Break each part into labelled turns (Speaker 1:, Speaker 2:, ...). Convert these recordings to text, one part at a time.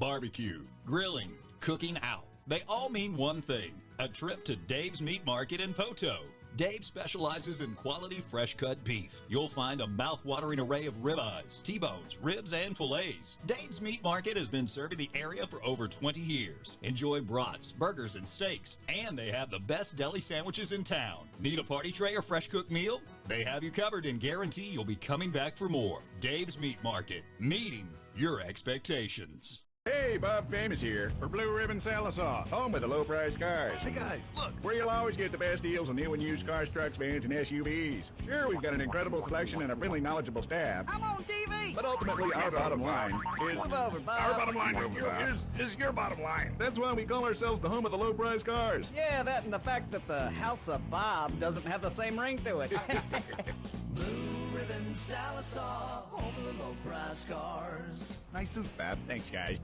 Speaker 1: barbecue, grilling, cooking out. They all mean one thing, a trip to Dave's Meat Market in Poto. Dave specializes in quality fresh-cut beef. You'll find a mouth-watering array of ribeyes, T-bones, ribs, and fillets. Dave's Meat Market has been serving the area for over 20 years. Enjoy brats, burgers, and steaks, and they have the best deli sandwiches in town. Need a party tray or fresh-cooked meal? They have you covered and guarantee you'll be coming back for more. Dave's Meat Market, meeting your expectations.
Speaker 2: Hey, Bob Famous here for Blue Ribbon Sallisaw, home of the low-priced cars.
Speaker 3: Hey guys, look!
Speaker 2: Where you'll always get the best deals on new and used cars, trucks, vans, and SUVs. Sure, we've got an incredible selection and a really knowledgeable staff.
Speaker 3: I'm on TV!
Speaker 2: But ultimately, our bottom line is...
Speaker 3: Move over, Bob.
Speaker 2: Our bottom line is your bottom line. That's why we call ourselves the home of the low-priced cars.
Speaker 3: Yeah, that and the fact that the House of Bob doesn't have the same ring to it.
Speaker 4: Blue Ribbon Sallisaw, home of the low-price cars.
Speaker 2: Nice suit, Bob. Thanks, guys.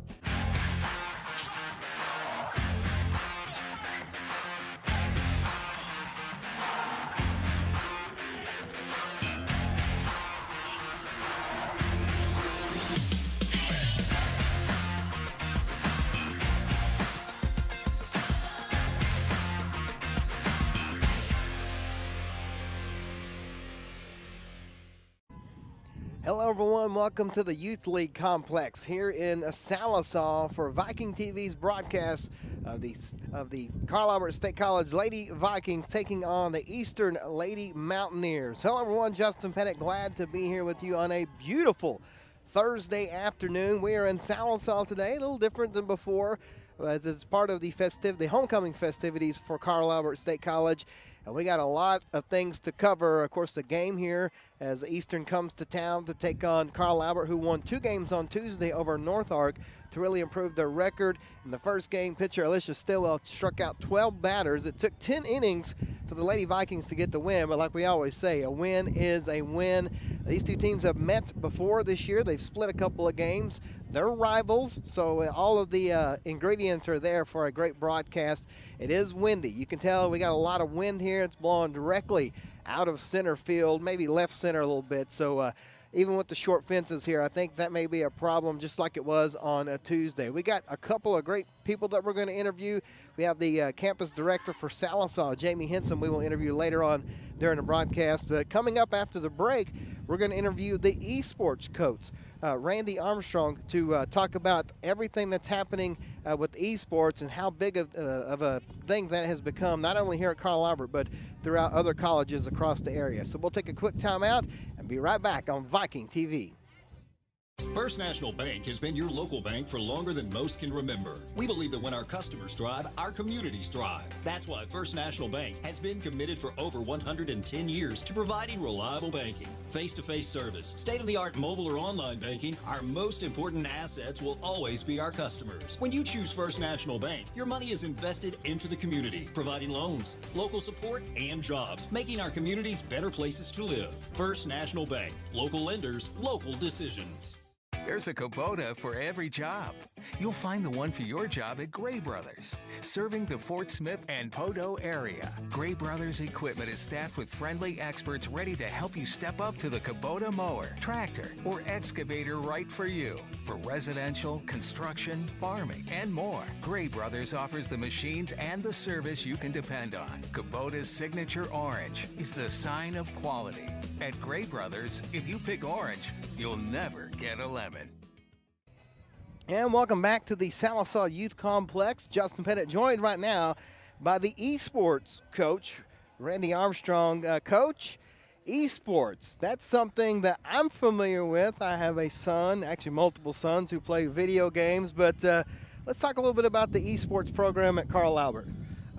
Speaker 5: Hello everyone, welcome to the Youth League Complex here in Sallisaw for Viking TV's broadcast of the Carl Albert State College Lady Vikings taking on the Eastern Lady Mountaineers. Hello everyone, Justin Pettit, glad to be here with you on a beautiful Thursday afternoon. We are in Sallisaw today, a little different than before, as it's part of the homecoming festivities for Carl Albert State College. And we got a lot of things to cover. Of course, the game here as Eastern comes to town to take on Carl Albert, who won 2 games on Tuesday over North Ark to really improve their record. In the first game, pitcher Alicia Stillwell struck out 12 batters. It took 10 innings for the Lady Vikings to get the win, but like we always say, a win is a win. These two teams have met before this year. They've split a couple of games. They're rivals, so all of the ingredients are there for a great broadcast. It is windy. You can tell we got a lot of wind here. It's blowing directly out of center field, maybe left center a little bit. So even with the short fences here, I think that may be a problem, just like it was on a Tuesday. We got a couple of great people that we're going to interview. We have the campus director for Sallisaw, Jamie Henson, we will interview later on during the broadcast. But coming up after the break, we're going to interview the esports coach, Randy Armstrong, to talk about everything that's happening with esports and how big of a thing that has become, not only here at Carl Albert, but throughout other colleges across the area. So we'll take a quick time out and be right back on Viking TV.
Speaker 1: First National Bank has been your local bank for longer than most can remember. We believe that when our customers thrive, our communities thrive. That's why First National Bank has been committed for over 110 years to providing reliable banking, face-to-face service, state-of-the-art mobile or online banking. Our most important assets will always be our customers. When you choose First National Bank, your money is invested into the community, providing loans, local support, and jobs, making our communities better places to live. First National Bank, local lenders, local decisions.
Speaker 6: There's a Kubota for every job. You'll find the one for your job at Gray Brothers, serving the Fort Smith and Poto area. Gray Brothers equipment is staffed with friendly experts ready to help you step up to the Kubota mower, tractor, or excavator right for you. For residential, construction, farming, and more, Gray Brothers offers the machines and the service you can depend on. Kubota's signature orange is the sign of quality. At Gray Brothers, if you pick orange, you'll never get a lemon.
Speaker 5: And welcome back to the Sallisaw Youth Complex. Justin Pettit joined right now by the esports coach, Randy Armstrong. Coach, esports, that's something that I'm familiar with. I have a son, actually multiple sons, who play video games. But let's talk a little bit about the esports program at Carl Albert.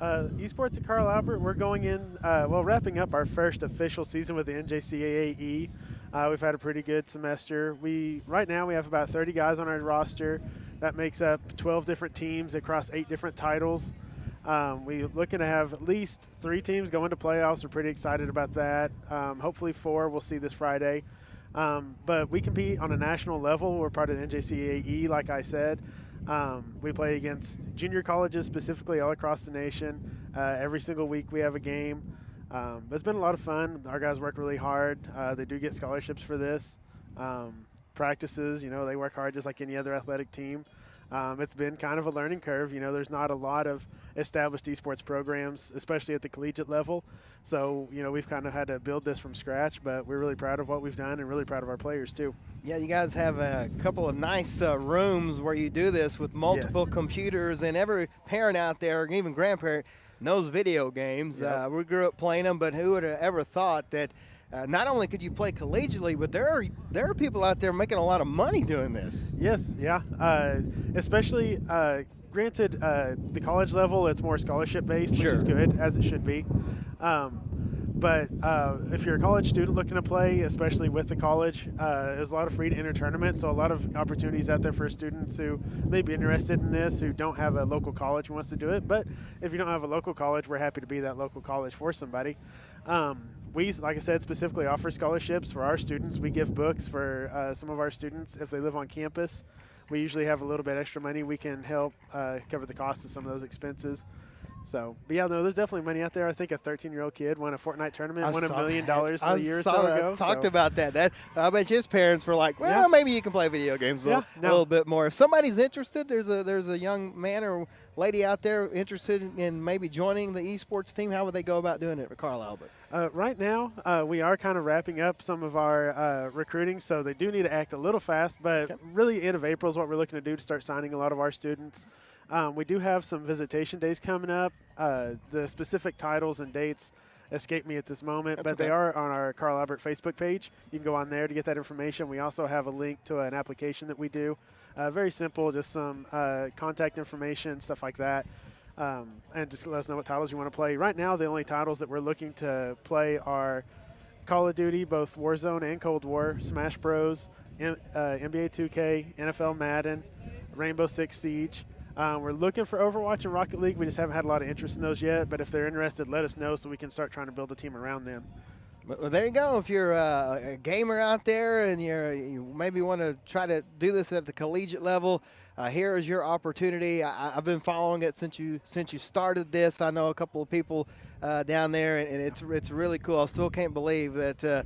Speaker 7: Esports at Carl Albert, we're going in, wrapping up our first official season with the NJCAAE. We've had a pretty good semester. Right now we have about 30 guys on our roster. That makes up 12 different teams across 8 different titles. We're looking to have at least 3 teams go into playoffs. We're pretty excited about that. Hopefully 4 we'll see this Friday. But we compete on a national level. We're part of the NJCAAE, like I said. We play against junior colleges specifically all across the nation. Every single week we have a game. It's been a lot of fun. Our guys work really hard. They do get scholarships for this. Practices, they work hard just like any other athletic team. It's been kind of a learning curve. There's not a lot of established esports programs, especially at the collegiate level. So, we've kind of had to build this from scratch, but we're really proud of what we've done and really proud of our players too.
Speaker 5: Yeah, you guys have a couple of nice rooms where you do this with multiple computers, and every parent out there, even grandparent, knows video games.
Speaker 7: Yep.
Speaker 5: We grew up playing them, but who would have ever thought that not only could you play collegiately, but there are people out there making a lot of money doing this.
Speaker 7: Yes, yeah. Especially, granted, the college level, it's more scholarship based, which is good, as it should be. But if you're a college student looking to play, especially with the college, there's a lot of free to enter tournaments, so a lot of opportunities out there for students who may be interested in this, who don't have a local college who wants to do it. But if you don't have a local college, we're happy to be that local college for somebody. We, like I said, specifically offer scholarships for our students. We give books for some of our students if they live on campus. We usually have a little bit extra money. We can help cover the cost of some of those expenses. So, but yeah, no, there's definitely money out there. I think a 13-year-old kid won a Fortnite tournament, won $1 million a year or so ago.
Speaker 5: Talked about that. I bet his parents were like, well, maybe you can play video games a little bit more. If somebody's interested, there's a young man or lady out there interested in maybe joining the esports team. How would they go about doing it, Carl Albert?
Speaker 7: Right now, we are kind of wrapping up some of our recruiting, so they do need to act a little fast, but really end of April is what we're looking to do to start signing a lot of our students. We do have some visitation days coming up. The specific titles and dates escape me at this moment, but they are on our Carl Albert Facebook page. You can go on there to get that information. We also have a link to an application that we do. Very simple, just some contact information, stuff like that. And just let us know what titles you want to play. Right now, the only titles that we're looking to play are Call of Duty, both Warzone and Cold War, Smash Bros, NBA 2K, NFL Madden, Rainbow Six Siege. We're looking for Overwatch and Rocket League. We just haven't had a lot of interest in those yet, but if they're interested, let us know so we can start trying to build a team around them.
Speaker 5: Well, there you go. If you're a gamer out there and you maybe want to try to do this at the collegiate level, here is your opportunity. I've been following it since you started this. I know a couple of people down there, and it's really cool. I still can't believe that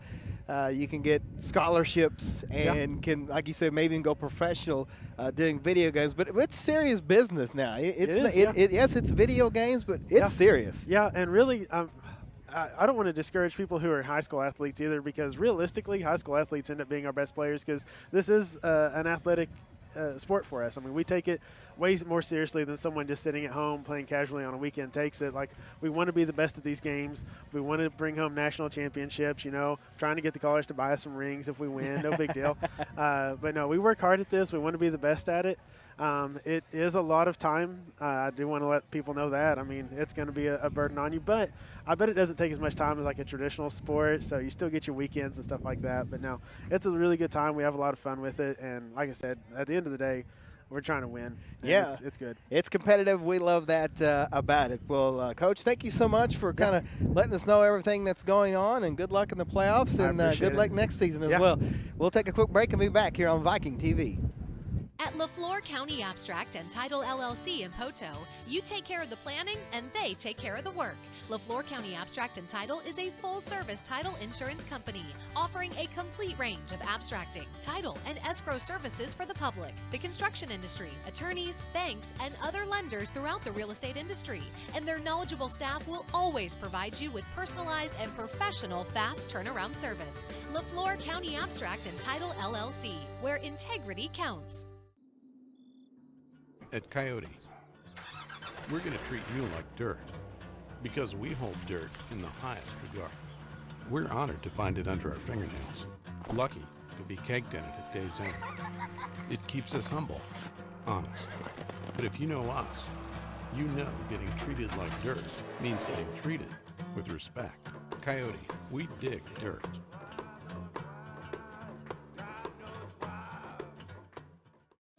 Speaker 5: you can get scholarships and can, like you said, maybe even go professional doing video games. But it's serious business now. Yes, it's video games, but it's serious.
Speaker 7: Yeah, and really, I don't want to discourage people who are high school athletes either, because realistically, high school athletes end up being our best players because this is an athletic sport for us. I mean, we take it way more seriously than someone just sitting at home playing casually on a weekend takes it. Like, we want to be the best at these games. We want to bring home national championships, trying to get the college to buy us some rings if we win. No big deal. But no, we work hard at this. We want to be the best at it. It is a lot of time. I do want to let people know that. I mean, it's going to be a burden on you, but I bet it doesn't take as much time as like a traditional sport, so you still get your weekends and stuff like that. But no, it's a really good time. We have a lot of fun with it, and like I said, at the end of the day, we're trying to win.
Speaker 5: Yeah.
Speaker 7: It's good.
Speaker 5: It's competitive. We love that about it. Well, Coach, thank you so much for kind of letting us know everything that's going on, and good luck in the playoffs, and good luck next season as well. We'll take a quick break and be back here on Viking TV.
Speaker 8: At LaFleur County Abstract and Title LLC in Poto, you take care of the planning and they take care of the work. LaFleur County Abstract and Title is a full-service title insurance company offering a complete range of abstracting, title, and escrow services for the public, the construction industry, attorneys, banks, and other lenders throughout the real estate industry. And their knowledgeable staff will always provide you with personalized and professional fast turnaround service. LaFleur County Abstract and Title LLC, where integrity counts.
Speaker 9: At Coyote, we're going to treat you like dirt because we hold dirt in the highest regard. We're honored to find it under our fingernails, lucky to be kegged in it at day's end. It keeps us humble, honest. But if you know us, you know getting treated like dirt means getting treated with respect. Coyote, we dig dirt.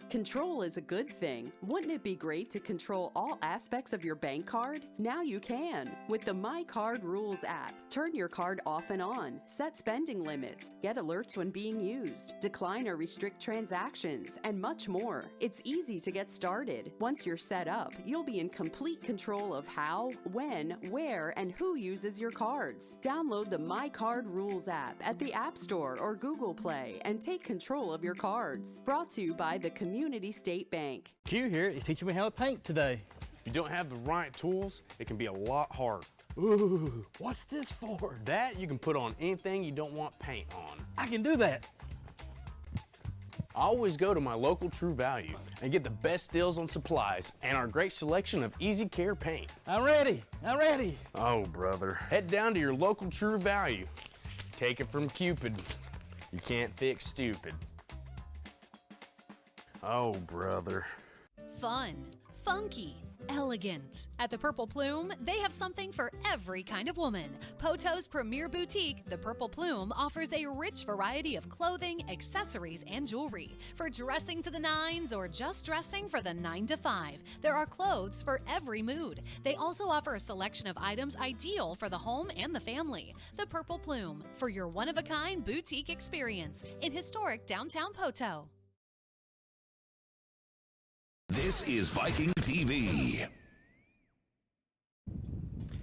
Speaker 10: Control is a good thing. Wouldn't it be great to control all aspects of your bank card? Now you can with the My Card Rules app. Turn your card off and on, set spending limits, get alerts when being used, decline or restrict transactions, and much more. It's easy to get started. Once you're set up, you'll be in complete control of how, when, where, and who uses your cards. Download the My Card Rules app at the App Store or Google Play and take control of your cards. Brought to you by the Community Community State Bank.
Speaker 3: Q here is teaching me how to paint today.
Speaker 11: If you don't have the right tools, it can be a lot harder.
Speaker 3: Ooh, what's this for?
Speaker 11: That you can put on anything you don't want paint on.
Speaker 3: I can do that.
Speaker 11: I always go to my local True Value and get the best deals on supplies and our great selection of easy care paint.
Speaker 3: I'm ready. I'm ready.
Speaker 11: Oh, brother. Head down to your local True Value. Take it from Cupid. You can't fix stupid. Oh, brother.
Speaker 8: Fun, funky, elegant. At the Purple Plume, they have something for every kind of woman. Poto's premier boutique, the Purple Plume, offers a rich variety of clothing, accessories, and jewelry. For dressing to the nines or just dressing for the 9 to 5, there are clothes for every mood. They also offer a selection of items ideal for the home and the family. The Purple Plume, for your one-of-a-kind boutique experience in historic downtown Poto.
Speaker 12: This is Viking TV.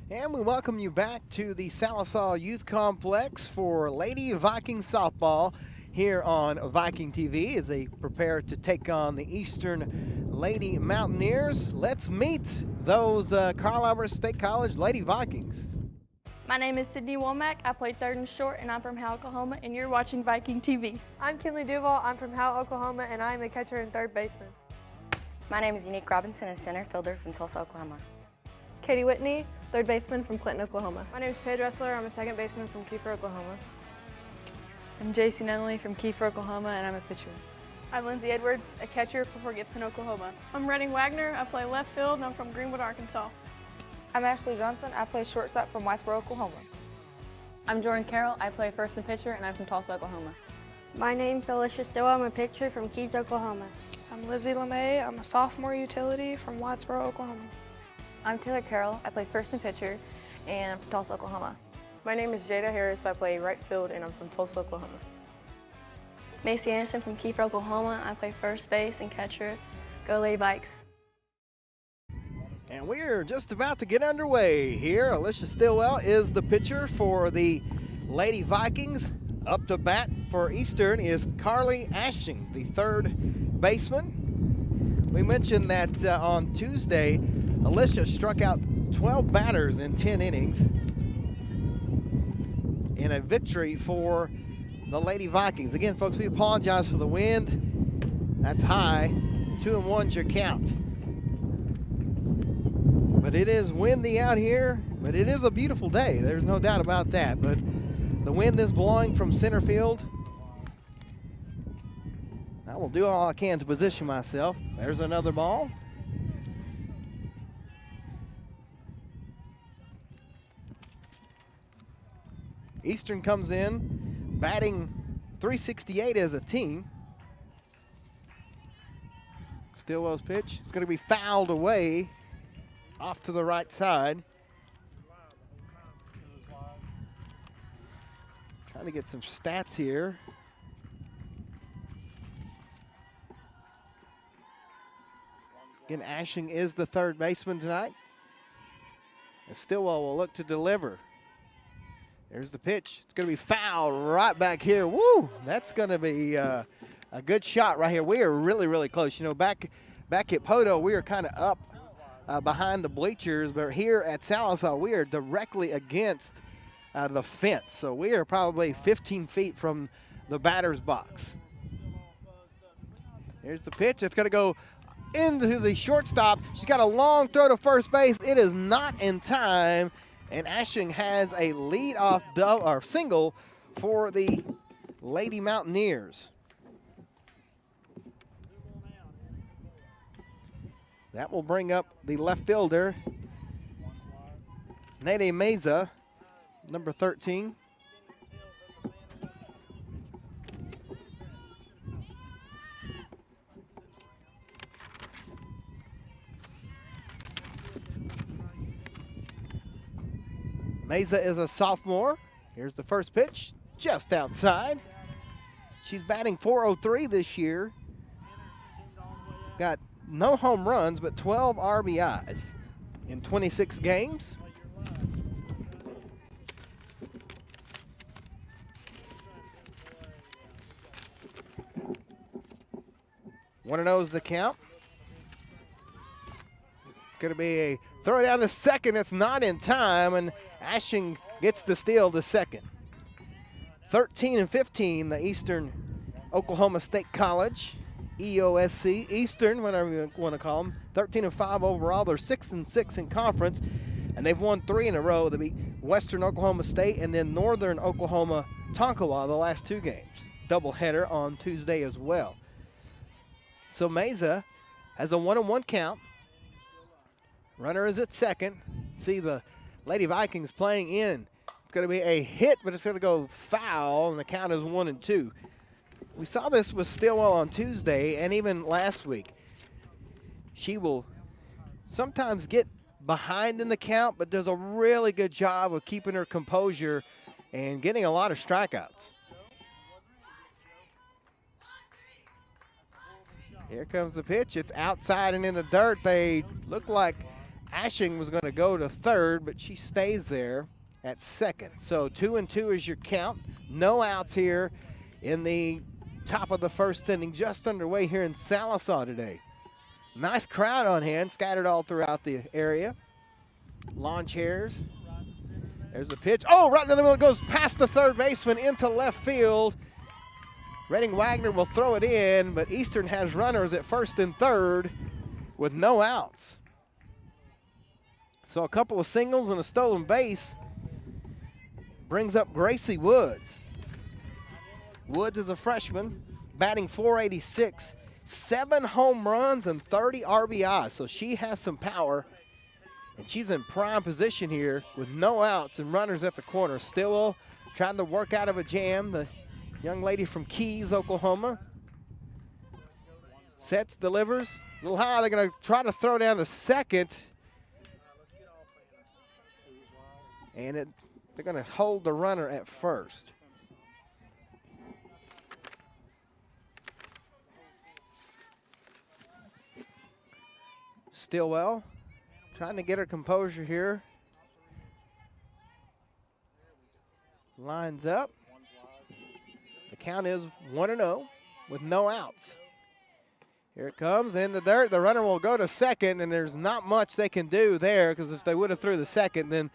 Speaker 5: And we welcome you back to the Sallisaw Youth Complex for Lady Viking softball here on Viking TV as they prepare to take on the Eastern Lady Mountaineers. Let's meet those Carl Albert State College Lady Vikings.
Speaker 13: My name is Sydney Womack. I play third and short, and I'm from Howell, Oklahoma, and you're watching Viking TV.
Speaker 14: I'm Kinley Duval. I'm from Howell, Oklahoma, and I'm a catcher and third baseman.
Speaker 15: My name is Unique Robinson, a center fielder from Tulsa, Oklahoma.
Speaker 14: Katie Whitney, third baseman from Clinton, Oklahoma. My name is Paige Ressler. I'm a second baseman from Kiefer, Oklahoma.
Speaker 16: I'm JC Nunley from Kiefer, Oklahoma, and I'm a pitcher.
Speaker 17: I'm Lindsay Edwards, a catcher for Fort Gibson, Oklahoma. I'm Redding Wagner. I play left field, and I'm from Greenwood, Arkansas.
Speaker 18: I'm Ashley Johnson. I play shortstop from Whitesboro, Oklahoma.
Speaker 19: I'm Jordan Carroll. I play first and pitcher, and I'm from Tulsa, Oklahoma.
Speaker 20: My name's Alicia Still. I'm a pitcher from Keys, Oklahoma.
Speaker 21: I'm Lizzie LeMay. I'm a sophomore utility from Whitesboro, Oklahoma.
Speaker 22: I'm Taylor Carroll. I play first and pitcher, and I'm from Tulsa, Oklahoma.
Speaker 23: My name is Jada Harris. I play right field, and I'm from Tulsa, Oklahoma.
Speaker 24: Macy Anderson from Kiefer, Oklahoma. I play first base and catcher. Go Lady Vikes.
Speaker 5: And we're just about to get underway here. Alicia Stillwell is the pitcher for the Lady Vikings. Up to bat for Eastern is Carly Ashing, the third baseman. We mentioned that on Tuesday, Alicia struck out 12 batters in 10 innings in a victory for the Lady Vikings. Again, folks, we apologize for the wind. That's high. 2-1's your count. But it is windy out here, but it is a beautiful day. There's no doubt about that. But the wind is blowing from center field. I will do all I can to position myself. There's another ball. Eastern comes in, batting .368 as a team. Stillwell's pitch. It's going to be fouled away off to the right side. Trying to get some stats here. Again, Ashing is the third baseman tonight. And Stillwell will look to deliver. There's the pitch. It's going to be fouled right back here. Woo! That's going to be a good shot right here. We are really, really close. You know, back at Poto, we are kind of up behind the bleachers, but here at Sallisaw, we are directly against the fence. So we are probably 15 feet from the batter's box. Here's the pitch. It's going to go into the shortstop. She's got a long throw to first base. It is not in time, and Ashing has a lead-off single for the Lady Mountaineers. That will bring up the left fielder, Nede Meza, number 13. Meza is a sophomore. Here's the first pitch, just outside. She's batting .403 this year. Got no home runs, but 12 RBIs in 26 games. 1-0 is the count. It's going to be a throw down to second. It's not in time, and Ashing gets the steal to second. 13-15, the Eastern Oklahoma State College, EOSC, Eastern, whatever you want to call them. 13-5 overall. They're 6-6 in conference, and they've won 3 in a row. They beat Western Oklahoma State and then Northern Oklahoma Tonkawa the last 2 games. Doubleheader on Tuesday as well. So Mesa has a 1-1 count. Runner is at second. See the Lady Vikings playing in. It's going to be a hit, but it's going to go foul, and the count is 1-2. We saw this with Stillwell on Tuesday and even last week. She will sometimes get behind in the count, but does a really good job of keeping her composure and getting a lot of strikeouts. Here comes the pitch. It's outside and in the dirt. They look like Ashing was going to go to third, but she stays there at second. So 2-2 is your count. No outs here in the top of the first inning, just underway here in Sallisaw today. Nice crowd on hand, scattered all throughout the area. Lawn chairs. There's the pitch. Oh, right in the middle. It goes past the third baseman into left field. Redding Wagner will throw it in, but Eastern has runners at first and third with no outs. So a couple of singles and a stolen base brings up Gracie Woods. Woods is a freshman, batting .486, 7 home runs and 30 RBIs. So she has some power, and she's in prime position here with no outs and runners at the corner. Stillwell trying to work out of a jam. The young lady from Keys, Oklahoma. Sets, delivers. A little high. They're going to try to throw down the second. And they're going to hold the runner at first. Stillwell trying to get her composure here. Lines up. The count is 1-0 with no outs. Here it comes in the dirt. The runner will go to second, and there's not much they can do there because if they would have threw the second, then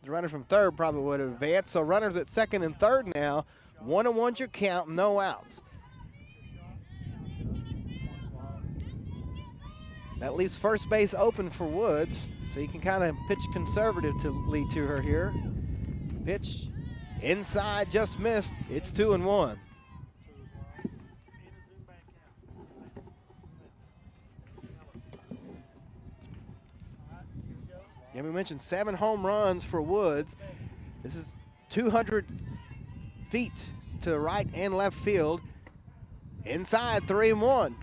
Speaker 5: the runner from third probably would have advanced. So runners at second and third now. 1-1's your count, no outs. That leaves first base open for Woods, so you can kind of pitch conservatively to her here. Pitch inside, just missed. It's 2-1. Yeah, we mentioned 7 home runs for Woods. This is 200 feet to right and left field. Inside, 3-1.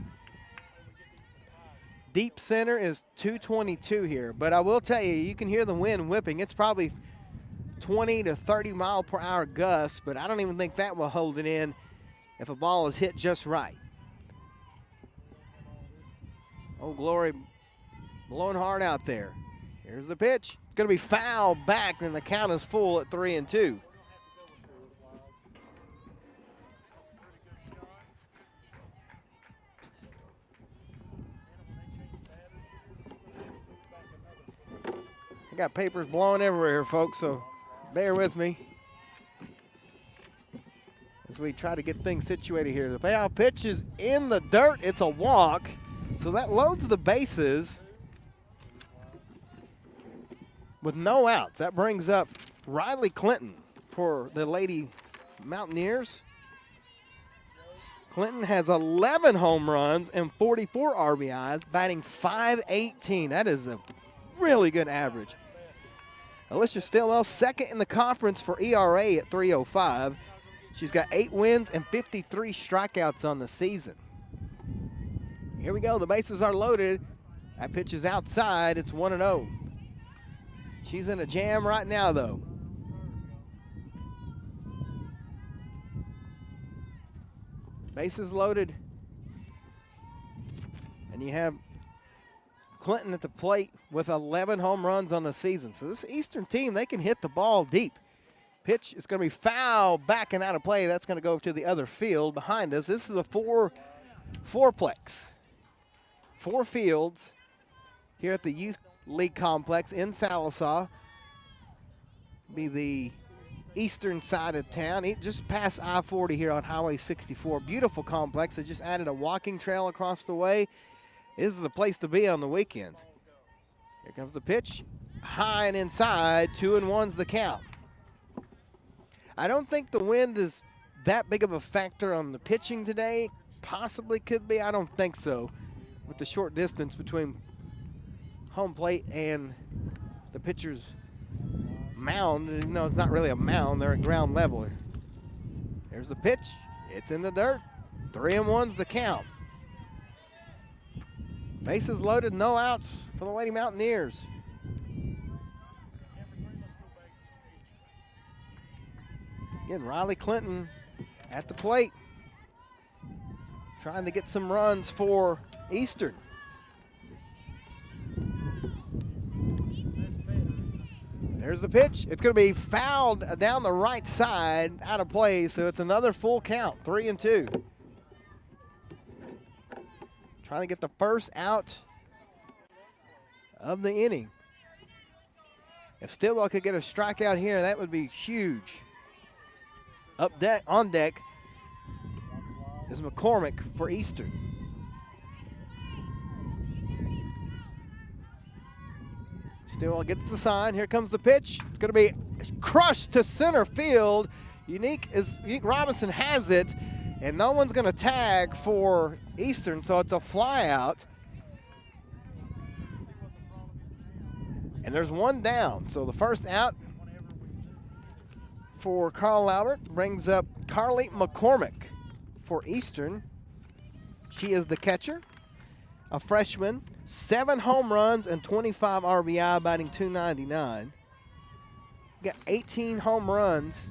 Speaker 5: Deep center is 222 here, but I will tell you, you can hear the wind whipping. It's probably 20 to 30 mile per hour gusts, but I don't even think that will hold it in if a ball is hit just right. Oh, Glory blowing hard out there. Here's the pitch. It's going to be foul back, and the count is full at 3-2. I got papers blowing everywhere here, folks, so bear with me as we try to get things situated here. The payoff pitch is in the dirt. It's a walk, so that loads the bases with no outs. That brings up Riley Clinton for the Lady Mountaineers. Clinton has 11 home runs and 44 RBIs, batting .518. That is a really good average. Alicia Stillwell, second in the conference for ERA at .305. She's got 8 wins and 53 strikeouts on the season. Here we go. The bases are loaded. That pitch is outside. It's 1-0. She's in a jam right now, though. Bases loaded. And you have Clinton at the plate with 11 home runs on the season. So this Eastern team, they can hit the ball deep. Pitch is going to be foul back and out of play. That's going to go to the other field behind us. This is a fourplex. 4 fields here at the Youth League Complex in Sallisaw. Be the eastern side of town, just past I-40 here on Highway 64. Beautiful complex. They just added a walking trail across the way. This is the place to be on the weekends. Here comes the pitch. High and inside, 2-1's the count. I don't think the wind is that big of a factor on the pitching today. Possibly could be, I don't think so. With the short distance between home plate and the pitcher's mound, even though it's not really a mound, they're at ground level. There's the pitch. It's in the dirt. 3-1's the count. Bases loaded, no outs for the Lady Mountaineers. Again, Riley Clinton at the plate, trying to get some runs for Eastern. There's the pitch. It's going to be fouled down the right side, out of play, so it's another full count, 3-2. Trying to get the first out of the inning. If Stillwell could get a strikeout here, that would be huge. On deck is McCormick for Eastern. Stillwell gets the sign. Here comes the pitch. It's going to be crushed to center field. Unique Robinson has it, and no one's going to tag for Eastern, so it's a fly out. And there's one down, so the first out for Carl Albert brings up Carly McCormick for Eastern. She is the catcher, a freshman, 7 home runs and 25 RBI, batting .299. Got 18 home runs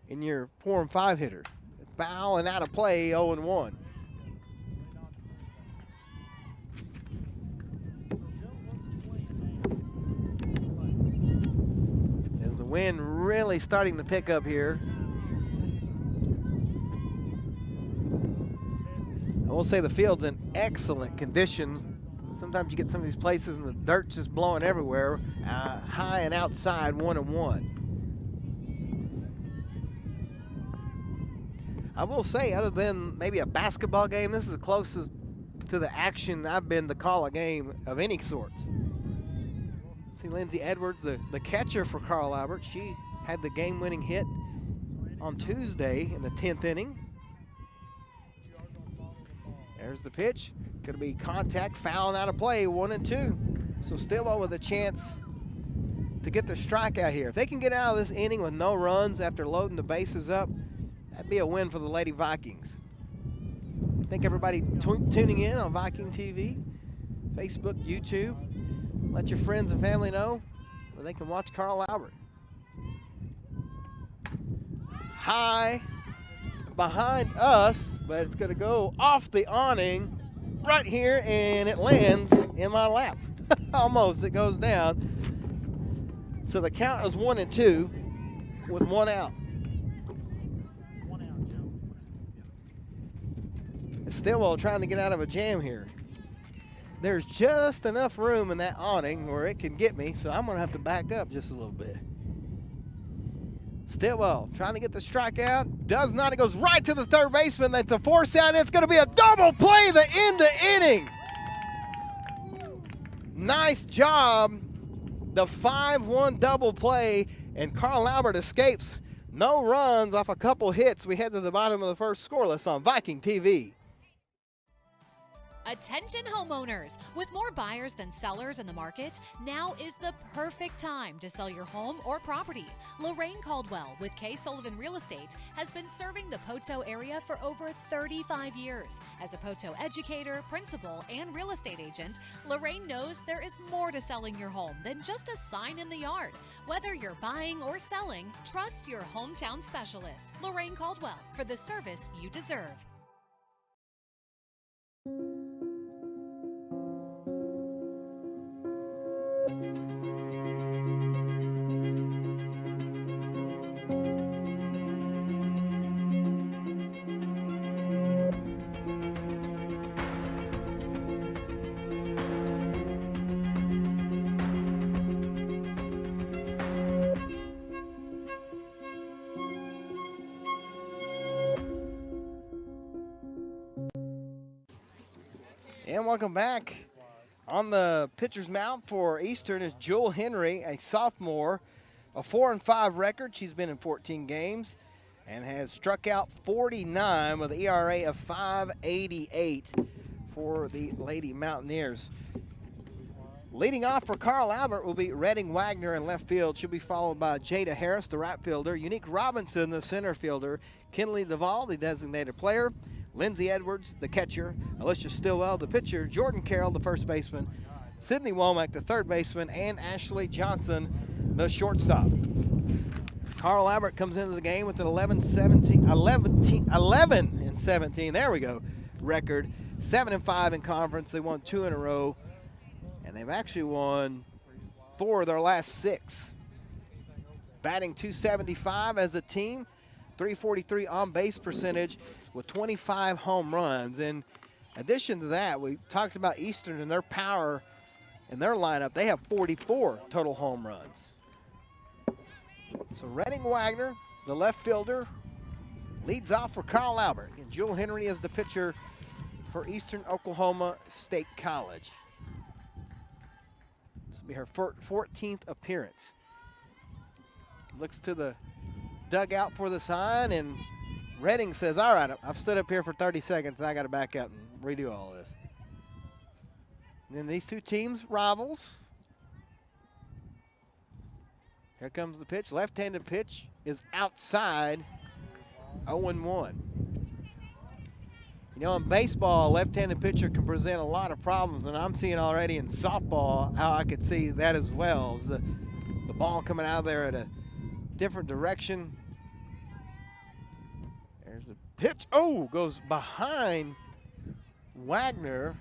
Speaker 5: in your 4 and 5 hitter. Foul and out of play, 0-1. As the wind really starting to pick up here. I will say the field's in excellent condition. Sometimes you get some of these places and the dirt's just blowing everywhere. High and outside, 1-1. I will say, other than maybe a basketball game, this is the closest to the action I've been to call a game of any sort. See Lindsay Edwards, the catcher for Carl Albert. She had the game-winning hit on Tuesday in the 10th inning. There's the pitch. Going to be contact, foul, and out of play, 1-2. So Stillwell with a chance to get the strikeout here. If they can get out of this inning with no runs after loading the bases up, that'd be a win for the Lady Vikings. Thank everybody tuning in on Viking TV, Facebook, YouTube. Let your friends and family know where they can watch Carl Albert. High behind us, but it's going to go off the awning right here, and it lands in my lap. Almost, it goes down. So the count is 1-2 with 1 out. Stillwell trying to get out of a jam here. There's just enough room in that awning where it can get me, so I'm going to have to back up just a little bit. Stillwell trying to get the strikeout. Does not. It goes right to the third baseman. That's a force out. It's going to be a double play to end the inning. Nice job. The 5-1 double play, and Carl Albert escapes. No runs off a couple hits. We head to the bottom of the first scoreless on Viking TV.
Speaker 8: Attention homeowners! With more buyers than sellers in the market, now is the perfect time to sell your home or property. Lorraine Caldwell with K. Sullivan Real Estate has been serving the Poteau area for over 35 years. As a Poteau educator, principal, and real estate agent, Lorraine knows there is more to selling your home than just a sign in the yard. Whether you're buying or selling, trust your hometown specialist, Lorraine Caldwell, for the service you deserve.
Speaker 5: And welcome back. On the pitcher's mound for Eastern is Jewel Henry, a sophomore, a 4-5 record. She's been in 14 games and has struck out 49 with an ERA of 5.88 for the Lady Mountaineers. Leading off for Carl Albert will be Redding Wagner in left field. She'll be followed by Jada Harris, the right fielder, Unique Robinson, the center fielder, Kinley Duvall, the designated player, Lindsay Edwards, the catcher, Alicia Stillwell, the pitcher, Jordan Carroll, the first baseman, Sydney Womack, the third baseman, and Ashley Johnson, the shortstop. Carl Albert comes into the game with an 11-17, there we go, record. 7-5 in conference. They won 2 in a row, and they've actually won 4 of their last 6. Batting .275 as a team, .343 on-base percentage with 25 home runs. In addition to that, we talked about Eastern and their power in their lineup. They have 44 total home runs. So Redding Wagner, the left fielder, leads off for Carl Albert. And Jewel Henry is the pitcher for Eastern Oklahoma State College. This will be her 14th appearance. Looks to the dugout for the sign, and Redding says, all right, I've stood up here for 30 seconds, and I got to back out and redo all this. And then these two teams, rivals. Here comes the pitch. Left-handed pitch is outside, 0-1. You know, in baseball, a left-handed pitcher can present a lot of problems, and I'm seeing already in softball how I could see that as well. Is the ball coming out of there at a different direction. There's a pitch. Oh, goes behind Wagner,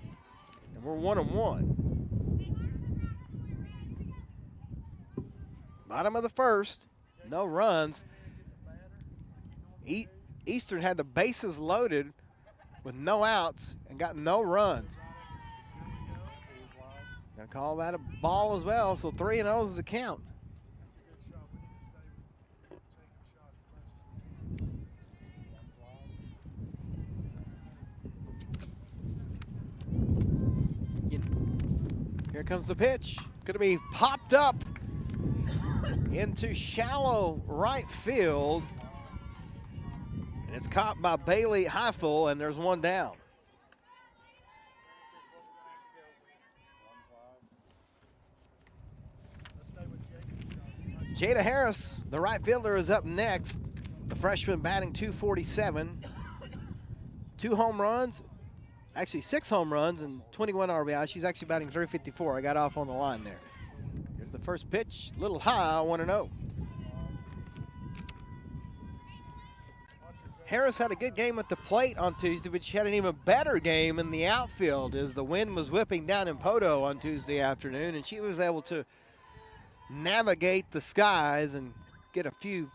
Speaker 5: and we're 1-1. Bottom of the first, no runs. Eastern had the bases loaded with no outs and got no runs. Gonna call that a ball as well, so 3-0 is the count. Here comes the pitch. Gonna be popped up into shallow right field. And it's caught by Bailey Heifel, and there's one down. Jada Harris, the right fielder, is up next. The freshman batting .247. 2 home runs, actually 6 home runs and 21 RBI. She's actually batting .354. I got off on the line there. Here's the first pitch, a little high, 1-0. Harris had a good game at the plate on Tuesday, but she had an even better game in the outfield as the wind was whipping down in Poto on Tuesday afternoon, and she was able to navigate the skies and get a few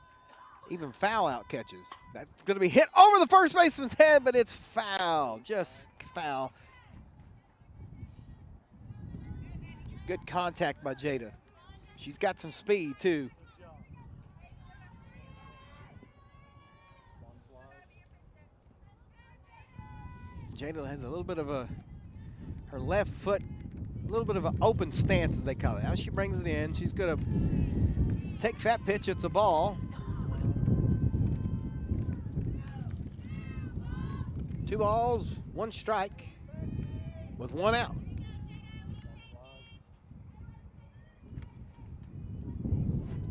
Speaker 5: even foul out catches. That's going to be hit over the first baseman's head, but it's foul, just foul. Good contact by Jada. She's got some speed too. Jada has a little bit of her left foot, a little bit of an open stance, as they call it. Now she brings it in. She's going to take that pitch. It's a ball. 2 balls, 1 strike with 1 out.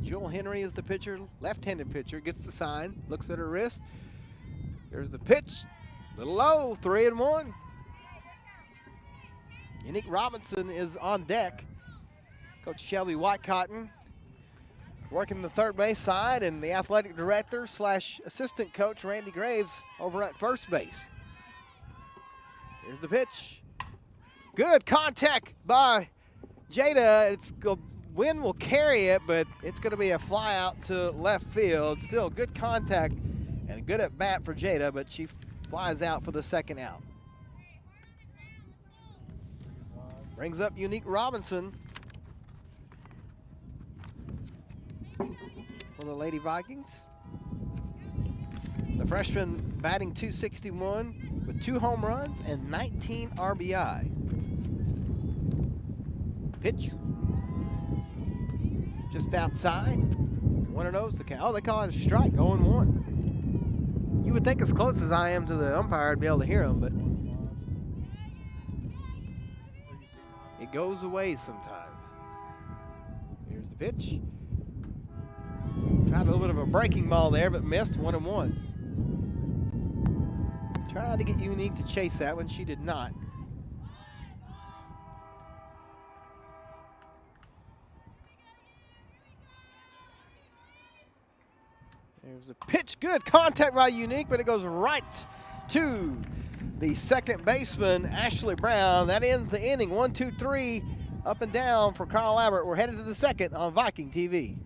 Speaker 5: Jewel Henry is the pitcher, left-handed pitcher, gets the sign, looks at her wrist. There's the pitch. Little low, 3-1. Unique Robinson is on deck. Coach Shelby Whitecotton working the third base side, and the athletic director / assistant coach Randy Graves over at first base. Here's the pitch. Good contact by Jada. Wind will carry it, but it's going to be a fly out to left field. Still good contact and good at bat for Jada, but she flies out for the second out. Brings up Unique Robinson for the Lady Vikings. The freshman batting .261 with 2 home runs and 19 RBI. Pitch. Just outside. 1-0's the count. Oh, they call it a strike, 0-1. You would think as close as I am to the umpire, I'd be able to hear him, but it goes away sometimes. Here's the pitch. Tried a little bit of a breaking ball there, but missed. 1-1. Tried to get Unique to chase that one. She did not. There's a pitch. Good contact by Unique, but it goes right to the second baseman, Ashley Brown. That ends the inning. 1, 2, 3, up and down for Carl Albert. We're headed to the second on Viking TV.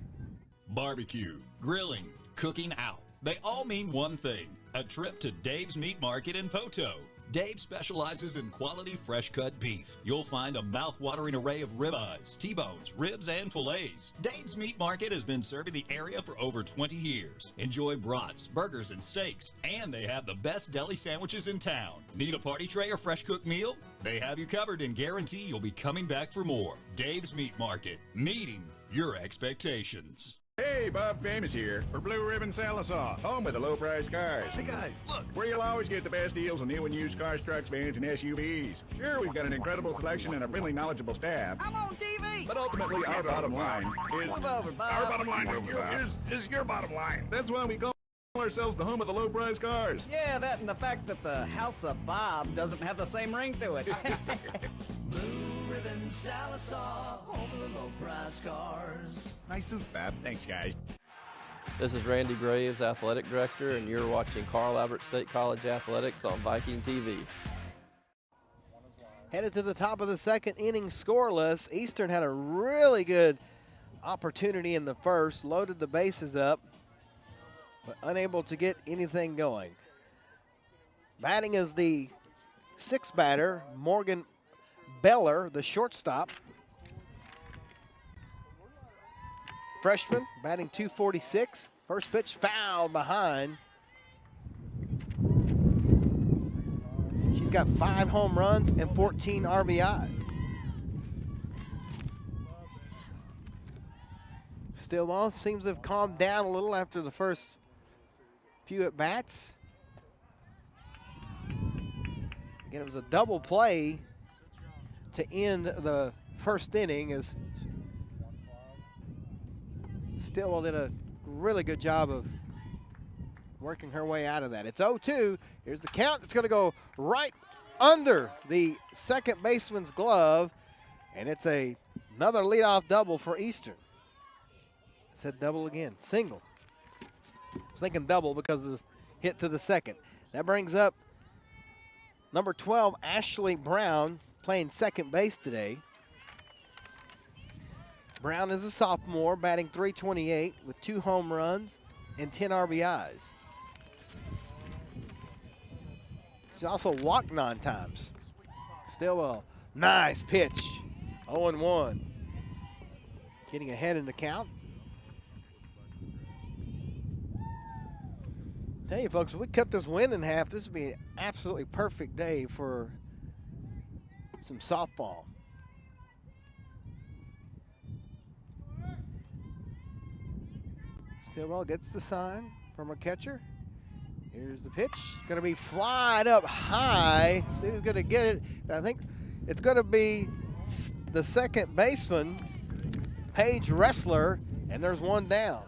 Speaker 1: Barbecue, grilling, cooking out. They all mean one thing: a trip to Dave's Meat Market in Poto. Dave specializes in quality fresh-cut beef. You'll find a mouth-watering array of ribeyes, T-bones, ribs, and fillets. Dave's Meat Market has been serving the area for over 20 years. Enjoy brats, burgers, and steaks, and they have the best deli sandwiches in town. Need a party tray or fresh-cooked meal? They have you covered and guarantee you'll be coming back for more. Dave's Meat Market, meeting your expectations.
Speaker 2: Hey, Bob Famous here for Blue Ribbon Sallisaw, home of the low-price cars. Hey guys, look, where you'll always get the best deals on new and used cars, trucks, vans, and SUVs. Sure, we've got an incredible selection and a really knowledgeable staff.
Speaker 3: I'm on TV.
Speaker 2: But ultimately, our bottom line is
Speaker 3: Move over, Bob.
Speaker 2: our bottom line is your bottom line. That's why we call ourselves the home of the low-price cars.
Speaker 3: Yeah, that and the fact that the House of Bob doesn't have the same ring to it.
Speaker 4: Blue Ribbon Sallisaw, home of the low-price cars.
Speaker 2: Nice suit, Bob. Thanks, guys.
Speaker 6: This is Randy Graves, Athletic Director, and you're watching Carl Albert State College Athletics on Viking TV.
Speaker 5: Headed to the top of the second inning scoreless. Eastern had a really good opportunity in the first, loaded the bases up, but unable to get anything going. Batting is the sixth batter, Morgan Beller, the shortstop. Freshman, batting .246. First pitch foul behind. She's got 5 home runs and 14 RBI. Stillwell seems to have calmed down a little after the first few at-bats. Again, it was a double play to end the first inning as Stillwell did a really good job of working her way out of that. It's 0-2. Here's the count. It's going to go right under the second baseman's glove, and it's another leadoff double for Eastern. I said double again. Single. I was thinking double because of this hit to the second. That brings up number 12, Ashley Brown, playing second base today. Brown is a sophomore, batting .328 with 2 home runs and 10 RBIs. She's also walked 9 times. Stillwell, nice pitch. 0-1. Getting ahead in the count. Tell you folks, if we cut this wind in half, this would be an absolutely perfect day for some softball. Stillwell gets the sign from her catcher. Here's the pitch. It's going to be flying up high. See who's going to get it. I think it's going to be the second baseman, Paige Ressler, and there's one down.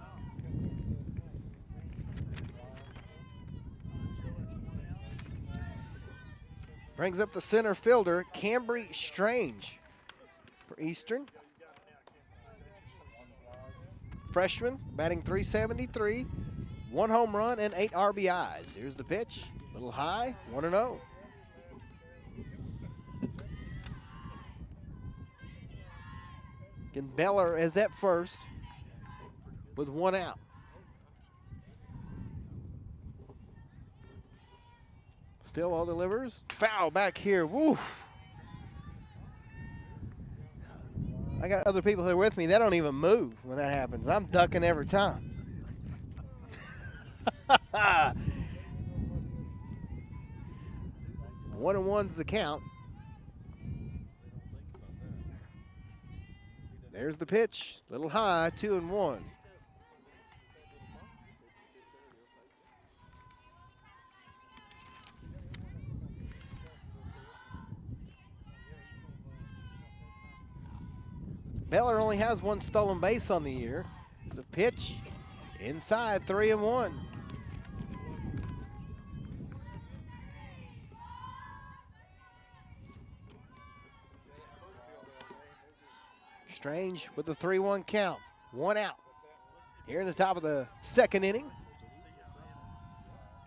Speaker 5: Brings up the center fielder, Cambry Strange for Eastern. Freshman, batting .373, 1 home run and 8 RBIs. Here's the pitch, a little high, 1-0. Again, Beller is at first with 1 out. Stillwell delivers. Foul back here. Woo. I got other people here with me. They don't even move when that happens. I'm ducking every time. 1-1's the count. There's the pitch, a little high, 2-1. Beller only has one stolen base on the year. It's a pitch inside, 3-1. Strange with the 3-1 count. 1 out. Here in the top of the second inning.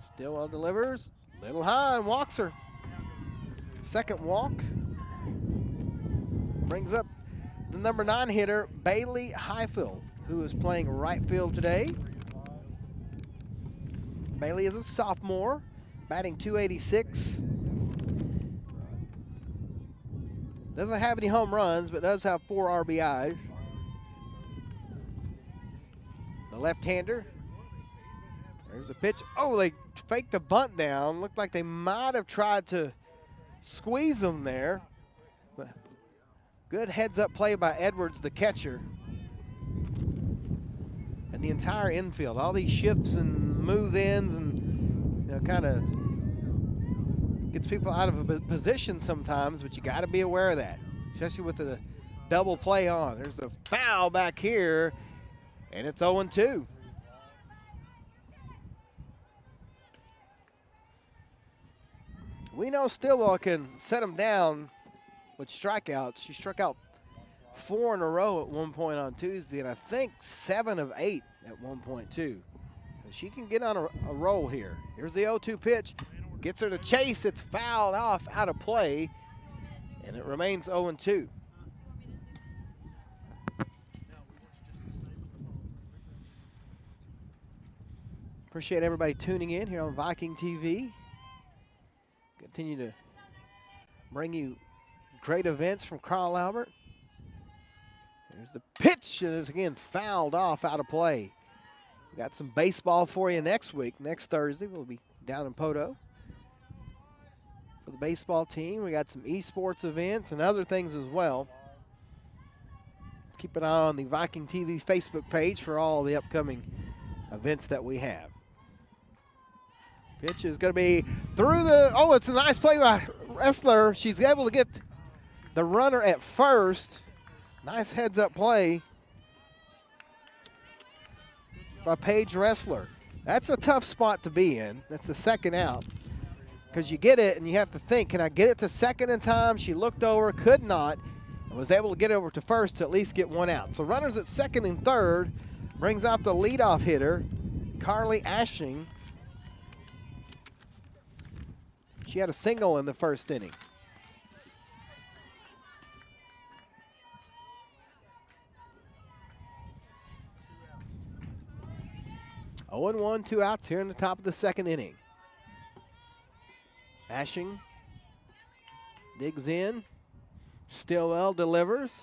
Speaker 5: Stillwell delivers. Little high and walks her. Second walk. Brings up the number 9 hitter, Bailey Highfield, who is playing right field today. Bailey is a sophomore, batting .286. Doesn't have any home runs, but does have 4 RBIs. The left-hander. There's a pitch. Oh, they faked the bunt down. Looked like they might have tried to squeeze them there. But good heads-up play by Edwards, the catcher. And the entire infield. All these shifts and move-ins and, kind of gets people out of a position sometimes, but you got to be aware of that, especially with the double play on. There's a foul back here, and it's 0-2. We know Stillwell can set them down with strikeouts. She struck out 4 in a row at one point on Tuesday, and I think 7 of 8 at one point too. So she can get on a roll here. Here's the 0-2 pitch. Gets her to chase. It's fouled off out of play, and it remains 0-2. Appreciate everybody tuning in here on Viking TV. Continue to bring you great events from Carl Albert. There's the pitch, and it's again fouled off out of play. We got some baseball for you next week. Next Thursday, we'll be down in Poto for the baseball team. We got some esports events and other things as well. Keep an eye on the Viking TV Facebook page for all the upcoming events that we have. Pitch is going to be through the, oh, it's a nice play by Wrestler. She's able to get the runner at first. Nice heads-up play by Paige Wrestler. That's a tough spot to be in. That's the second out. Because you get it and you have to think, can I get it to second in time? She looked over, could not, and was able to get over to first to at least get 1 out. So runners at second and third, brings out the leadoff hitter, Carly Ashing. She had a single in the first inning. Oh, 0-1, 2 outs here in the top of the second inning. Ashing digs in. Stillwell delivers.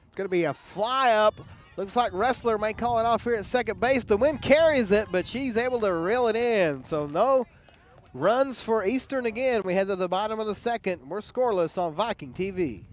Speaker 5: It's going to be a fly up. Looks like Wrestler may call it off here at second base. The wind carries it, but she's able to reel it in. So no runs for Eastern again. We head to the bottom of the second. We're scoreless on Viking TV.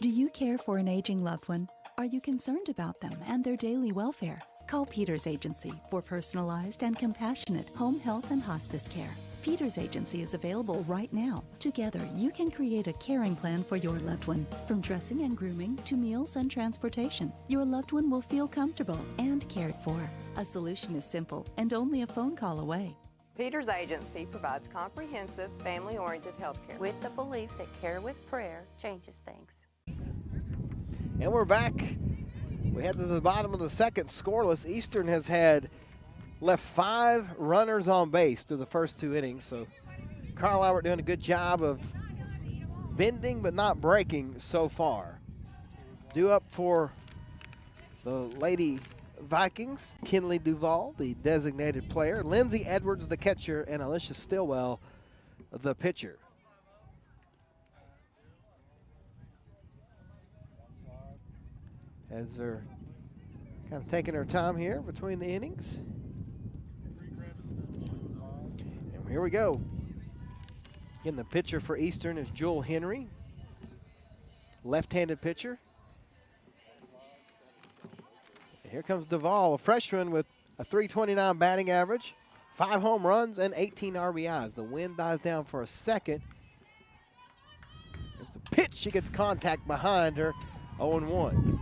Speaker 7: Do you care for an aging loved one? Are you concerned about them and their daily welfare? Call Peters Agency for personalized and compassionate home health and hospice care. Peters Agency is available right now. Together, you can create a caring plan for your loved one. From dressing and grooming to meals and transportation, your loved one will feel comfortable and cared for. A solution is simple and only a phone call away.
Speaker 9: Peters Agency provides comprehensive, family-oriented health care.
Speaker 10: With the belief that care with prayer changes things.
Speaker 5: And we're back. We head to the bottom of the second, scoreless. Eastern has had left 5 runners on base through the first 2 innings. So Carl Albert doing a good job of bending but not breaking so far. Due up for the Lady Vikings, Kinley Duval, the designated player, Lindsay Edwards, the catcher, and Alicia Stillwell, the pitcher. As they're kind of taking their time here between the innings. And here we go. Again, the pitcher for Eastern is Jewel Henry, left-handed pitcher. And here comes Duval, a freshman with a .329 batting average, 5 home runs, and 18 RBIs. The wind dies down for a second. There's a pitch. She gets contact behind her, 0-1.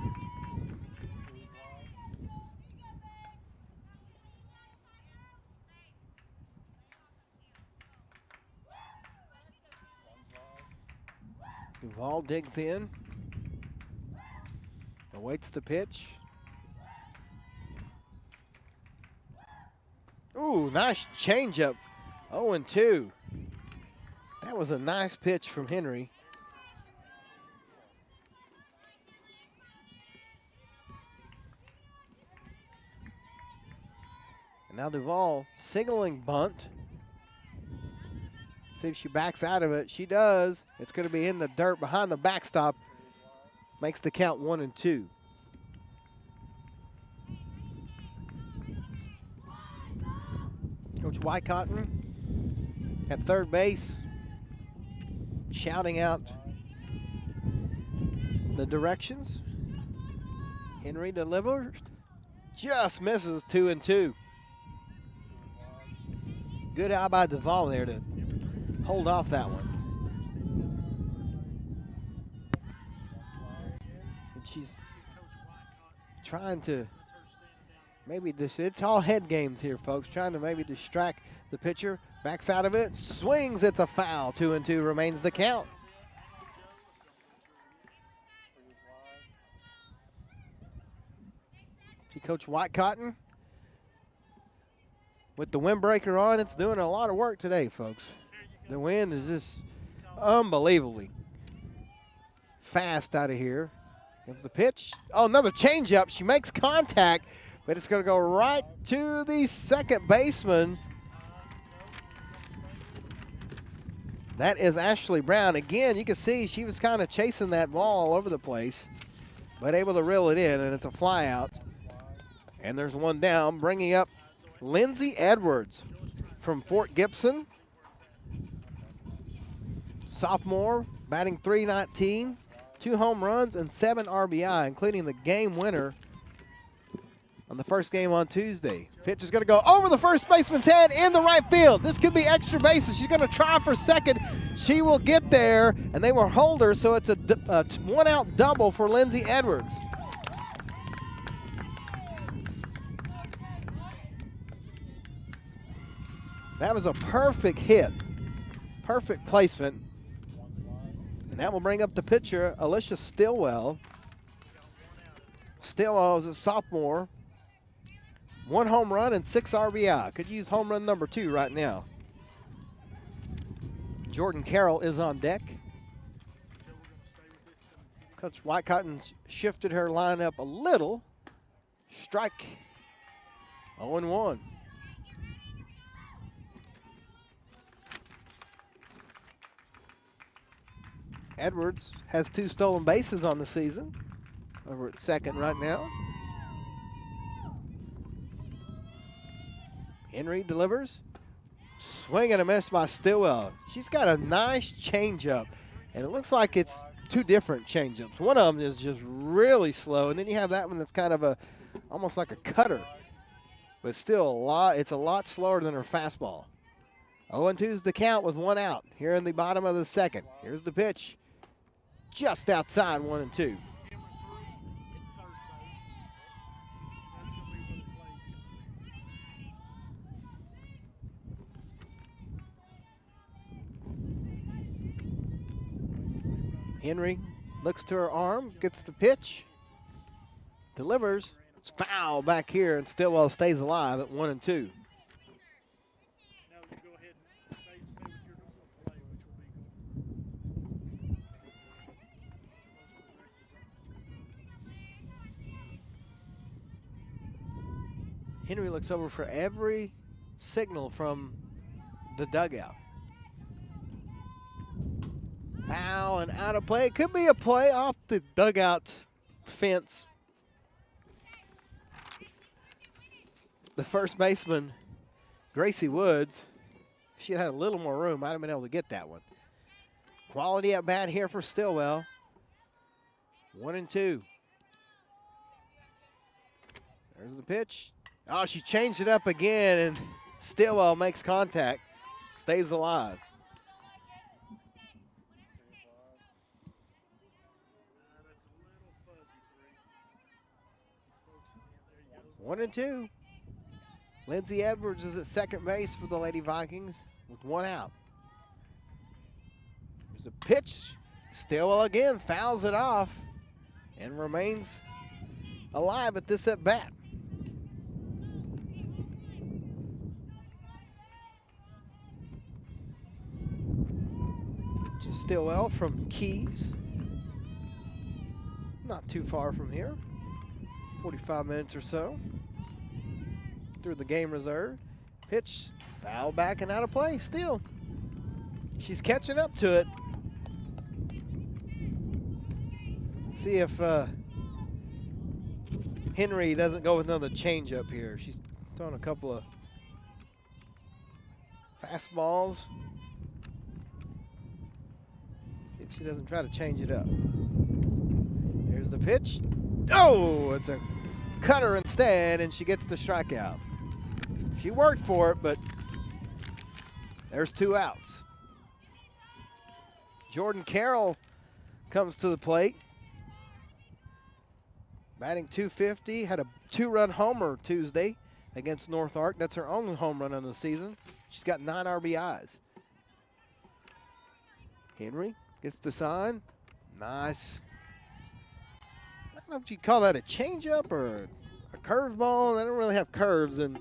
Speaker 5: Duval digs in, awaits the pitch. Ooh, nice changeup, 0-2. That was a nice pitch from Henry. And now Duval signaling bunt. See if she backs out of it. She does. It's going to be in the dirt behind the backstop. Makes the count 1-2. Coach Wycotton at third base, shouting out the directions. Henry delivers. Just misses, 2-2. Good eye by Duval there to hold off that one. And she's trying to maybe it's all head games here, folks. Trying to maybe distract the pitcher. Backs out of it, swings, it's a foul. 2-2 remains the count. See Coach Wycotton with the windbreaker on. It's doing a lot of work today, folks. The wind is just unbelievably fast out of here. Comes the pitch. Oh, another changeup. She makes contact, but it's going to go right to the second baseman. That is Ashley Brown. Again, you can see she was kind of chasing that ball all over the place, but able to reel it in, and it's a fly out. And there's one down, bringing up Lindsay Edwards from Fort Gibson. Sophomore, batting .319, 2 home runs and 7 RBI, including the game winner on the first game on Tuesday. Pitch is going to go over the first baseman's head in the right field. This could be extra bases. She's going to try for second. She will get there, and they will hold her, so it's a one-out double for Lindsay Edwards. That was a perfect hit, perfect placement. And that will bring up the pitcher, Alicia Stillwell. Stillwell is a sophomore. 1 home run and 6 RBI. Could use home run number 2 right now. Jordan Carroll is on deck. Coach Wycotton's shifted her lineup a little. Strike, 0-1. Edwards has 2 stolen bases on the season. Over at second right now. Henry delivers. Swing and a miss by Stillwell. She's got a nice changeup, and it looks like it's 2 different changeups. One of them is just really slow, and then you have that one that's kind of almost like a cutter, but still it's a lot slower than her fastball. 0-2 is the count with 1 out here in the bottom of the second. Here's the pitch. Just outside, 1-2. Henry looks to her arm, gets the pitch, delivers. It's foul back here, and Stillwell stays alive at 1-2. Henry looks over for every signal from the dugout. Foul and out of play. It could be a play off the dugout fence. The first baseman, Gracie Woods, if she had a little more room, might have been able to get that one. Quality at bat here for Stillwell. 1-2. There's the pitch. Oh, she changed it up again, and Stillwell makes contact, stays alive. 1-2. Lindsay Edwards is at second base for the Lady Vikings with one out. There's a pitch. Stillwell again fouls it off and remains alive at this at bat. Just Stillwell from Keys. Not too far from here. 45 minutes or so through the game reserve. Pitch, foul back and out of play still. She's catching up to it. See if Henry doesn't go with another changeup here. She's throwing a couple of fastballs. See if she doesn't try to change it up. Here's the pitch. Oh, it's a cutter instead, and she gets the strikeout. She worked for it, but there's two outs. Jordan Carroll comes to the plate. Batting .250, had a two-run homer Tuesday against North Ark. That's her only home run of the season. She's got 9 RBIs. Henry gets the sign. Nice. I don't know if you'd call that a changeup or a curveball. They don't really have curves in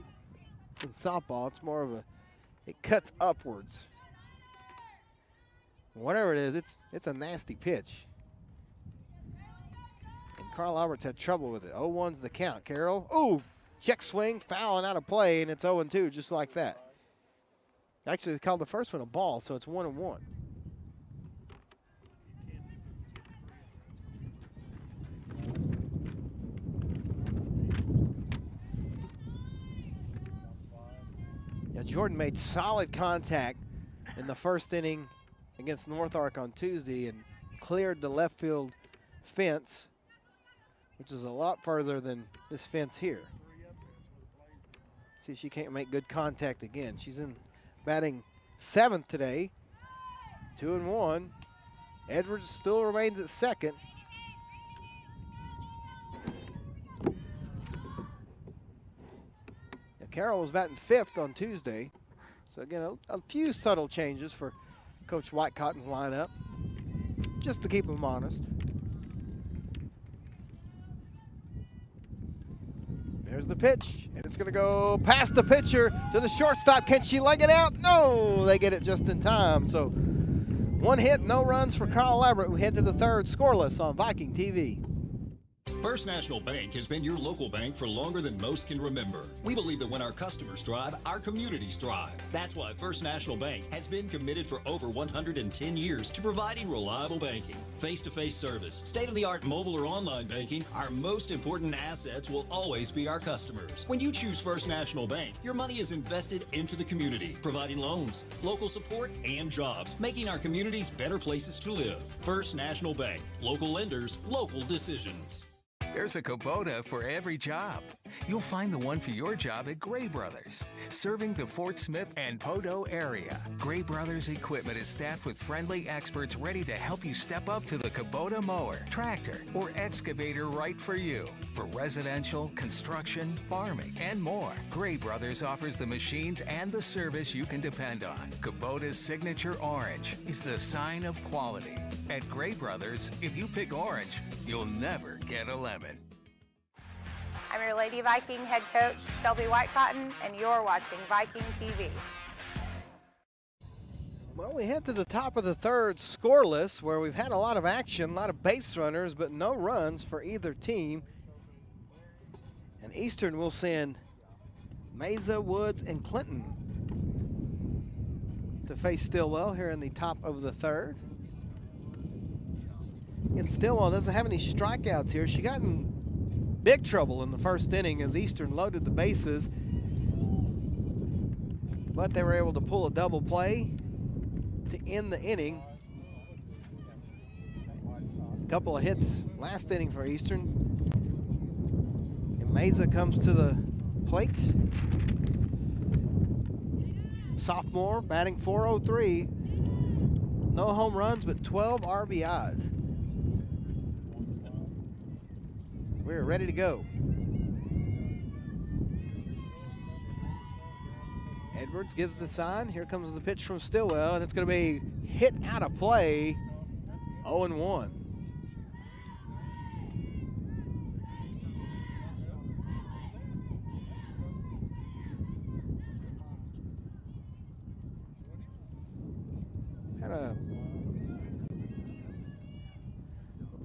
Speaker 5: softball. It's more of it cuts upwards. Whatever it is, it's a nasty pitch. And Carl Alberts had trouble with it. 0-1's the count. Carroll, ooh, check swing, foul and out of play, and it's 0-2 just like that. Actually, they called the first one a ball, so it's 1-1. Yeah, Jordan made solid contact in the first inning against North Ark on Tuesday and cleared the left field fence, which is a lot further than this fence here. See if she can't make good contact again. She's in batting 7th today, 2-1. Edwards still remains at second. Carroll was batting 5th on Tuesday. So again, a few subtle changes for Coach Whitecotton's lineup, just to keep them honest. There's the pitch, and it's gonna go past the pitcher to the shortstop. Can she leg it out? No, they get it just in time. So 1 hit, no runs for Carl Elaborate. We head to the 3rd scoreless on Viking TV.
Speaker 1: First National Bank has been your local bank for longer than most can remember. We believe that when our customers thrive, our communities thrive. That's why First National Bank has been committed for over 110 years to providing reliable banking, face-to-face service, state-of-the-art mobile or online banking. Our most important assets will always be our customers. When you choose First National Bank, your money is invested into the community, providing loans, local support, and jobs, making our communities better places to live. First National Bank, local lenders, local decisions.
Speaker 11: There's a Kubota for every job. You'll find the one for your job at Gray Brothers, serving the Fort Smith and Poteau area. Gray Brothers equipment is staffed with friendly experts ready to help you step up to the Kubota mower, tractor, or excavator right for you. For residential, construction, farming, and more, Gray Brothers offers the machines and the service you can depend on. Kubota's signature orange is the sign of quality. At Gray Brothers, if you pick orange, you'll never get a lemon.
Speaker 9: I'm your Lady Viking head coach, Shelby Whitecotton, and you're watching Viking TV.
Speaker 5: Well, we head to the top of the 3rd scoreless, where we've had a lot of action, a lot of base runners, but no runs for either team. And Eastern will send Mesa, Woods, and Clinton to face Stillwell here in the top of the third. And Stillwell doesn't have any strikeouts here. She got in big trouble in the first inning as Eastern loaded the bases, but they were able to pull a double play to end the inning. A couple of hits last inning for Eastern. And Mesa comes to the plate. Sophomore batting .403. No home runs, but 12 RBIs. We're ready to go. Edwards gives the sign. Here comes the pitch from Stillwell, and it's going to be hit out of play. 0-1. Had a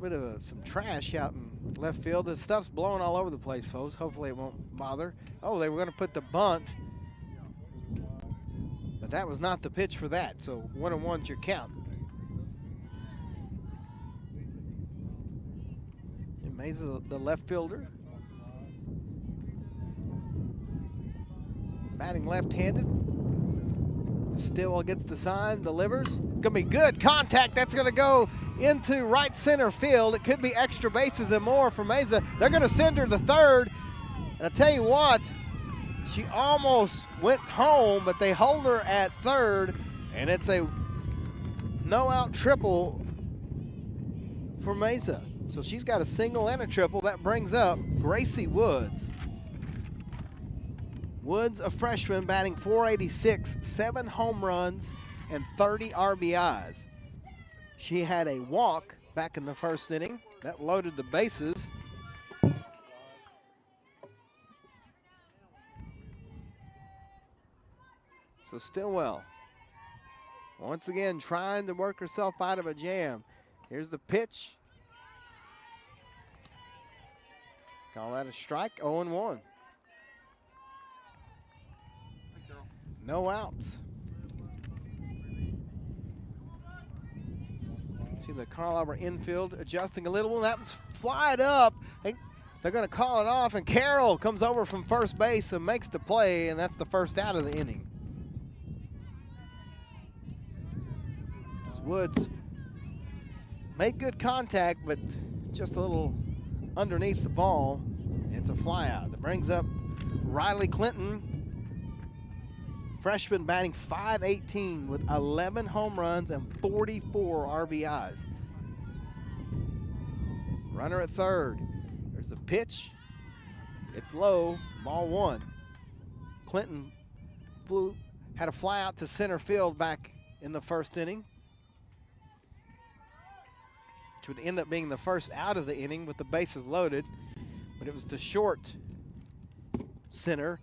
Speaker 5: bit of some trash out in left field. The stuff's blowing all over the place, folks. Hopefully it won't bother. Oh, they were going to put the bunt, but that was not the pitch for that. So 1-1's your count. And Mesa, the left fielder, batting left-handed. Stillwell gets the sign, delivers. Gonna be good contact. That's gonna go into right center field. It could be extra bases and more for Mesa. They're gonna send her to third. And I tell you what, she almost went home, but they hold her at third, and it's a no-out triple for Mesa. So she's got a single and a triple. That brings up Gracie Woods. Woods, a freshman, batting .486, 7 home runs, and 30 RBIs. She had a walk back in the first inning. That loaded the bases. So Stillwell, once again, trying to work herself out of a jam. Here's the pitch. Call that a strike, 0-1. No outs. See the Carl Albert infield adjusting a little. That one's flied up. They're going to call it off, and Carroll comes over from first base and makes the play, and that's the first out of the inning. Woods made good contact, but just a little underneath the ball. It's a flyout. That brings up Riley Clinton. Freshman batting .518 with 11 home runs and 44 RBIs. Runner at third. There's the pitch. It's low, ball one. Clinton had a fly out to center field back in the first inning, which would end up being the first out of the inning with the bases loaded, but it was to short center,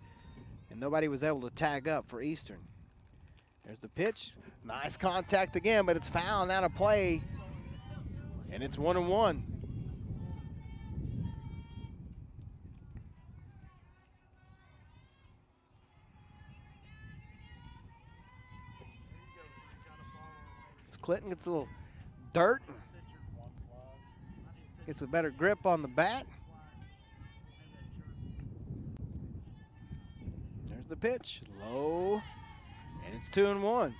Speaker 5: and nobody was able to tag up for Eastern. There's the pitch. Nice contact again, but it's fouled out of play, and it's 1-1. As Clinton gets a little dirt, gets a better grip on the bat. There's the pitch, low, and it's 2-1.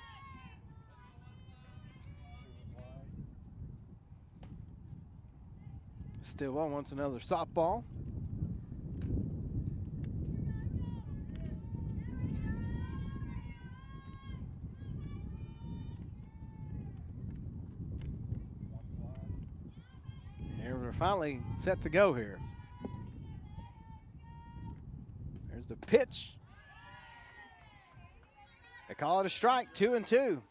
Speaker 5: Stillwell wants another softball. And we're finally set to go here. There's the pitch. They call it a strike, 2-2.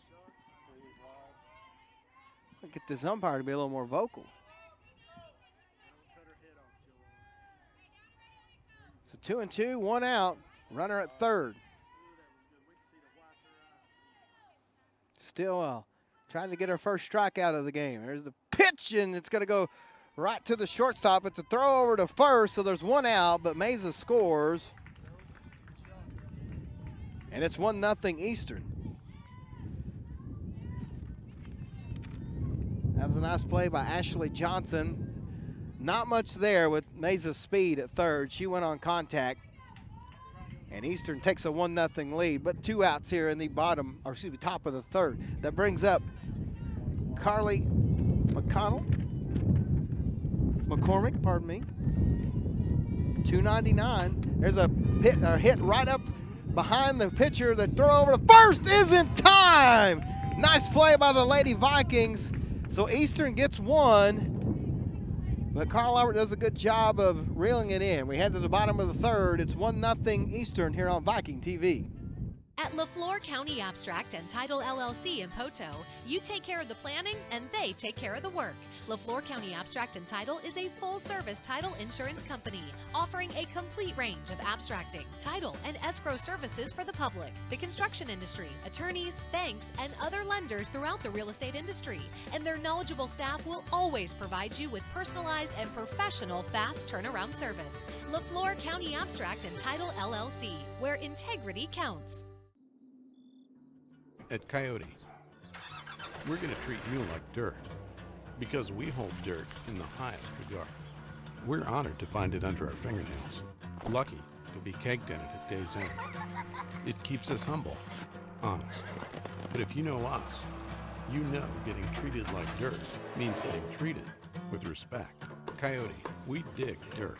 Speaker 5: I'll get this umpire to be a little more vocal. So 2-2, 1 out, runner at third. Stillwell trying to get her first strikeout of the game. There's the pitch, and it's going to go right to the shortstop. It's a throw over to first, so there's 1 out, but Mesa scores. And it's 1-0 Eastern. That was a nice play by Ashley Johnson. Not much there with Mesa's speed at third. She went on contact. And Eastern takes a 1-0 lead, but 2 outs here in the top of the third. That brings up Carly McCormick, pardon me. 299. There's a hit right up behind the pitcher. The throw over to first is in time. Nice play by the Lady Vikings. So Eastern gets one, but Carl Albert does a good job of reeling it in. We head to the bottom of the third. It's 1-0 Eastern here on Viking TV.
Speaker 8: At LaFleur County Abstract and Title LLC in Poto, you take care of the planning and they take care of the work. LaFleur County Abstract and Title is a full-service title insurance company offering a complete range of abstracting, title, and escrow services for the public, the construction industry, attorneys, banks, and other lenders throughout the real estate industry. And their knowledgeable staff will always provide you with personalized and professional fast turnaround service. LaFleur County Abstract and Title LLC, where integrity counts.
Speaker 12: At Coyote, we're going to treat you like dirt because we hold dirt in the highest regard. We're honored to find it under our fingernails, lucky to be keg dented at day's end. It keeps us humble, honest. But if you know us, you know getting treated like dirt means getting treated with respect. Coyote, we dig dirt.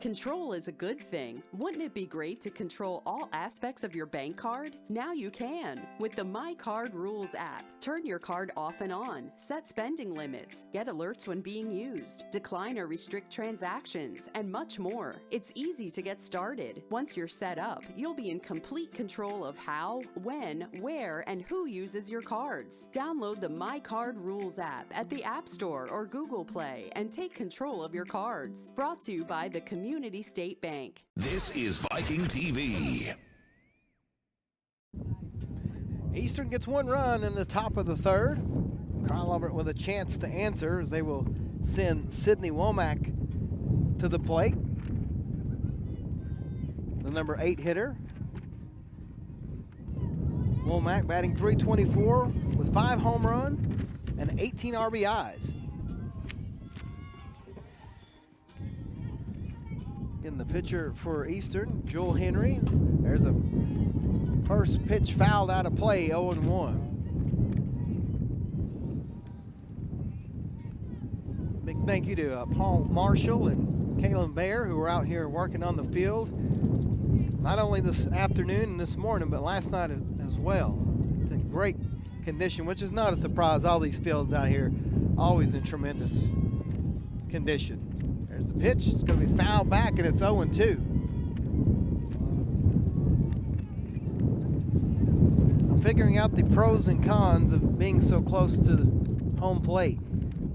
Speaker 13: Control is a good thing. Wouldn't it be great to control all aspects of your bank card? Now you can with the My Card Rules app. Turn your card off and on, set spending limits, get alerts when being used, decline or restrict transactions, and much more. It's easy to get started. Once you're set up, you'll be in complete control of how, when, where, and who uses your cards. Download the My Card Rules app at the App Store or Google Play and take control of your cards. Brought to you by the Community State Bank.
Speaker 14: This is Viking TV.
Speaker 5: Eastern gets one run in the top of the third. Carl Albert with a chance to answer as they will send Sydney Womack to the plate. The number 8 hitter. Womack batting .324 with 5 home runs and 18 RBIs. In the pitcher for Eastern, Joel Henry. There's a first pitch fouled out of play, 0-1. Big thank you to Paul Marshall and Kalen Baer, who were out here working on the field, not only this afternoon and this morning, but last night as well. It's in great condition, which is not a surprise. All these fields out here always in tremendous condition. There's the pitch. It's going to be fouled back, and it's 0-2. I'm figuring out the pros and cons of being so close to the home plate.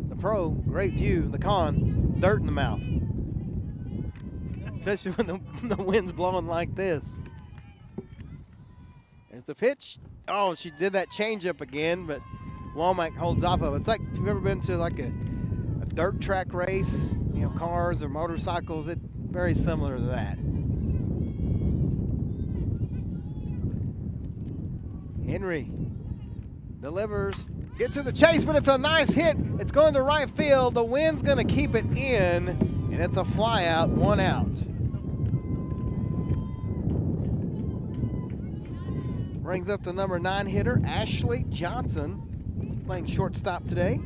Speaker 5: The pro, great view. The con, dirt in the mouth. Especially when the wind's blowing like this. There's the pitch. Oh, she did that changeup again, but Womack holds off of it. It's like if you've ever been to like a dirt track race, you know, cars or motorcycles, it's very similar to that. Henry delivers, get to the chase, but it's a nice hit. It's going to right field. The wind's going to keep it in, and it's a fly out, 1 out. Brings up the number 9 hitter, Ashley Johnson, playing shortstop today.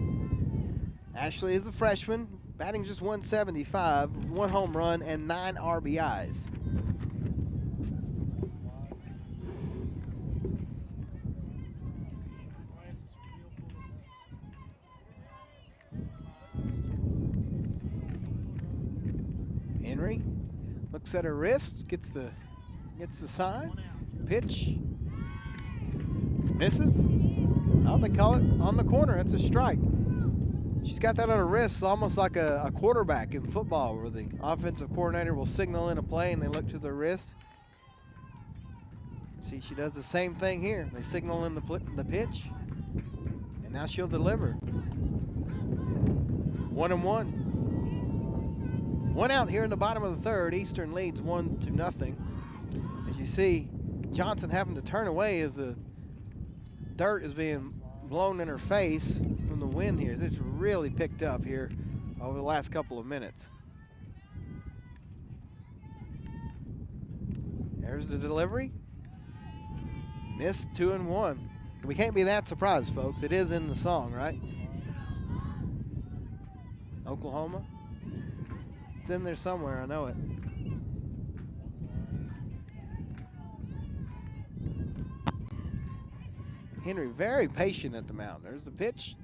Speaker 5: Ashley is a freshman, batting just .175, 1 home run and 9 RBIs. Henry looks at her wrist, gets the sign, pitch, misses. Oh, they call it on the corner. It's a strike. She's got that on her wrist, almost like a quarterback in football, where the offensive coordinator will signal in a play and they look to their wrist. See, she does the same thing here. They signal in the pitch, and now she'll deliver. 1-1. One out here in the bottom of the third. Eastern leads 1-0. As you see, Johnson having to turn away as the dirt is being blown in her face from the wind here. It's really picked up here over the last couple of minutes. There's the delivery. Missed 2-1. We can't be that surprised, folks. It is in the song, right? Oklahoma. It's in there somewhere, I know it. Henry very patient at the mound. There's the pitch.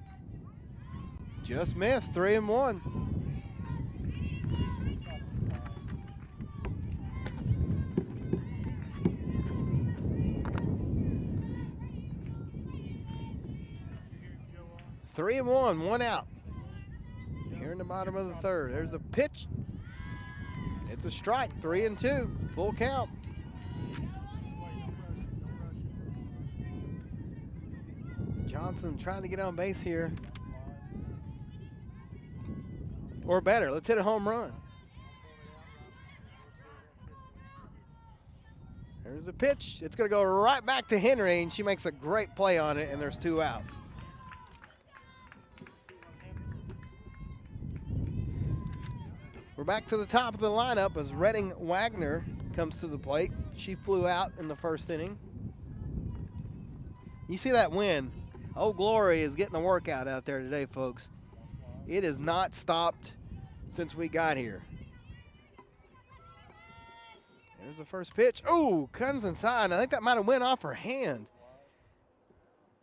Speaker 5: Just missed, 3-1. Three and one out. Here in the bottom of the third. There's the pitch. It's a strike, 3-2, full count. Johnson trying to get on base here. Or better, let's hit a home run. There's the pitch. It's going to go right back to Henry, and she makes a great play on it, and there's 2 outs. We're back to the top of the lineup as Redding Wagner comes to the plate. She flew out in the first inning. You see that wind? Old Glory is getting a workout out there today, folks. It has not stopped since we got here. There's the first pitch. Oh, comes inside. I think that might have went off her hand.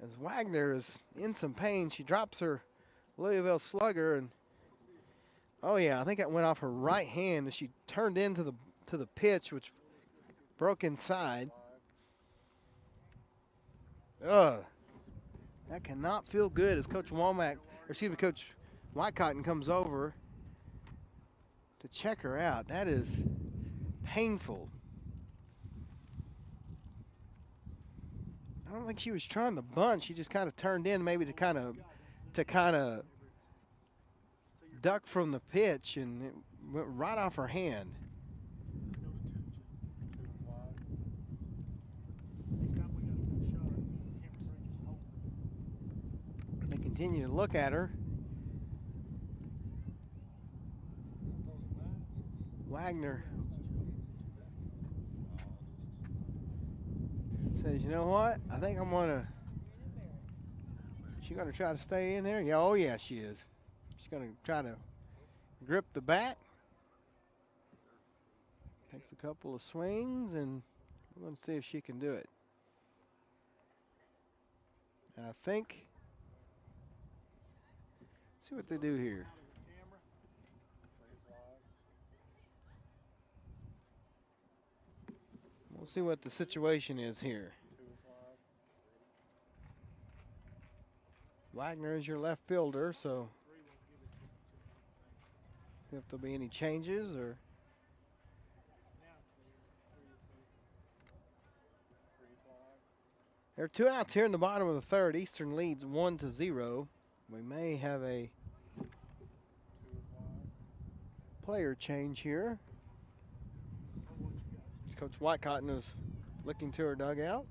Speaker 5: As Wagner is in some pain, she drops her Louisville slugger, and oh yeah, I think that went off her right hand as she turned into the pitch, which broke inside. Ugh, that cannot feel good as Coach Coach Whitecotton comes over to check her out. That is painful. I don't think she was trying to bunt. She just kind of turned in, maybe to kind of duck from the pitch, and it went right off her hand. They continue to look at her. Wagner says, you know what? I think she's gonna try to stay in there. Yeah, oh yeah, she is. She's gonna try to grip the bat. Takes a couple of swings, and we're gonna see if she can do it. I think, see what they do here. We'll see what the situation is here. Wagner is your left fielder, so if there'll be any changes or. There are 2 outs here in the bottom of the third. Eastern leads 1-0. We may have a player change here. Coach Whitecotton is looking to her dugout.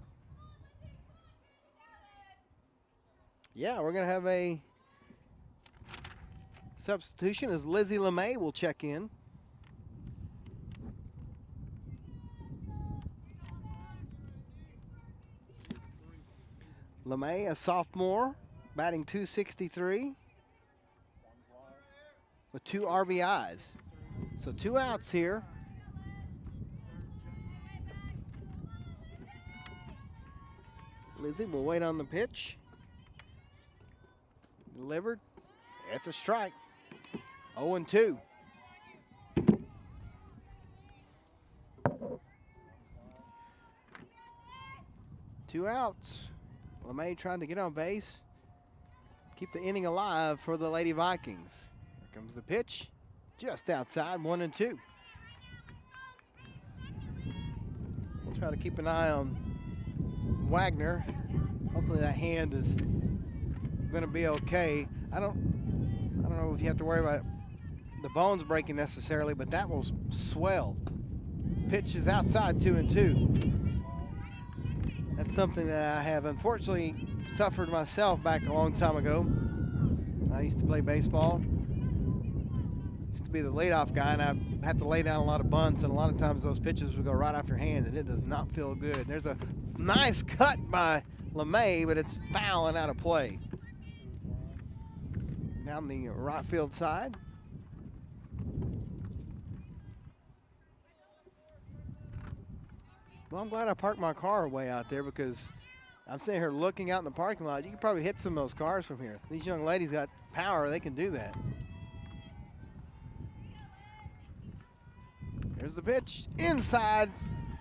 Speaker 5: Yeah, we're going to have a substitution as Lizzie LeMay will check in. LeMay, a sophomore, batting .263 with 2 RBIs. So 2 outs here. Lizzie will wait on the pitch. Delivered. It's a strike. 0-2. Two outs. LeMay trying to get on base. Keep the inning alive for the Lady Vikings. Here comes the pitch. Just outside, 1-2. We'll try to keep an eye on Wagner. Hopefully that hand is going to be okay. I don't know if you have to worry about the bones breaking necessarily, but that will swell. Pitch is outside, 2-2. That's something that I have unfortunately suffered myself back a long time ago. I used to play baseball. Used to be the leadoff guy, and I had to lay down a lot of bunts, and a lot of times those pitches would go right off your hand, and it does not feel good. There's a nice cut by LeMay, but it's foul and out of play. Down the right field side. Well, I'm glad I parked my car way out there because I'm sitting here looking out in the parking lot. You could probably hit some of those cars from here. These young ladies got power. They can do that. There's the pitch. Inside,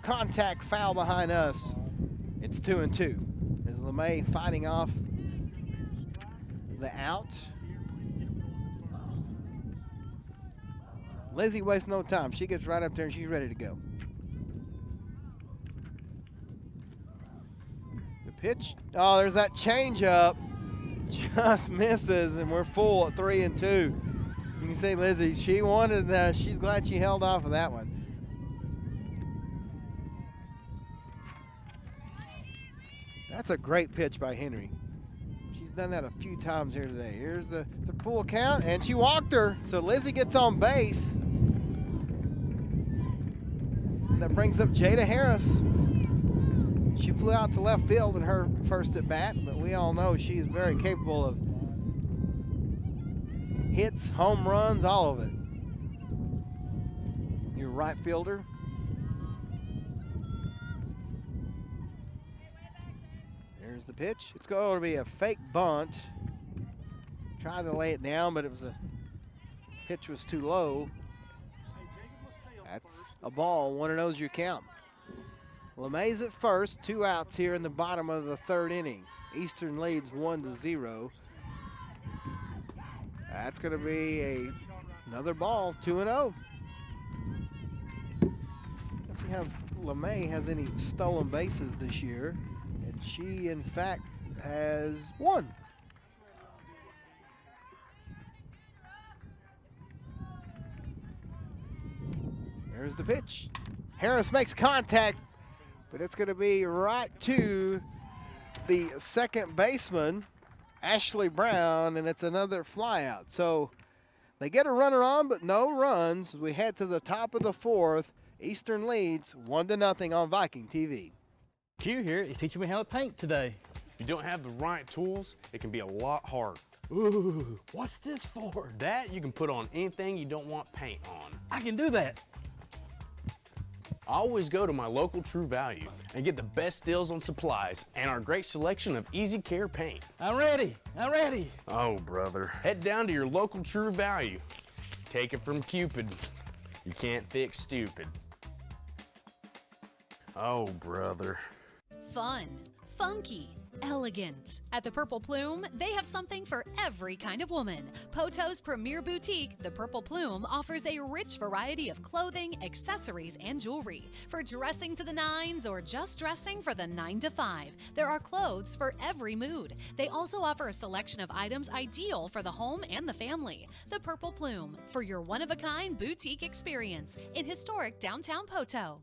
Speaker 5: contact foul behind us. It's 2-2. As LeMay fighting off the out. Lizzie wastes no time. She gets right up there and she's ready to go. The pitch. Oh, there's that changeup. Just misses, and we're full at 3-2. You can see Lizzie, she wanted that. She's glad she held off of that one. That's a great pitch by Henry. She's done that a few times here today. Here's the full count, and she walked her, so Lizzie gets on base. And that brings up Jada Harris. She flew out to left field in her first at bat, but we all know she is very capable of hits, home runs, all of it. Your right fielder. There's the pitch. It's going to be a fake bunt. Tried to lay it down, but pitch was too low. That's a ball. 1-0's your count. LeMay's at first. 2 outs here in the bottom of the 3rd inning. Eastern leads 1-0. That's going to be another ball. 2-0. Let's see how LeMay has any stolen bases this year. And she, in fact, has 1. There's the pitch. Harris makes contact, but it's going to be right to the second baseman, Ashley Brown, and it's another flyout. So they get a runner on, but no runs. We head to the top of the 4th. Eastern leads 1-0 on Viking TV.
Speaker 15: Q here is teaching me how to paint today.
Speaker 16: If you don't have the right tools, it can be a lot hard.
Speaker 15: Ooh, what's this for?
Speaker 16: That you can put on anything you don't want paint on.
Speaker 15: I can do that.
Speaker 16: I always go to my local True Value and get the best deals on supplies and our great selection of easy care paint.
Speaker 15: I'm ready. I'm ready.
Speaker 16: Oh, brother. Head down to your local True Value. Take it from Cupid. You can't fix stupid. Oh, brother.
Speaker 8: Fun, funky, elegant. At the Purple Plume, they have something for every kind of woman. Poto's premier boutique, the Purple Plume, offers a rich variety of clothing, accessories, and jewelry. For dressing to the nines or just dressing for the 9 to 5, there are clothes for every mood. They also offer a selection of items ideal for the home and the family. The Purple Plume, for your one-of-a-kind boutique experience in historic downtown Poto.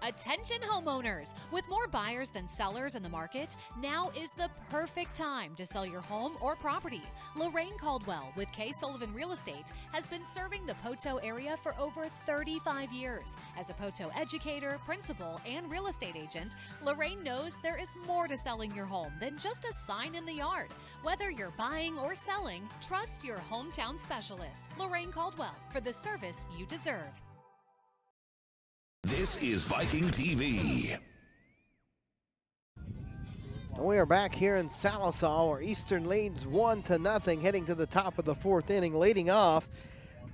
Speaker 8: Attention homeowners! With more buyers than sellers in the market, now is the perfect time to sell your home or property. Lorraine Caldwell with K. Sullivan Real Estate has been serving the Poto area for over 35 years. As a Poto educator, principal, and real estate agent, Lorraine knows there is more to selling your home than just a sign in the yard. Whether you're buying or selling, trust your hometown specialist, Lorraine Caldwell, for the service you deserve.
Speaker 14: This is Viking TV.
Speaker 5: We are back here in Sallisaw where Eastern leads 1-0 heading to the top of the 4th inning. Leading off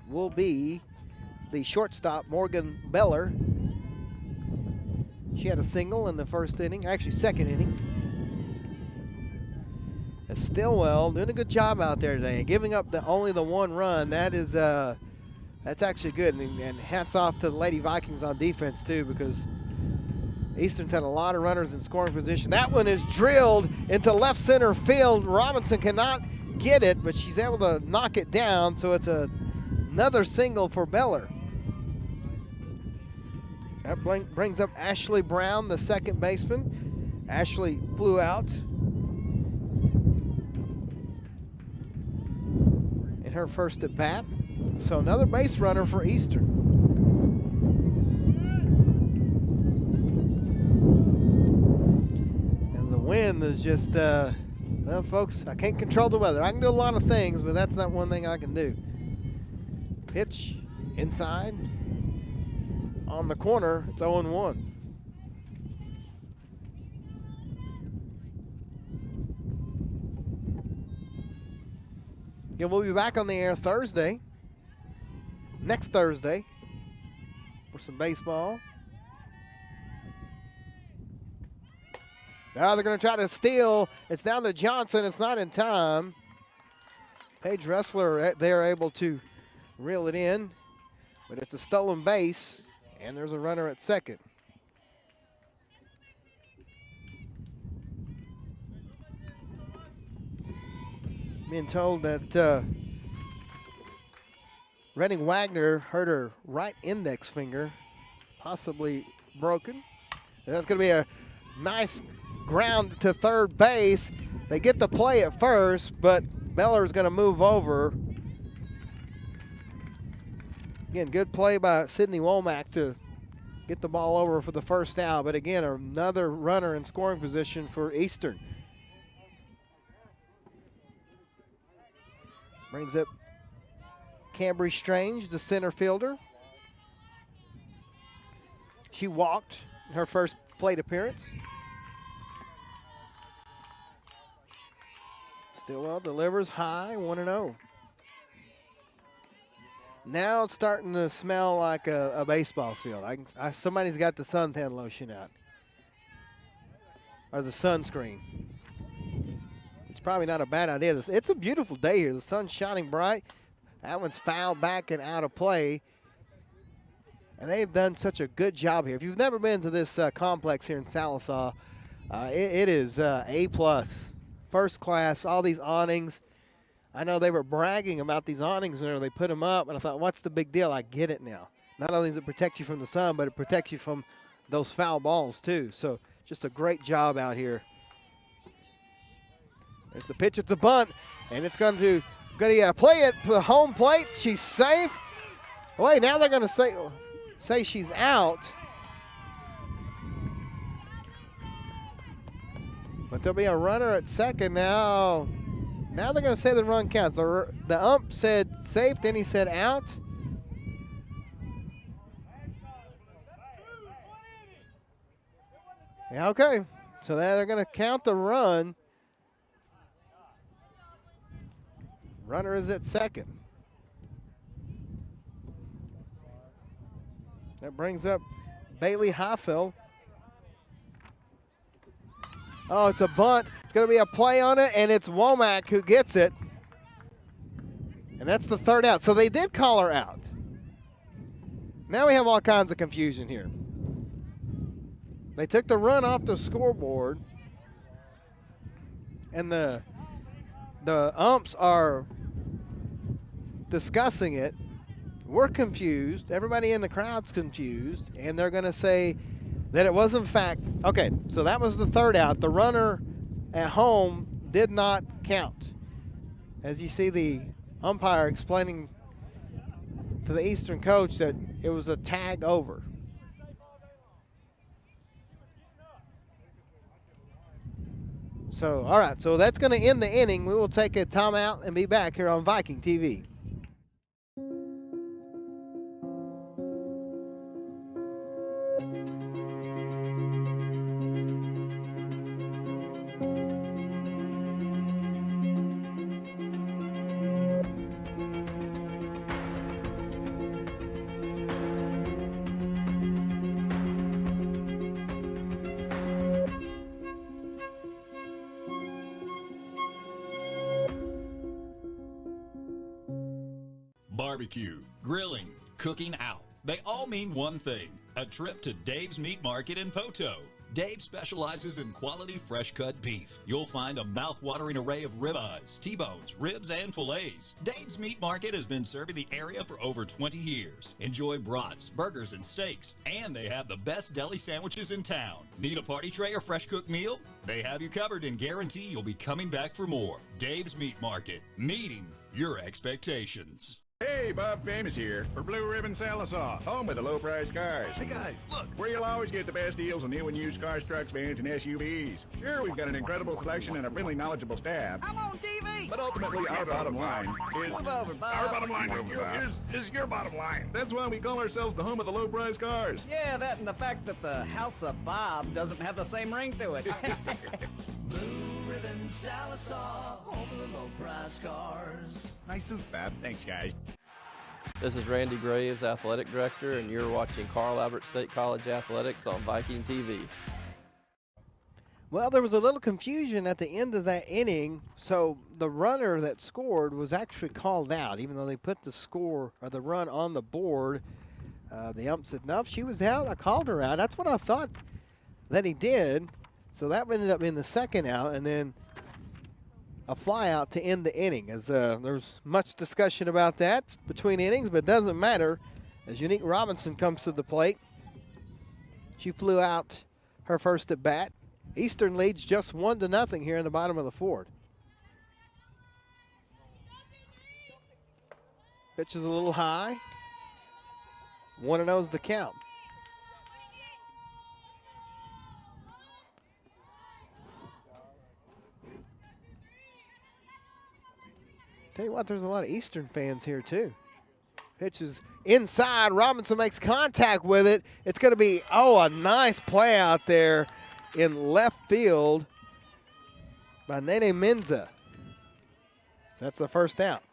Speaker 5: will be the shortstop, Morgan Beller. She had a single in the 1st inning, actually 2nd inning. Stillwell doing a good job out there today and giving up only the 1 run. That is that's actually good, and hats off to the Lady Vikings on defense too, because Eastern's had a lot of runners in scoring position. That one is drilled into left center field. Robinson cannot get it, but she's able to knock it down, so it's another single for Beller. That brings up Ashley Brown, the second baseman. Ashley flew out in her first at bat. So another base runner for Eastern. As the wind is just, well, folks, I can't control the weather. I can do a lot of things, but that's not one thing I can do. Pitch inside. On the corner, it's 0-1. Yeah, we'll be back on the air Thursday. Next Thursday. For some baseball. Now they're going to try to steal. It's down to Johnson. It's not in time. Paige Ressler, they're able to reel it in. But it's a stolen base. And there's a runner at second. Being told that Redding Wagner hurt her right index finger, possibly broken. And that's going to be a nice ground to third base. They get the play at first, but Beller's going to move over. Again, good play by Sydney Womack to get the ball over for the first out. But again, another runner in scoring position for Eastern. Brings up Cambry Strange, the center fielder. She walked in her first plate appearance. Stillwell delivers high, 1-0. Now it's starting to smell like a baseball field. Somebody's got the suntan lotion out. Or the sunscreen. It's probably not a bad idea. It's a beautiful day here. The sun's shining bright. That one's fouled back and out of play. And they've done such a good job here. If you've never been to this complex here in Sallisaw, it is A+. First class, all these awnings. I know they were bragging about these awnings whenever they put them up, and I thought, what's the big deal? I get it now. Not only does it protect you from the sun, but it protects you from those foul balls too. So just a great job out here. There's the pitch. It's a bunt, and it's going to play it to the home plate. She's safe. Wait, now they're going to say she's out. But there'll be a runner at second now. Now they're going to say the run counts. The ump said safe, then he said out. Yeah, okay. So now they're going to count the run. Runner is at second. That brings up Bailey Highfill. Oh, it's a bunt. It's going to be a play on it, and it's Womack who gets it. And that's the third out. So they did call her out. Now we have all kinds of confusion here. They took the run off the scoreboard, and the umps are discussing it. We're confused. Everybody in the crowd's confused, and they're going to say that it was in fact, okay, so that was the third out. The runner at home did not count. As you see the umpire explaining to the Eastern coach that it was a tag over. So, all right, so that's going to end the inning. We will take a timeout and be back here on Viking TV.
Speaker 1: Barbecue, grilling, cooking out. They all mean one thing, a trip to Dave's Meat Market in Poto. Dave specializes in quality fresh-cut beef. You'll find a mouth-watering array of ribeyes, T-bones, ribs, and fillets. Dave's Meat Market has been serving the area for over 20 years. Enjoy brats, burgers, and steaks, and they have the best deli sandwiches in town. Need a party tray or fresh-cooked meal? They have you covered and guarantee you'll be coming back for more. Dave's Meat Market, meeting your expectations.
Speaker 2: Hey, Bob Famous here for Blue Ribbon Sallisaw, home with the low-price cars. Hey guys, look, where you'll always get the best deals on new and used cars, trucks, vans, and SUVs. Sure, we've got an incredible selection and a really knowledgeable staff.
Speaker 3: I'm on TV.
Speaker 2: But ultimately, our bottom line is...
Speaker 3: Move over, Bob.
Speaker 2: Our bottom line is your bottom line. That's why we call ourselves the home of the low-price cars.
Speaker 3: Yeah, that and the fact that the house of Bob doesn't have the same ring to it.
Speaker 4: Blue Ribbon Sallisaw, home of the low-price cars.
Speaker 2: Nice suit, Bob. Thanks, guys.
Speaker 6: This is Randy Graves, Athletic Director, and you're watching Carl Albert State College Athletics on Viking TV.
Speaker 5: Well, there was a little confusion at the end of that inning, so the runner that scored was actually called out, even though they put the score or the run on the board. The ump said, no, she was out. I called her out. That's what I thought that he did. So that ended up being the second out, and then a fly out to end the inning. As there's much discussion about that between innings, but it doesn't matter as Unique Robinson comes to the plate. She flew out her first at bat. Eastern leads just 1-0 here in the bottom of the fourth. Pitch is a little high. 1-0 is the count. Tell you what, there's a lot of Eastern fans here too. Pitch is inside. Robinson makes contact with it. It's going to be, a nice play out there in left field by Nene Menza. So that's the first out.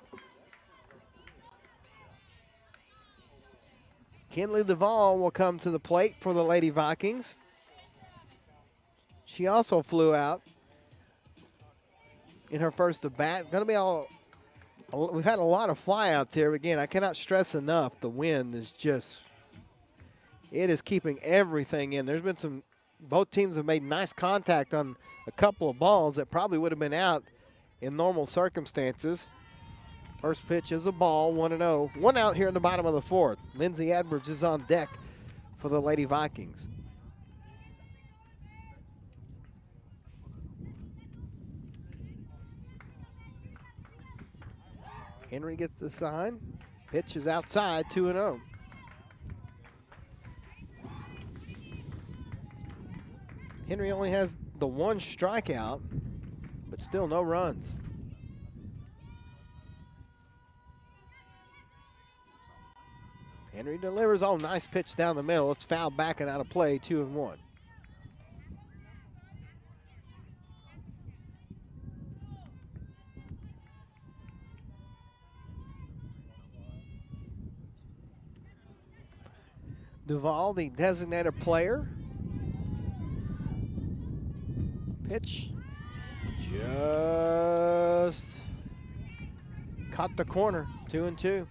Speaker 5: Kinley Duvall will come to the plate for the Lady Vikings. She also flew out in her first at bat. Going to be we've had a lot of flyouts here. Again, I cannot stress enough, the wind is just, it is keeping everything in. There's been both teams have made nice contact on a couple of balls that probably would have been out in normal circumstances. First pitch is a ball, 1-0. One out here in the bottom of the fourth. Lindsay Edwards is on deck for the Lady Vikings. Henry gets the sign. Pitch is outside, 2-0. Henry only has the one strikeout, but still no runs. Henry delivers. Nice pitch down the middle. It's fouled back and out of play, 2-1. Duvall, the designated player. Pitch just caught the corner, 2-2.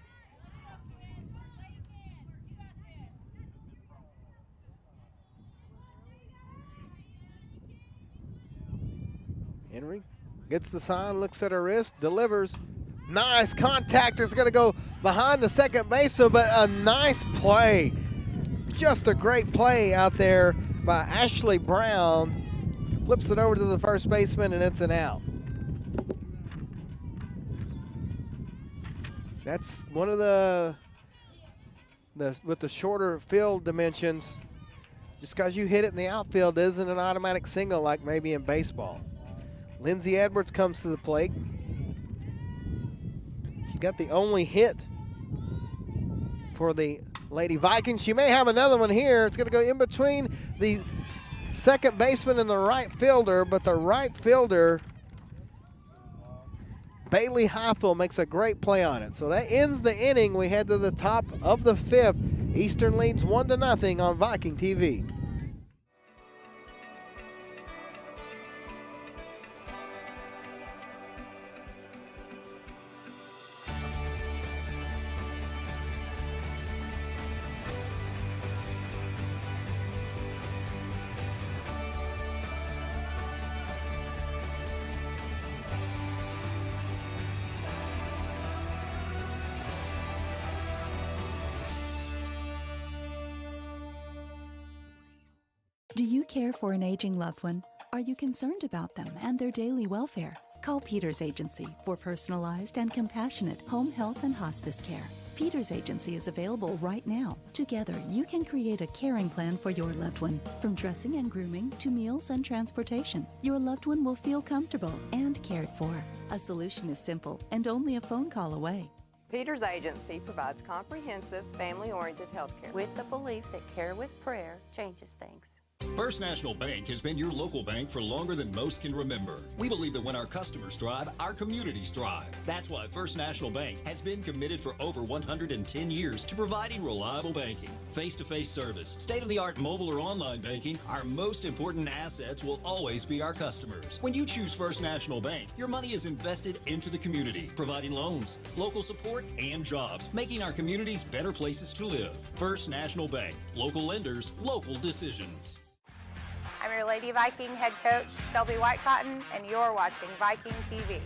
Speaker 5: Henry gets the sign, looks at her wrist, delivers. Nice contact. It's going to go behind the second baseman, but a nice play. Just a great play out there by Ashley Brown. Flips it over to the first baseman, and it's an out. That's one of with the shorter field dimensions. Just because you hit it in the outfield isn't an automatic single like maybe in baseball. Lindsay Edwards comes to the plate. She got the only hit for the Lady Vikings. She may have another one here. It's going to go in between the second baseman and the right fielder, but the right fielder, Bailey Highfield, makes a great play on it. So that ends the inning. We head to the top of the fifth. Eastern leads 1-0 on Viking TV.
Speaker 7: Do you care for an aging loved one? Are you concerned about them and their daily welfare? Call Peters Agency for personalized and compassionate home health and hospice care. Peters Agency is available right now. Together, you can create a caring plan for your loved one. From dressing and grooming to meals and transportation, your loved one will feel comfortable and cared for. A solution is simple and only a phone call away.
Speaker 17: Peters Agency provides comprehensive, family-oriented health care.
Speaker 10: With the belief that care with prayer changes things.
Speaker 1: First National Bank has been your local bank for longer than most can remember. We believe that when our customers thrive, our communities thrive. That's why First National Bank has been committed for over 110 years to providing reliable banking, face-to-face service, state-of-the-art mobile or online banking. Our most important assets will always be our customers. When you choose First National Bank, your money is invested into the community, providing loans, local support, and jobs, making our communities better places to live. First National Bank. Local lenders, local decisions.
Speaker 9: I'm your Lady Viking head coach, Shelby Whitecotton, and you're watching Viking TV.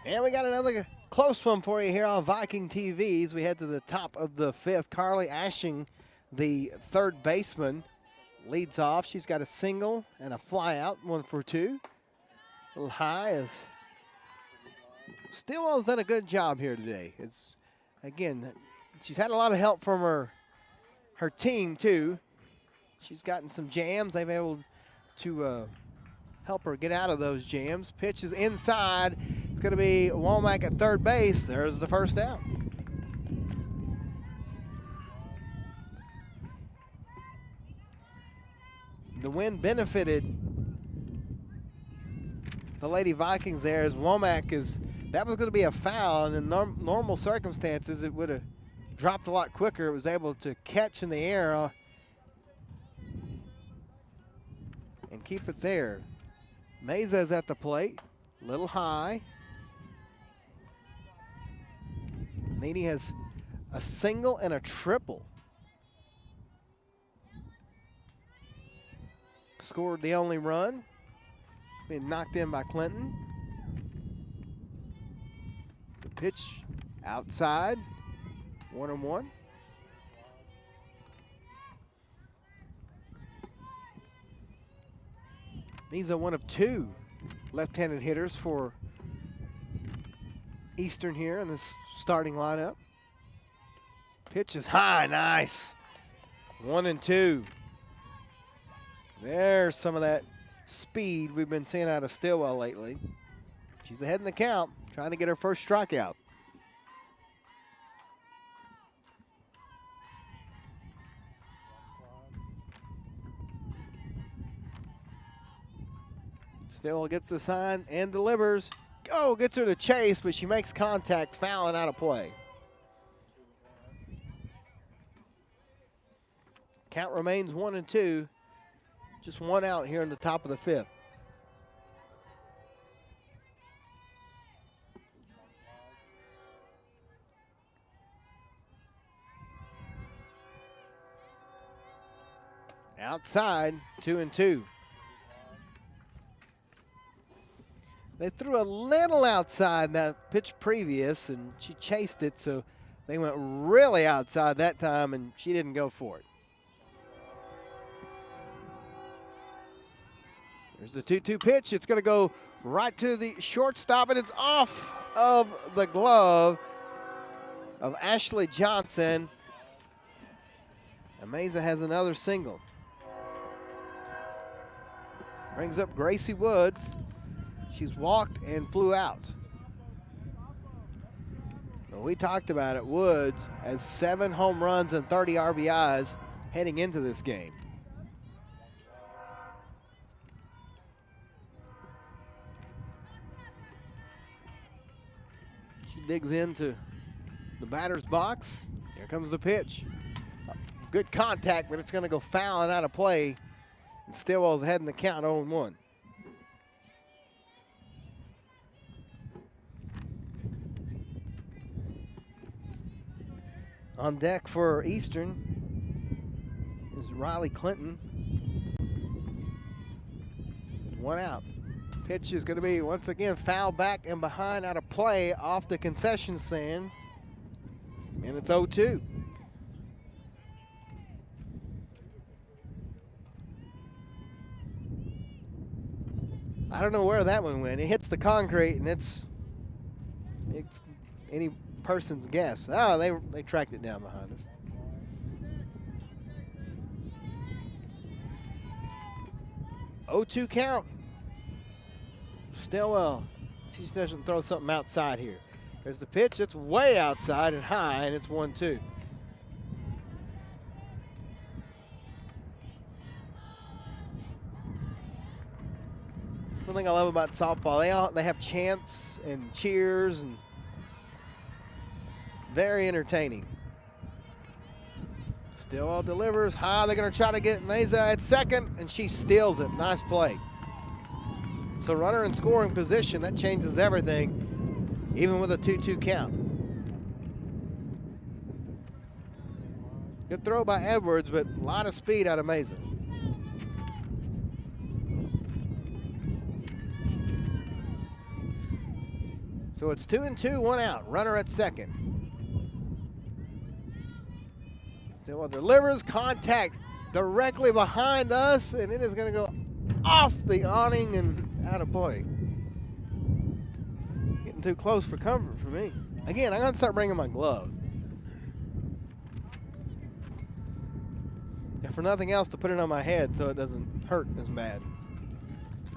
Speaker 5: And we got another close one for you here on Viking TV as we head to the top of the fifth. Carly Ashing, the third baseman, leads off. She's got a single and a fly out, 1 for 2. A little high as Stillwell's done a good job here today. It's, again, she's had a lot of help from her team too. She's gotten some jams. They've been able to help her get out of those jams. Pitch is inside. It's going to be Womack at third base. There's the first out. The win benefited the Lady Vikings there as Womack that was going to be a foul, and in normal circumstances it would have dropped a lot quicker. It was able to catch in the air and keep it there. Meza's at the plate, a little high. Meany has a single and a triple. Scored the only run, being knocked in by Clinton. The pitch outside, 1-1. These are one of 2 left-handed hitters for Eastern here in this starting lineup. Pitch is high, nice. 1-2. There's some of that speed we've been seeing out of Stillwell lately. She's ahead in the count, trying to get her first strikeout. Still gets the sign and delivers. Go, gets her to chase, but she makes contact, fouling out of play. Count remains 1-2. Just 1 out here in the top of the fifth. Outside, 2-2. They threw a little outside that pitch previous, and she chased it, so they went really outside that time, and she didn't go for it. There's the 2-2 pitch. It's going to go right to the shortstop, and it's off of the glove of Ashley Johnson. And Mesa has another single. Brings up Gracie Woods. She's walked and flew out. Well, we talked about it. Woods has 7 home runs and 30 RBIs heading into this game. She digs into the batter's box. Here comes the pitch. Good contact, but it's going to go foul and out of play. And Stillwell's ahead in the count, 0-1. On deck for Eastern is Riley Clinton. 1 out. Pitch is going to be, once again, foul back and behind out of play off the concession stand. And it's 0-2. I don't know where that one went. It hits the concrete, and it's any person's guess. Oh, they tracked it down behind us. Oh, 2 count. Stillwell. She just doesn't throw something outside here. There's the pitch. It's way outside and high, and it's 1-2. One thing I love about softball, they have chants and cheers, and very entertaining. Stillwell delivers high. They're going to try to get Mesa at second, and she steals it. Nice play. So runner in scoring position, that changes everything, even with a 2-2 count. Good throw by Edwards, but a lot of speed out of Mesa. So it's 2-2, 1 out. Runner at second. Stillwell delivers, contact directly behind us, and it is going to go off the awning and out of play. Getting too close for comfort for me. Again, I'm going to start bringing my glove. If for nothing else, to put it on my head so it doesn't hurt as bad.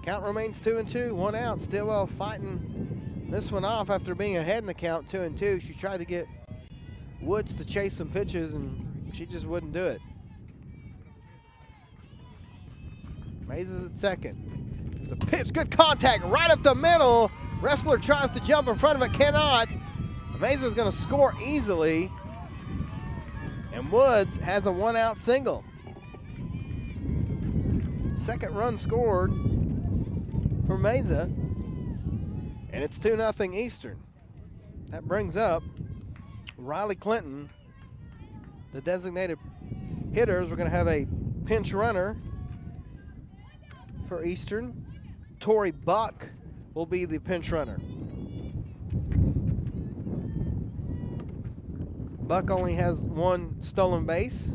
Speaker 5: Count remains 2-2, 1 out. Stillwell fighting this one off after being ahead in the count, 2-2. She tried to get Woods to chase some pitches, and she just wouldn't do it. Mesa's at second. There's a pitch, good contact right up the middle. Wrestler tries to jump in front of it, cannot. Mesa's going to score easily. And Woods has a 1-out single. Second run scored for Mesa. And it's 2-0 Eastern. That brings up Riley Clinton, the designated hitters. We're going to have a pinch runner for Eastern. Tori Buck will be the pinch runner. Buck only has 1 stolen base.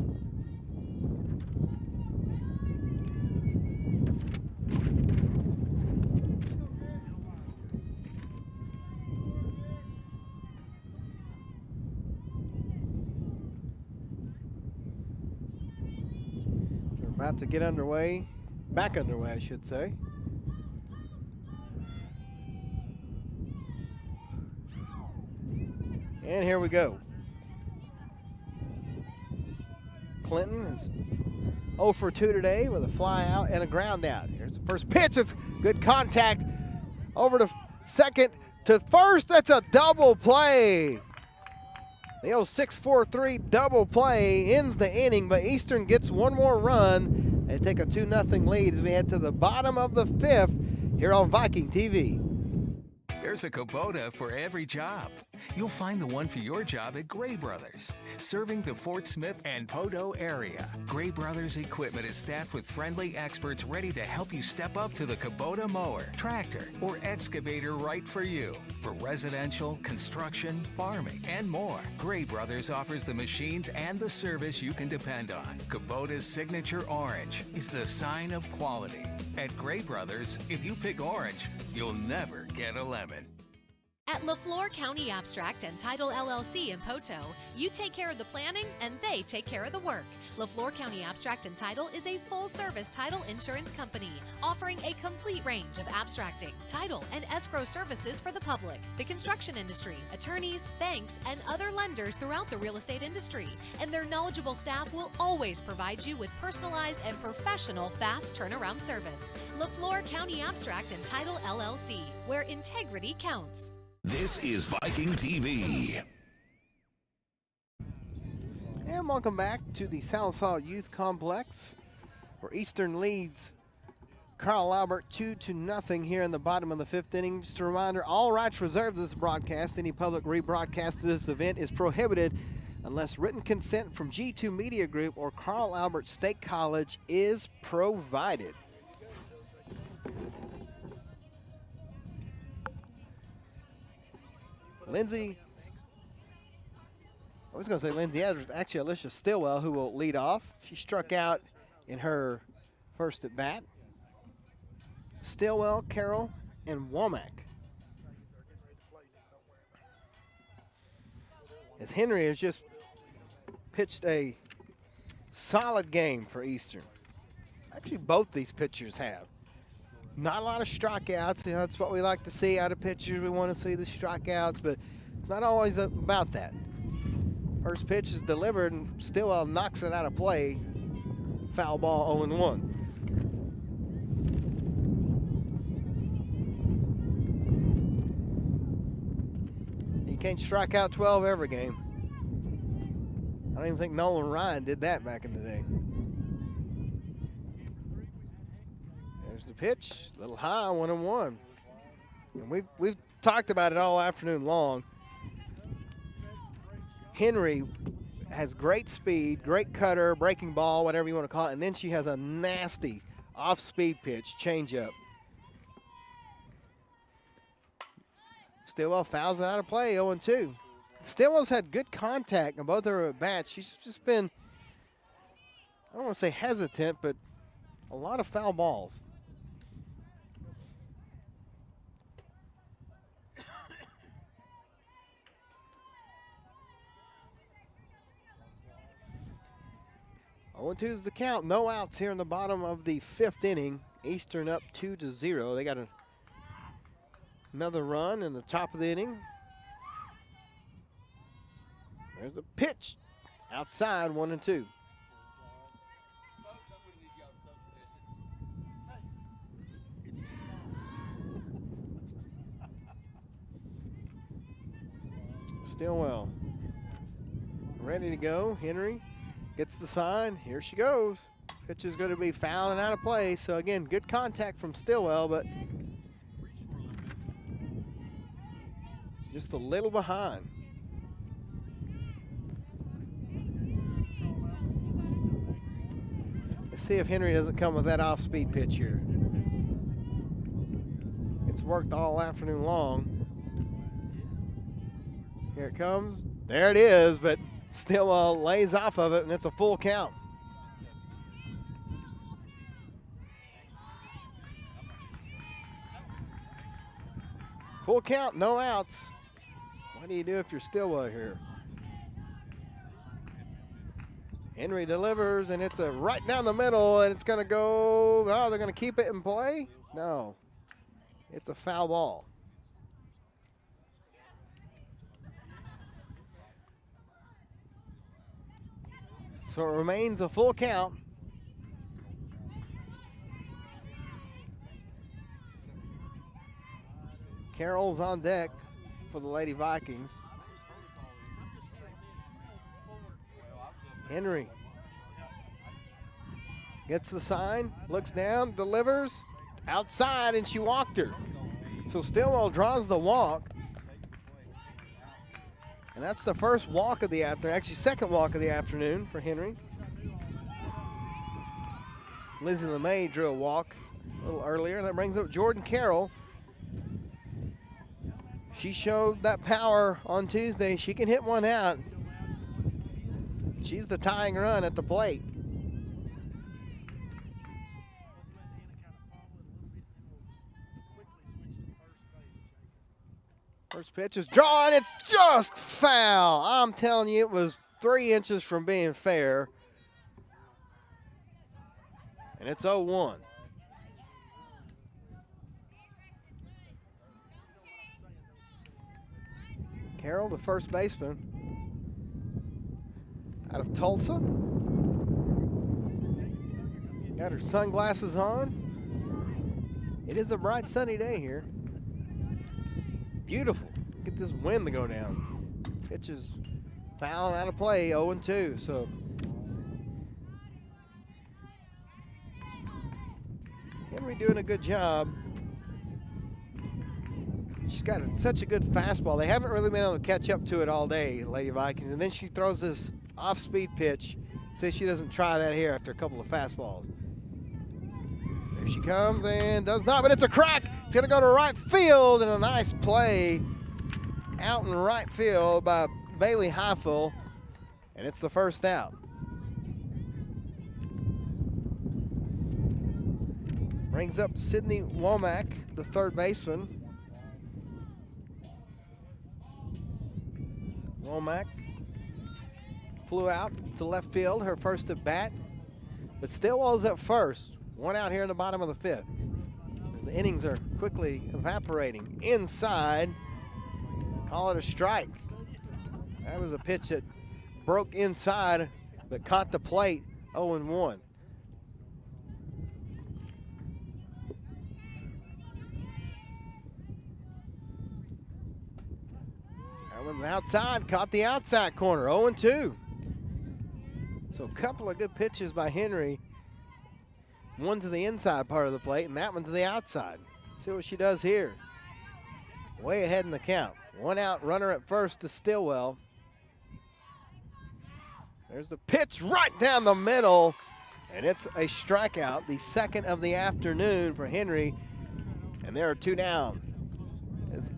Speaker 5: We're about to get underway. Back underway, I should say. And here we go. Clinton is 0 for 2 today with a fly out and a ground out. Here's the first pitch. It's good contact over to second to first. That's a double play. The old 6-4-3 double play ends the inning, but Eastern gets 1 more run. They take a 2-0 lead as we head to the bottom of the 5th here on Viking TV.
Speaker 11: There's a Kubota for every job. You'll find the one for your job at Gray Brothers, serving the Fort Smith and Poteau area. Gray Brothers equipment is staffed with friendly experts ready to help you step up to the Kubota mower, tractor, or excavator right for you. For residential, construction, farming, and more, Gray Brothers offers the machines and the service you can depend on. Kubota's signature orange is the sign of quality. At Gray Brothers, if you pick orange, you'll never get a lemon.
Speaker 8: At LaFleur County Abstract and Title LLC in Poteau, you take care of the planning and they take care of the work. LaFleur County Abstract and Title is a full-service title insurance company offering a complete range of abstracting, title, and escrow services for the public, the construction industry, attorneys, banks, and other lenders throughout the real estate industry. And their knowledgeable staff will always provide you with personalized and professional fast turnaround service. LaFleur County Abstract and Title LLC, where integrity counts.
Speaker 14: This is Viking TV.
Speaker 5: And welcome back to the Sallisaw Youth Complex, where Eastern leads Carl Albert 2-0 here in the bottom of the 5th inning. Just a reminder, all rights reserved to this broadcast. Any public rebroadcast of this event is prohibited unless written consent from G2 Media Group or Carl Albert State College is provided. Lindsay, I was going to say Lindsay Edwards, actually Alicia Stillwell, who will lead off. She struck out in her first at bat. Stillwell, Carroll, and Womack. As Henry has just pitched a solid game for Eastern. Actually, both these pitchers have. Not a lot of strikeouts. You know, that's what we like to see out of pitchers. We want to see the strikeouts, but it's not always about that. First pitch is delivered, and Stillwell knocks it out of play. Foul ball, 0-1. You can't strike out 12 every game. I don't even think Nolan Ryan did that back in the day. There's the pitch, a little high, 1-1. And we've talked about it all afternoon long. Henry has great speed, great cutter, breaking ball, whatever you want to call it, and then she has a nasty off-speed pitch, changeup. Stillwell fouls it out of play, 0-2. Stillwell's had good contact on both of her at-bats. She's just been, I don't want to say hesitant, but a lot of foul balls. Oh, 2 is the count. No outs here in the bottom of the 5th inning. Eastern up 2-0. They got another run in the top of the inning. There's a pitch outside, 1-2. Stillwell ready to go. Henry gets the sign. Here she goes. Pitch is going to be foul and out of play. So again, good contact from Stillwell, but just a little behind. Let's see if Henry doesn't come with that off-speed pitch here. It's worked all afternoon long. Here it comes. There it is, but Stillwell lays off of it, and it's a full count. Full count, no outs. What do you do if you're Stillwell here? Henry delivers, and it's a right down the middle, and it's going to go. Oh, they're going to keep it in play? No. It's a foul ball. So it remains a full count. Carroll's on deck for the Lady Vikings. Henry gets the sign, looks down, delivers, outside, and she walked her. So Stillwell draws the walk. And that's the first walk of the afternoon, actually second walk of the afternoon for Henry. Lizzie LeMay drew a walk a little earlier. That brings up Jordan Carroll. She showed that power on Tuesday. She can hit one out. She's the tying run at the plate. First pitch is drawn. It's just foul. I'm telling you, it was 3 inches from being fair. And it's 0-1. Carroll, the first baseman out of Tulsa. Got her sunglasses on. It is a bright sunny day here. Beautiful. Look at this wind to go down. Pitch is foul out of play, 0-2. So Henry doing a good job. She's got such a good fastball. They haven't really been able to catch up to it all day, Lady Vikings. And then she throws this off-speed pitch. Says she doesn't try that here after a couple of fastballs. There she comes and does not, but it's a crack. It's going to go to right field, and a nice play out in right field by Bailey Heifel, and it's the first out. Brings up Sidney Womack, the third baseman. Womack flew out to left field, her first at bat, but Stillwell's at first. One out here in the bottom of the fifth. As the innings are quickly evaporating. Inside, call it a strike. That was a pitch that broke inside, but caught the plate, 0-1. That one's outside, caught the outside corner, 0-2. So a couple of good pitches by Henry. One to the inside part of the plate and that one to the outside. See what she does here. Way ahead in the count. One out, runner at first to Stillwell. There's the pitch right down the middle, and it's a strikeout, the second of the afternoon for Henry, and there are two down. As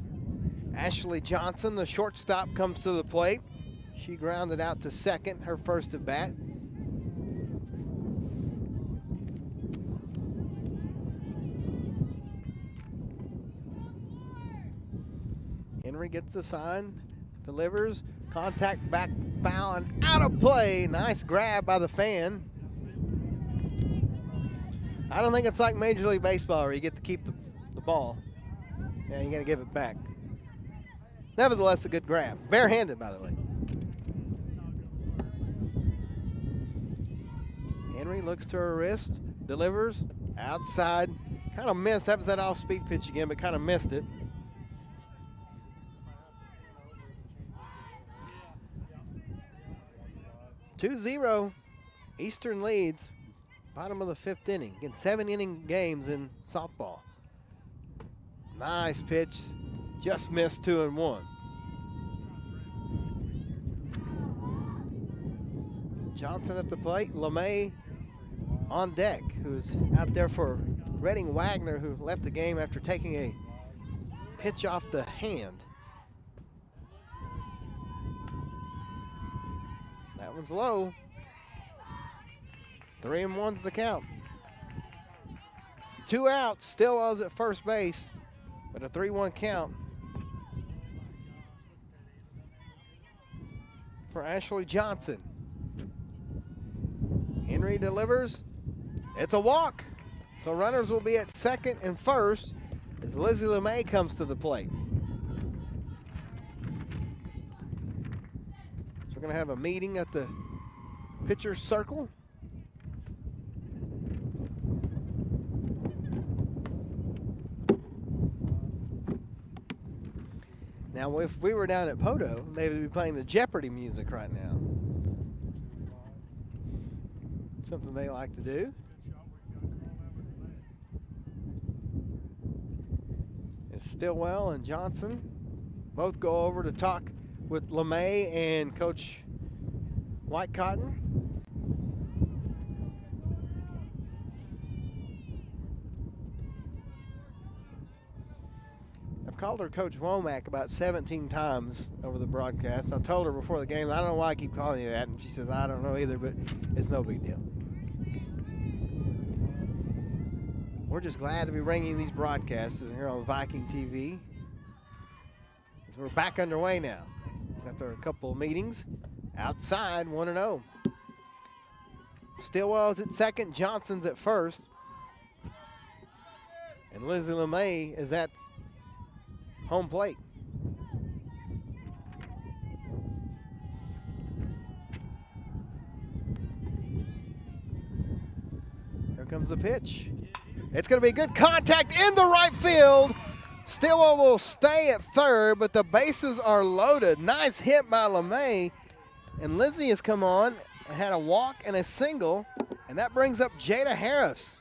Speaker 5: Ashley Johnson, the shortstop, comes to the plate. She grounded out to second, her first at bat. Henry gets the sign, delivers, contact back, foul, and out of play. Nice grab by the fan. I don't think it's like Major League Baseball where you get to keep the ball. Yeah, you got to give it back. Nevertheless, a good grab. Barehanded, by the way. Henry looks to her wrist, delivers, outside. Kind of missed. That was that off-speed pitch again, but kind of missed it. 2-0. Eastern leads. Bottom of the fifth inning. Again, 7-inning games in softball. Nice pitch. Just missed 2-1. Johnson at the plate. LeMay on deck, who's out there for Redding Wagner, who left the game after taking a pitch off the hand. That one's low. 3-1's the count. 2 outs. Stillwell's at first base, but a 3-1 count for Ashley Johnson. Henry delivers. It's a walk. So runners will be at second and first as Lizzie LeMay comes to the plate. So we're going to have a meeting at the pitcher's circle. Now, if we were down at Poto, they would be playing the Jeopardy music right now. Something they like to do. It's Stillwell and Johnson both go over to talk with LeMay and Coach White Cotton. I've called her Coach Womack about 17 times over the broadcast. I told her before the game, I don't know why I keep calling you that, and she says, I don't know either, but it's no big deal. We're just glad to be bringing these broadcasts here on Viking TV. As we're back underway now. After a couple of meetings, outside 1-0. Stillwell's at second, Johnson's at first. And Lizzie LeMay is at home plate. Here comes the pitch. It's going to be good contact in the right field. Stillwell will stay at third, but the bases are loaded. Nice hit by LeMay. And Lizzie has come on and had a walk and a single, and that brings up Jada Harris.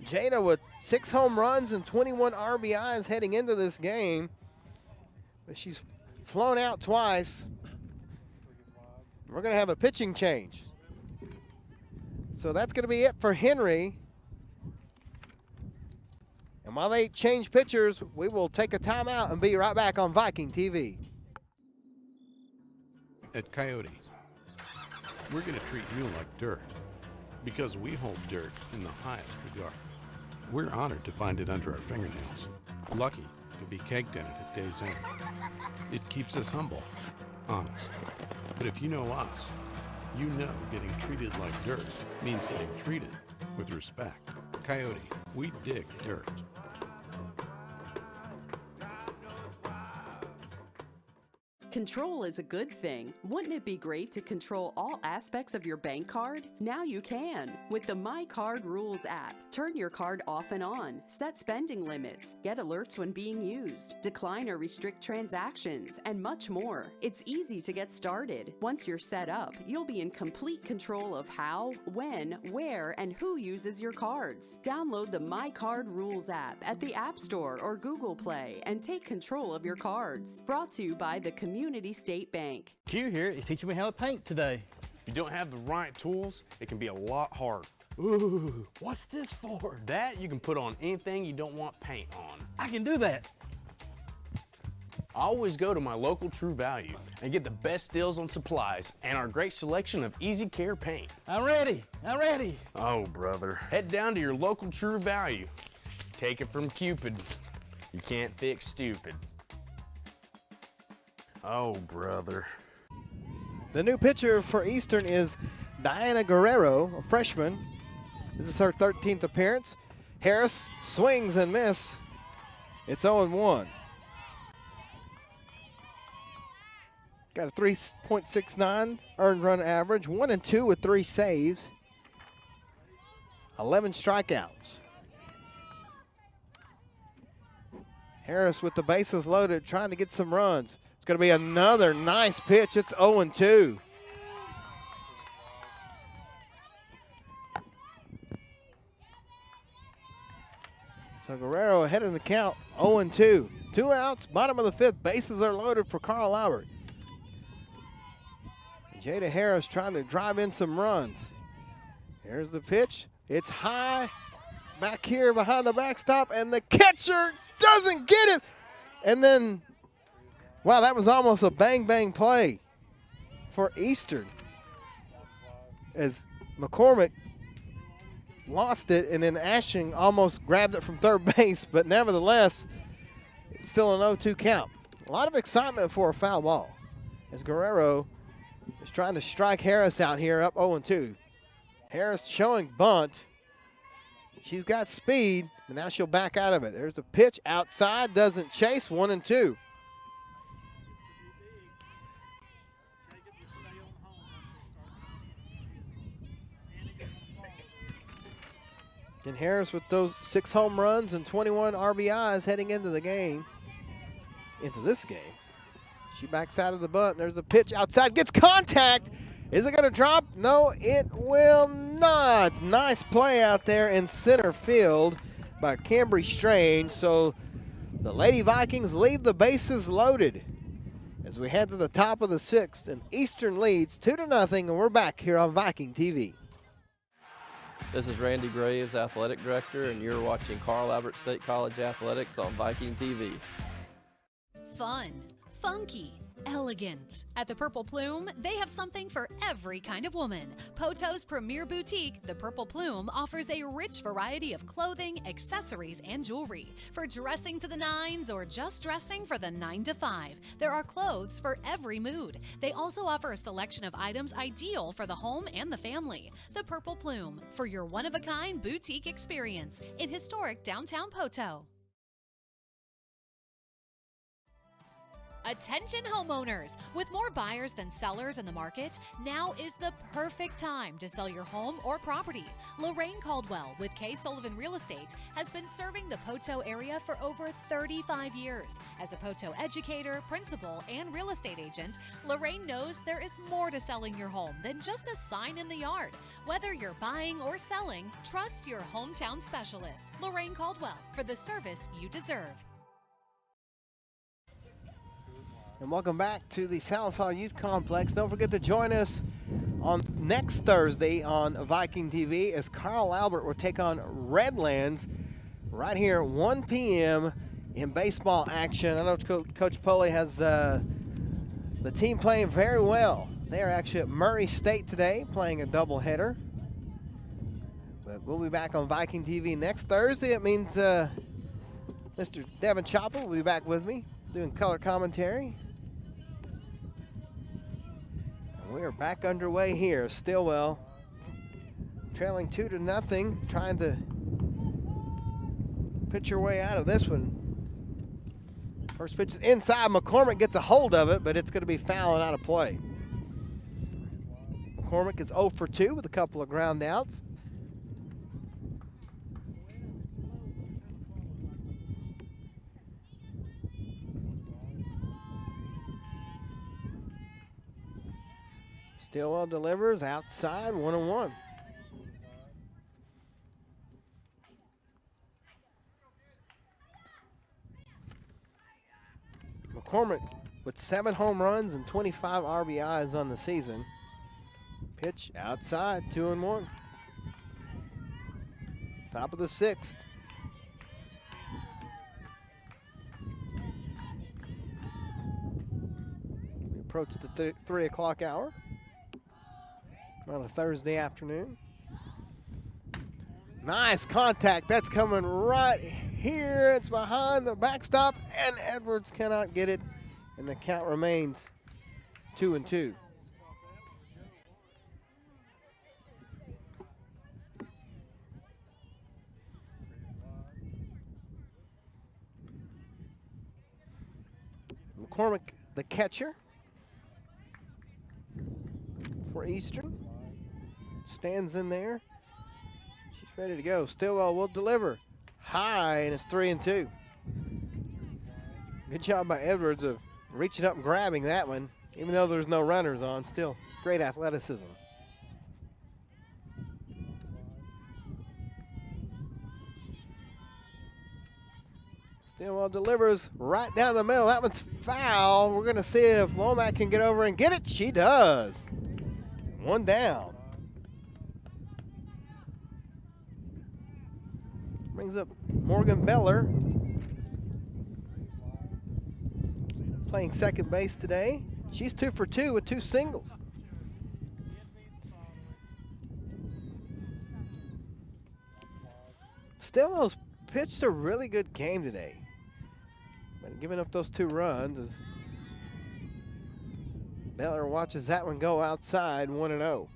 Speaker 5: Jada with 6 home runs and 21 RBIs heading into this game. But she's flown out twice. We're going to have a pitching change. So that's going to be it for Henry. And while they change pitchers, we will take a timeout and be right back on Viking TV.
Speaker 12: At Coyote, we're going to treat you like dirt Because we hold dirt in the highest regard. We're honored to find it under our fingernails. Lucky to be caked in it at day's end. It keeps us humble, honest. But if you know us, you know getting treated like dirt means getting treated with respect. Coyote, we dig dirt.
Speaker 13: Control is a good thing. Wouldn't it be great to control all aspects of your bank card? Now you can with the My Card Rules app. Turn your card off and on, set spending limits, get alerts when being used, decline or restrict transactions, and much more. It's easy to get started. Once you're set up, you'll be in complete control of how, when, where, and who uses your cards. Download the My Card Rules app at the App Store or Google Play and take control of your cards. Brought to you by the Community State Bank.
Speaker 15: Q here is teaching me how to paint today.
Speaker 16: If you don't have the right tools, it can be a lot hard.
Speaker 15: Ooh, what's this for?
Speaker 16: That you can put on anything you don't want paint on.
Speaker 15: I can do that.
Speaker 16: I always go to my local True Value and get the best deals on supplies and our great selection of easy care paint.
Speaker 15: I'm ready.
Speaker 16: Oh, brother. Head down to your local True Value. Take it from Cupid. You can't fix stupid. Oh, brother.
Speaker 5: The new pitcher for Eastern is Diana Guerrero, a freshman. This is her 13th appearance. Harris swings and miss. It's 0-1. Got a 3.69 earned run average, 1-2 with 3 saves, 11 strikeouts. Harris with the bases loaded, trying to get some runs. It's going to be another nice pitch. It's 0-2. So Guerrero ahead in the count, 0-2. 2 outs, bottom of the 5th. Bases are loaded for Carl Albert. Jada Harris trying to drive in some runs. Here's the pitch. It's high back here behind the backstop, and the catcher doesn't get it. And then, wow, that was almost a bang-bang play for Eastern as McCormick lost it, and then Ashing almost grabbed it from third base, but nevertheless, it's still an 0-2 count. A lot of excitement for a foul ball as Guerrero is trying to strike Harris out here, up 0-2. Harris showing bunt. She's got speed, but now she'll back out of it. There's the pitch outside, doesn't chase, 1-2. And Harris with those 6 home runs and 21 RBIs heading into the game, into this game. She backs out of the bunt. There's a pitch outside, gets contact. Is it going to drop? No, it will not. Nice play out there in center field by Cambry Strange. So the Lady Vikings leave the bases loaded as we head to the top of the 6th, and Eastern leads 2-0, and we're back here on Viking TV.
Speaker 6: This is Randy Graves, Athletic Director, and you're watching Carl Albert State College Athletics on Viking TV.
Speaker 8: Fun, funky, elegant. At the Purple Plume, they have something for every kind of woman. Poto's premier boutique, the Purple Plume, offers a rich variety of clothing, accessories, and jewelry. For dressing to the nines or just dressing for the 9 to 5, there are clothes for every mood. They also offer a selection of items ideal for the home and the family. The Purple Plume, for your one-of-a-kind boutique experience in historic downtown Poto. Attention homeowners! With more buyers than sellers in the market, now is the perfect time to sell your home or property. Lorraine Caldwell with K. Sullivan Real Estate has been serving the Poto area for over 35 years. As a Poto educator, principal, and real estate agent, Lorraine knows there is more to selling your home than just a sign in the yard. Whether you're buying or selling, trust your hometown specialist, Lorraine Caldwell, for the service you deserve.
Speaker 5: And welcome back to the Sallisaw Youth Complex. Don't forget to join us on next Thursday on Viking TV as Carl Albert will take on Redlands right here at 1 p.m. in baseball action. I know Coach Poley has the team playing very well. They are actually at Murray State today playing a doubleheader. But we'll be back on Viking TV next Thursday. It means Mr. Devin Chopper will be back with me doing color commentary. And we are back underway here. Stillwell trailing 2-0, trying to pitch your way out of this one. First pitch is inside. McCormick gets a hold of it, but it's going to be foul and out of play. McCormick is 0 for 2 with a couple of ground outs. Stillwell delivers outside, 1-1. McCormick with 7 home runs and 25 RBIs on the season. Pitch outside, 2-1. Top of the 6th. We approach the 3 o'clock hour on a Thursday afternoon. Nice contact. That's coming right here. It's behind the backstop, and Edwards cannot get it, and the count remains 2-2. McCormick, the catcher for Eastern, stands in there. She's ready to go. Stillwell will deliver high, and it's 3-2. Good job by Edwards of reaching up and grabbing that one, even though there's no runners on. Still great athleticism. Stillwell delivers right down the middle. That one's foul. We're going to see if Womack can get over and get it. She does. 1 down. Brings up Morgan Beller. Playing second base today. She's 2 for 2 with 2 singles. Stillwell's pitched a really good game today. But giving up those 2 runs as Beller watches that one go outside, 1-0.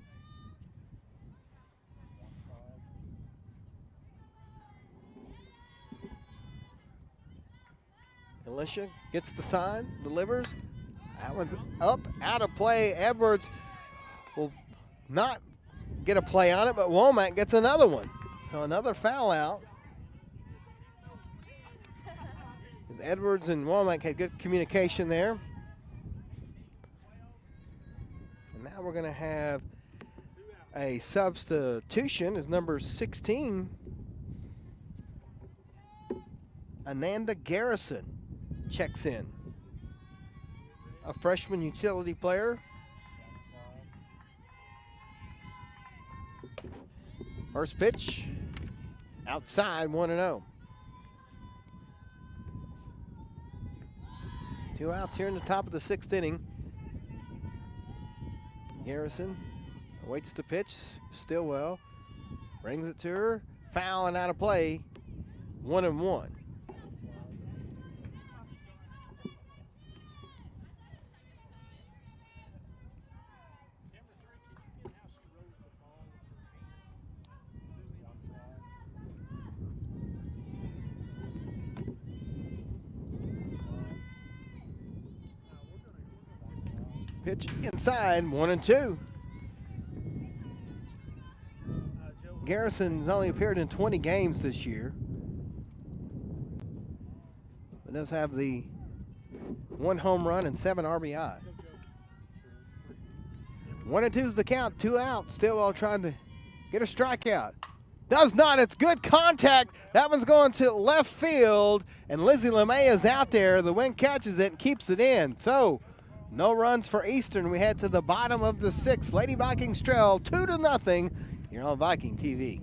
Speaker 5: Alicia gets the sign, delivers. That one's up, out of play. Edwards will not get a play on it, but Womack gets another one. So another foul out. As Edwards and Womack had good communication there. And now we're going to have a substitution as number 16, Ananda Garrison, checks in. A freshman utility player. First pitch, outside, 1-0. 2 outs here in the top of the 6th inning. Garrison awaits the pitch. Stillwell brings it to her. Foul and out of play. 1-1. Pitch inside, 1-2. Garrison has only appeared in 20 games this year, but does have the 1 home run and 7 RBI. 1-2 is the count, 2 out. Stillwell trying to get a strikeout. Does not, it's good contact. That one's going to left field, and Lizzie LeMay is out there. The wind catches it and keeps it in. So, no runs for Eastern. We head to the bottom of the 6th. Lady Vikings trail 2-0. You're on Viking TV.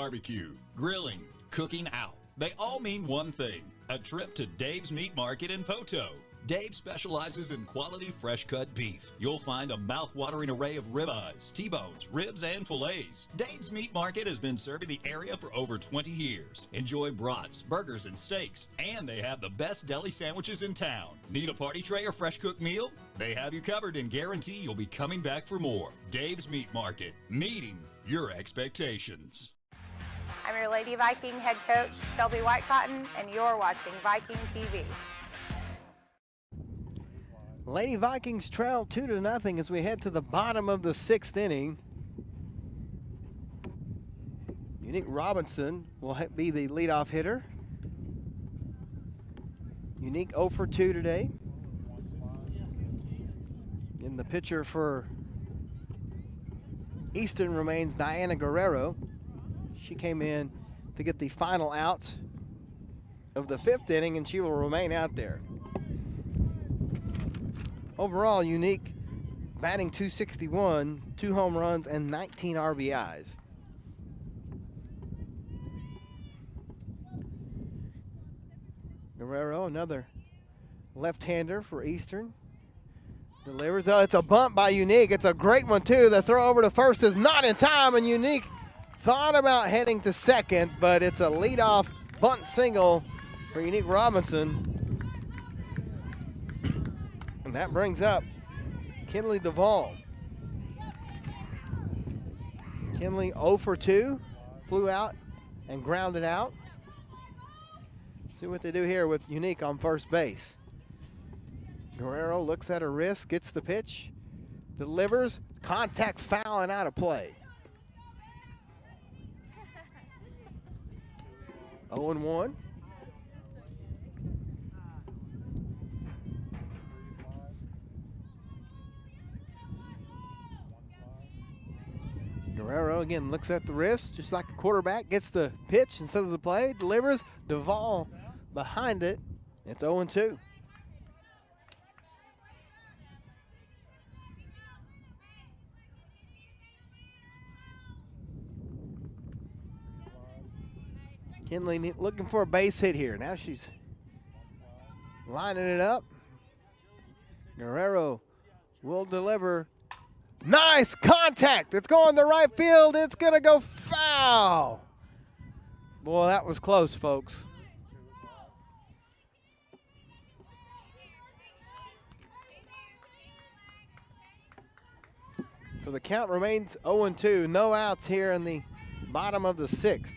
Speaker 1: barbecue, grilling, cooking out. They all mean one thing, a trip to Dave's Meat Market in Poto. Dave specializes in quality fresh-cut beef. You'll find a mouth-watering array of ribeyes, T-bones, ribs, and fillets. Dave's Meat Market has been serving the area for over 20 years. Enjoy brats, burgers, and steaks, and they have the best deli sandwiches in town. Need a party tray or fresh-cooked meal? They have you covered and guarantee you'll be coming back for more. Dave's Meat Market, meeting your expectations.
Speaker 9: I'm your Lady Viking head coach, Shelby Whitecotton, and you're watching Viking TV.
Speaker 5: Lady Vikings trail 2-0 as we head to the bottom of the 6th inning. Unique Robinson will be the leadoff hitter. Unique 0 for 2 today. And the pitcher for Easton remains Diana Guerrero. She came in to get the final out of the 5th inning, and she will remain out there. Overall, Unique batting .261, 2 home runs, and 19 RBIs. Guerrero, another left-hander for Eastern. Delivers. Oh, it's a bunt by Unique. It's a great one, too. The throw over to first is not in time, and Unique thought about heading to second, but it's a leadoff bunt single for Unique Robinson. And that brings up Kinley Duvall. Kinley 0 for 2, flew out and grounded out. See what they do here with Unique on first base. Guerrero looks at her wrist, gets the pitch, delivers, contact foul and out of play. 0-1. Guerrero again looks at the wrist, just like a quarterback, gets the pitch instead of the play, delivers. Duvall behind it. It's 0-2. Kinley looking for a base hit here. Now she's lining it up. Guerrero will deliver. Nice contact. It's going to right field. It's going to go foul. Boy, that was close, folks. So the count remains 0-2. No outs here in the bottom of the 6th.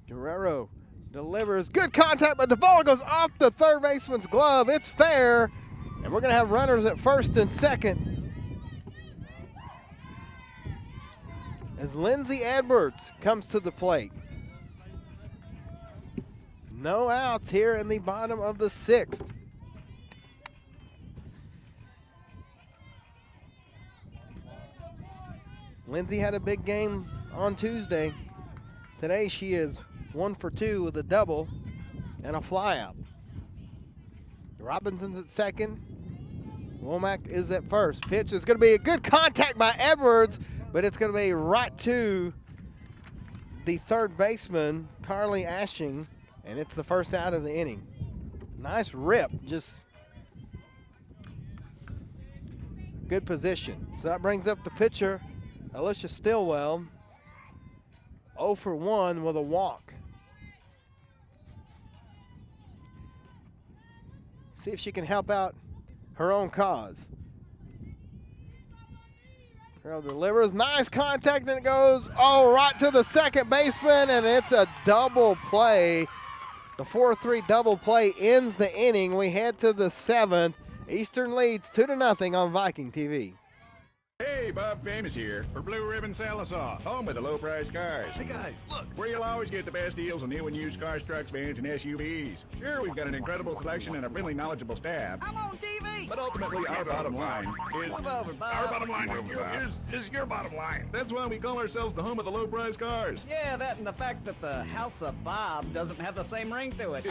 Speaker 5: Guerrero delivers. Good contact, but the ball goes off the third baseman's glove. It's fair. And we're going to have runners at first and second as Lindsay Edwards comes to the plate. No outs here in the bottom of the 6th. Lindsay had a big game on Tuesday. Today she is 1 for 2 with a double and a flyout. Robinson's at second. Womack is at first. Pitch is going to be a good contact by Edwards, but it's going to be right to the third baseman, Carly Ashing, and it's the first out of the inning. Nice rip, just good position. So that brings up the pitcher, Alicia Stillwell, 0 for 1 with a walk. See if she can help out her own cause. Carroll delivers. Nice contact, and it goes, right to the second baseman, and it's a double play. The 4-3 double play ends the inning. We head to the 7th. Eastern leads 2-0 on Viking TV.
Speaker 2: Hey, Bob Famous here for Blue Ribbon Sallisaw, home of the low-price cars. Hey guys, look, where you'll always get the best deals on new and used cars, trucks, vans, and SUVs. Sure, we've got an incredible selection and a really knowledgeable staff.
Speaker 3: I'm on TV.
Speaker 2: But ultimately, our bottom line is...
Speaker 3: Move over, Bob.
Speaker 2: Our bottom line is your bottom line. That's why we call ourselves the home of the low-price cars.
Speaker 3: Yeah, that and the fact that the House of Bob doesn't have the same ring to it.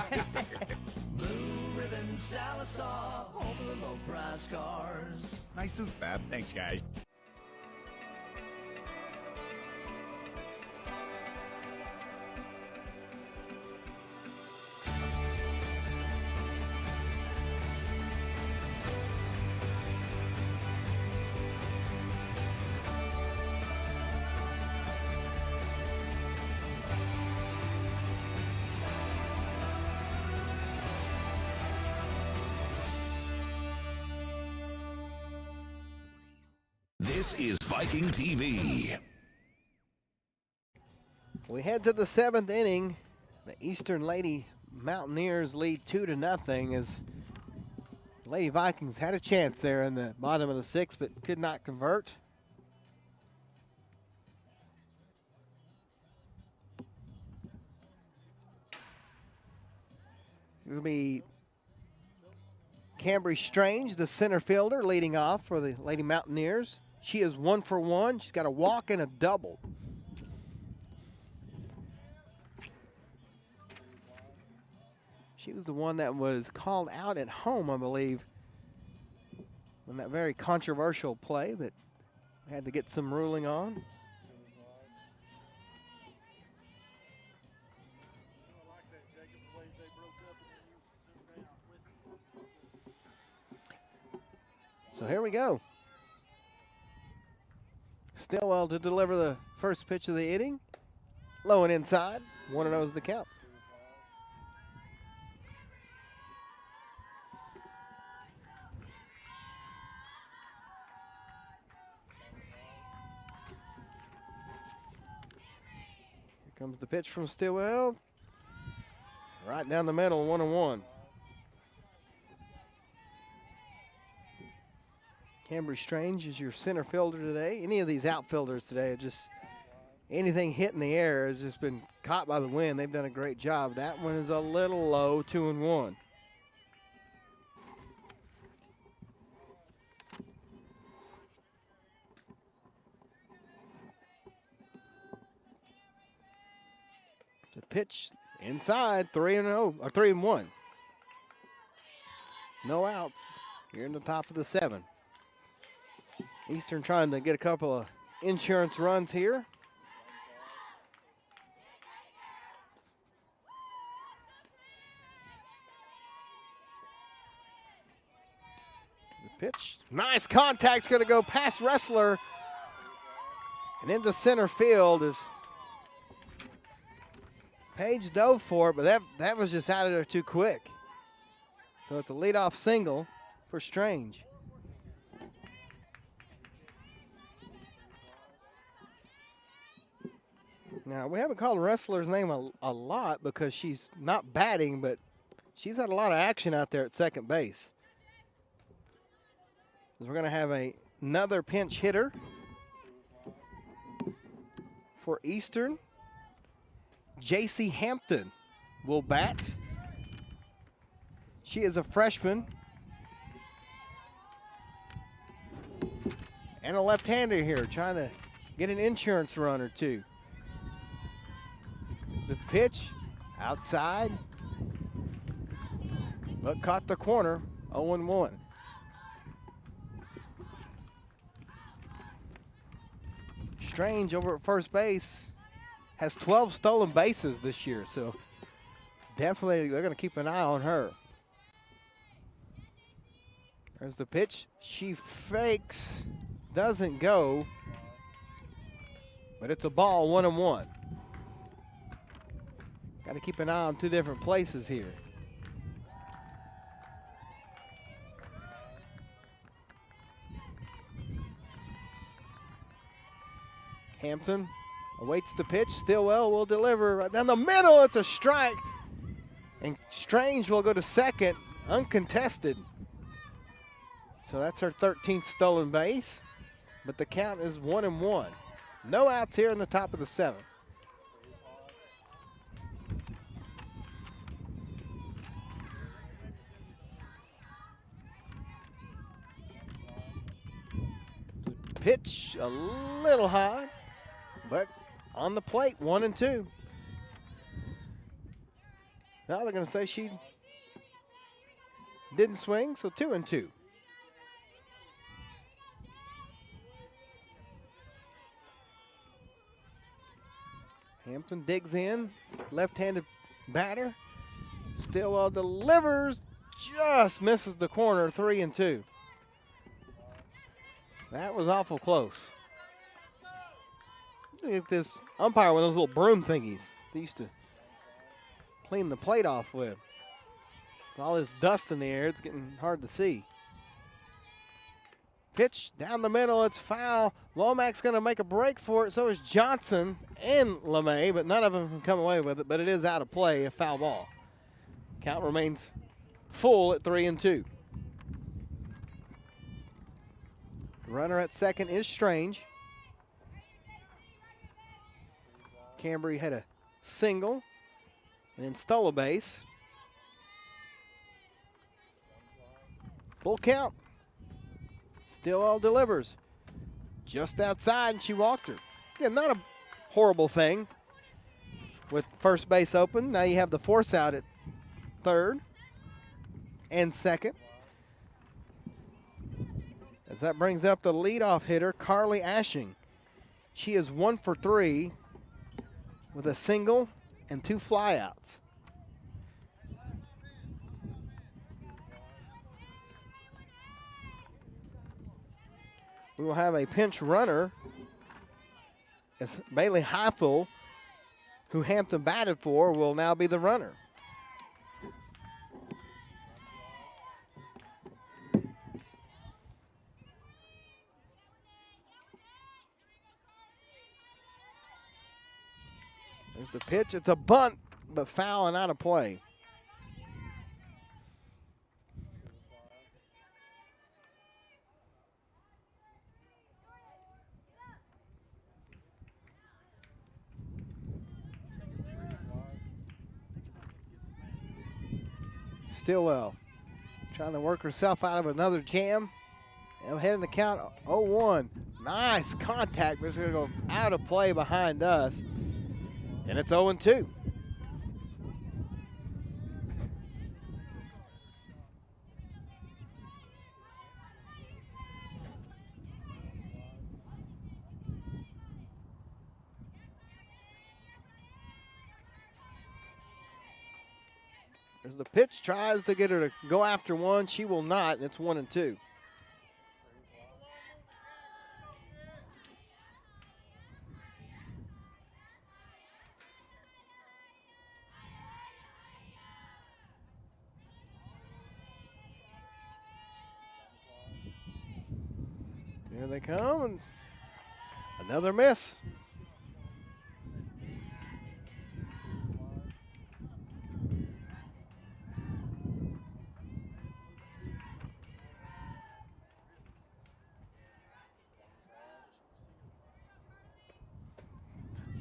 Speaker 4: Blue Ribbon Ribbon Sallisaw, home of the low price cars.
Speaker 2: Nice suit, Bob. Thanks, guys.
Speaker 14: This is Viking TV.
Speaker 5: We head to the 7th inning. The Eastern Lady Mountaineers lead 2-0 as Lady Vikings had a chance there in the bottom of the 6th, but could not convert. It will be Cambry Strange, the center fielder, leading off for the Lady Mountaineers. She is 1 for 1. She's got a walk and a double. She was the one that was called out at home, I believe, in that very controversial play that we had to get some ruling on. So here we go. Stillwell to deliver the first pitch of the inning. Low and inside. 1-0 is the count. Here comes the pitch from Stillwell. Right down the middle, 1-1. Cambry Strange is your center fielder today. Any of these outfielders today, just anything hit in the air has just been caught by the wind. They've done a great job. That one is a little low, 2-1. The pitch inside, 3-0 or 3-1. No outs here in the top of the 7th. Eastern trying to get a couple of insurance runs here. The pitch, nice contact, going to go past Wrestler and into center field. Is Page dove for it, but that was just out of there too quick. So it's a leadoff single for Strange. Now, we haven't called Wrestler's name a lot because she's not batting, but she's had a lot of action out there at second base. We're going to have another pinch hitter for Eastern. J.C. Hampton will bat. She is a freshman and a left-hander here, trying to get an insurance run or two. The pitch outside, but caught the corner, 0-1. Strange over at first base has 12 stolen bases this year, so definitely they're going to keep an eye on her. There's the pitch. She fakes, doesn't go, but it's a ball, 1-1. Got to keep an eye on two different places here. Hampton awaits the pitch. Stillwell will deliver right down the middle. It's a strike. And Strange will go to second, uncontested. So that's her 13th stolen base. But the count is 1-1. No outs here in the top of the 7th. Pitch a little high, but on the plate, 1-2. Now they're going to say she Didn't swing, so 2-2. Hampton digs in, left-handed batter. Stillwell delivers, just misses the corner, 3-2. That was awful close. Look at this umpire with those little broom thingies they used to clean the plate off with. With all this dust in the air, it's getting hard to see. Pitch down the middle, it's foul. Womack's going to make a break for it, so is Johnson and LeMay, but none of them can come away with it, but it is out of play, a foul ball. Count remains full at 3-2. Runner at second is Strange. Cambry had a single and then stole a base. Full count. Stillwell delivers. Just outside, and she walked her. Again, not a horrible thing with first base open. Now you have the force out at third and second. As that brings up the leadoff hitter, Carly Ashing. She is 1 for 3 with a single and 2 flyouts. We will have a pinch runner. It's Bailey Heifel, who Hampton batted for, will now be the runner. There's the pitch. It's a bunt, but foul and out of play. Stillwell trying to work herself out of another jam. And ahead in the count, 0-1. Nice contact, but it's going to go out of play behind us. And it's 0-2. There's the pitch, tries to get her to go after one. She will not, and it's 1-2. Here they come, and another miss.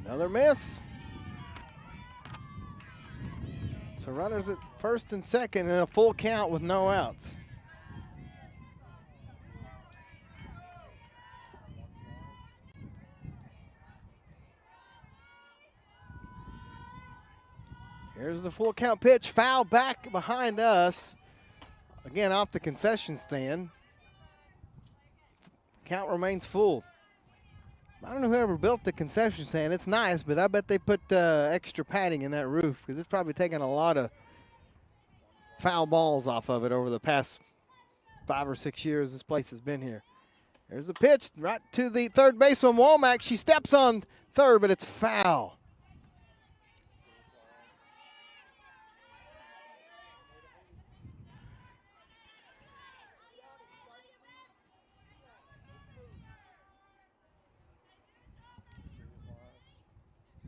Speaker 5: Another miss. So runners at first and second and a full count with no outs. Here's the full count pitch, foul back behind us. Again, off the concession stand. Count remains full. I don't know whoever built the concession stand. It's nice, but I bet they put extra padding in that roof because it's probably taken a lot of foul balls off of it over the past 5 or 6 years this place has been here. There's a pitch right to the third baseman, Womack. She steps on third, but it's foul.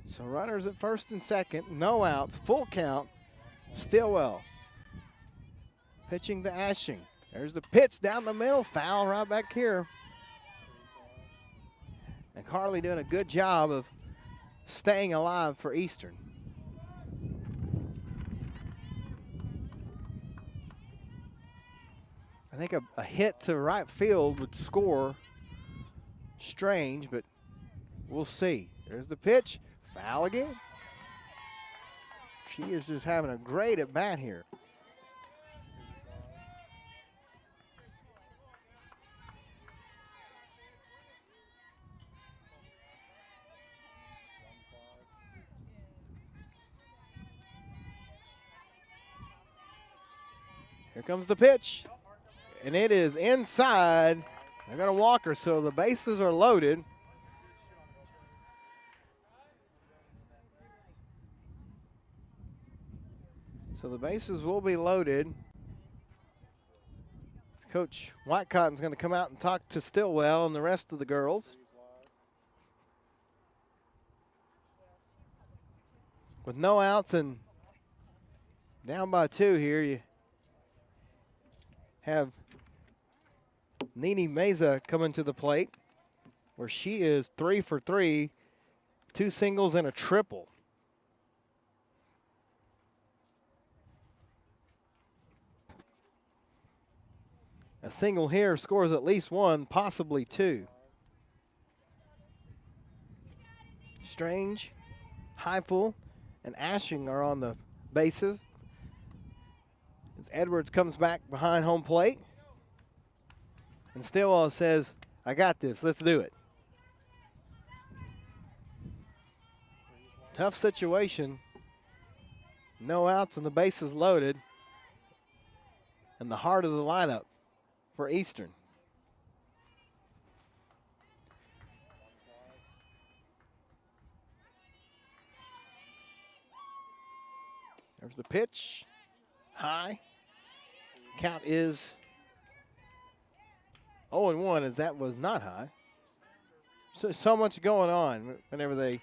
Speaker 5: So runners at first and second, no outs, full count. Stillwell pitching to Ashing. There's the pitch down the middle, foul right back here. And Carly doing a good job of staying alive for Eastern. I think a hit to right field would score Strange, but we'll see. There's the pitch. Foul again. She is just having a great at bat here. Here comes the pitch, and it is inside. They're going to walk her, so the bases are loaded. So the bases will be loaded. Coach Whitecotton's going to come out and talk to Stillwell and the rest of the girls. With no outs and down by 2 here, you have Nene Meza coming to the plate, where she is 3 for 3, 2 singles and a triple. A single here scores at least 1, possibly 2. Strange, Heifel, and Ashing are on the bases. As Edwards comes back behind home plate. And Stillwell says, I got this, let's do it. Tough situation. No outs and the bases loaded. And the heart of the lineup for Eastern. There's the pitch. High. Count is 0-1, as that was not high. So much going on whenever they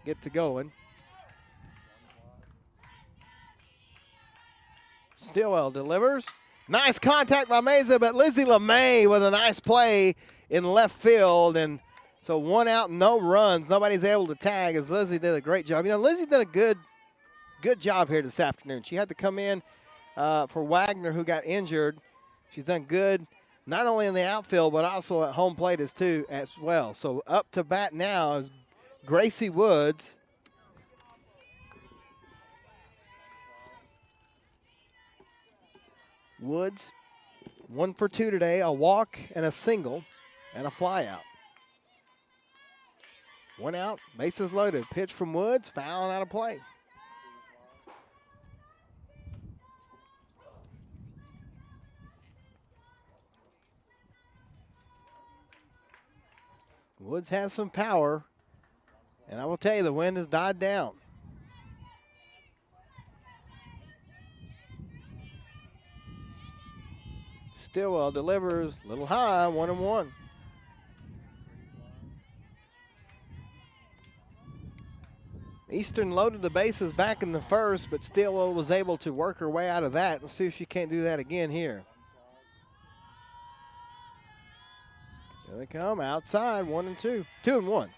Speaker 5: get to going. Stillwell delivers. Nice contact by Meza, but Lizzie LeMay with a nice play in left field. And so 1 out, no runs. Nobody's able to tag, as Lizzie did a great job. You know, Lizzie's done a good job here this afternoon. She had to come in for Wagner, who got injured. She's done good, not only in the outfield, but also at home plate as well. So up to bat now is Gracie Woods. Woods, 1 for 2 today, a walk and a single and a fly out. 1 out, bases loaded. Pitch from Woods, foul and out of play. Woods has some power, and I will tell you, the wind has died down. Stillwell delivers a little high, 1-1. Eastern loaded the bases back in the first, but Stillwell was able to work her way out of that. Let's see if she can't do that again here. Here they come, outside, 1-2, 2-1.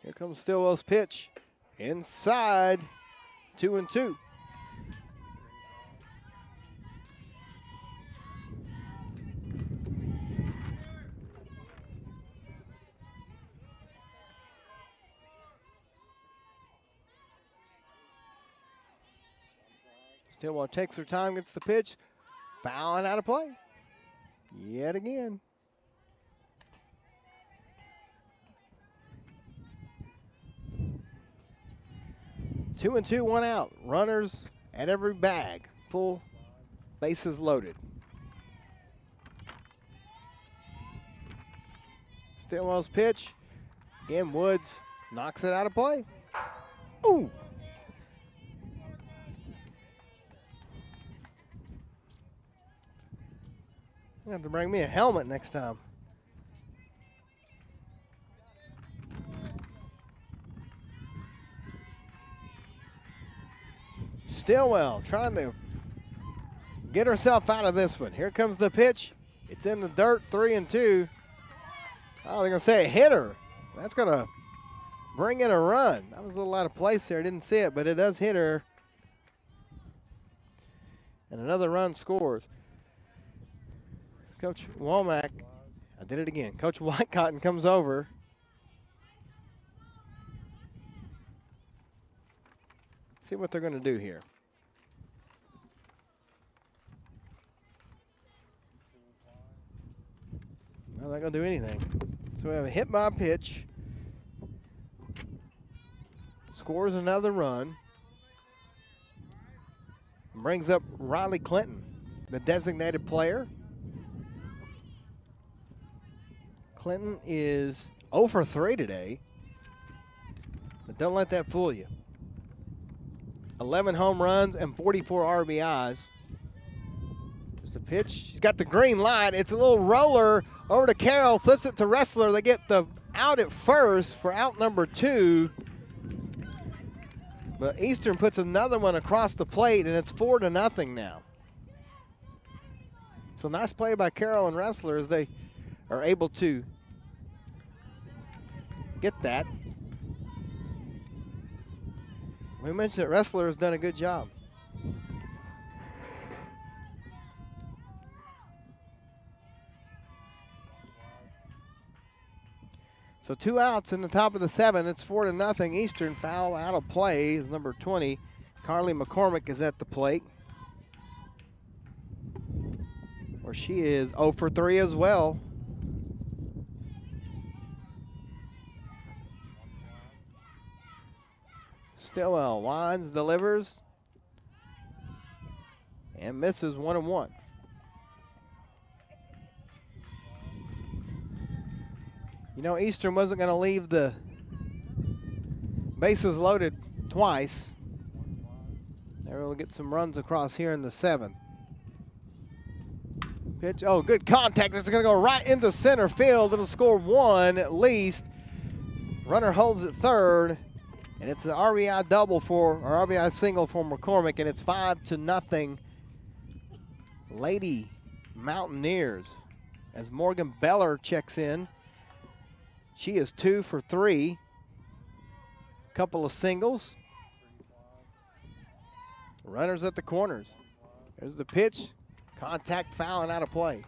Speaker 5: Here comes Stillwell's pitch. Inside, 2-2. Stillwell takes her time, gets the pitch. Foul and out of play. Yet again. Two and two, 1 out. Runners at every bag. Full bases loaded. Stillwell's pitch. Again, Woods knocks it out of play. Ooh. You have to bring me a helmet next time. Stillwell trying to get herself out of this one. Here comes the pitch. It's in the dirt, 3-2. Oh, they're going to say a hitter. That's going to bring in a run. That was a little out of place there. Didn't see it, but it does hit her. And another run scores. Coach Womack, I did it again. Coach Whitecotton comes over. See what they're going to do here. not going to do anything. So we have a hit by pitch. Scores another run. Brings up Riley Clinton, the designated player. Clinton is 0 for 3 today. But don't let that fool you. 11 home runs and 44 RBIs. Just a pitch. She's got the green light. It's a little roller over to Carroll. Flips it to Wrestler. They get the out at first for out number 2. But Eastern puts another one across the plate, and it's 4-0 now. So nice play by Carroll and Wrestler as they are able to get that. We mentioned that Wrestler has done a good job. So 2 outs in the top of the 7. It's 4-0 Eastern. Foul out of play is number 20. Carly McCormick is at the plate, where she is 0 for 3 as well. Stillwell winds, delivers, and misses 1-1. You know, Eastern wasn't going to leave the bases loaded twice. They were able to get some runs across here in the 7th. Pitch, oh, good contact. It's going to go right into center field. It'll score 1 at least. Runner holds at third. And it's an RBI double or RBI single for McCormick, and it's 5-0 Lady Mountaineers. As Morgan Beller checks in, she is 2 for 3. Couple of singles. Runners at the corners. There's the pitch. Contact, foul, and out of play.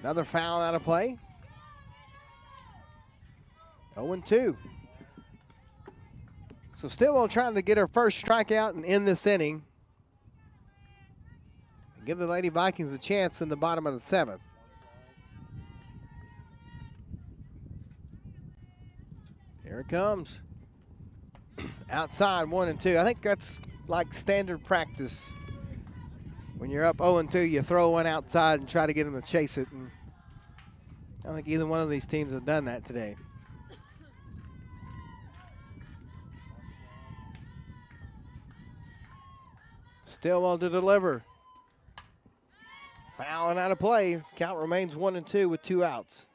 Speaker 5: Another foul out of play. 0-2. So Stillwell trying to get her first strikeout and end this inning. And give the Lady Vikings a chance in the bottom of the 7th. Here it comes. Outside 1-2. I think that's like standard practice. When you're up 0-2, you throw one outside and try to get them to chase it. And I don't think either one of these teams have done that today. Stillwell to deliver. Foul and out of play. Count remains 1-2 with 2 outs.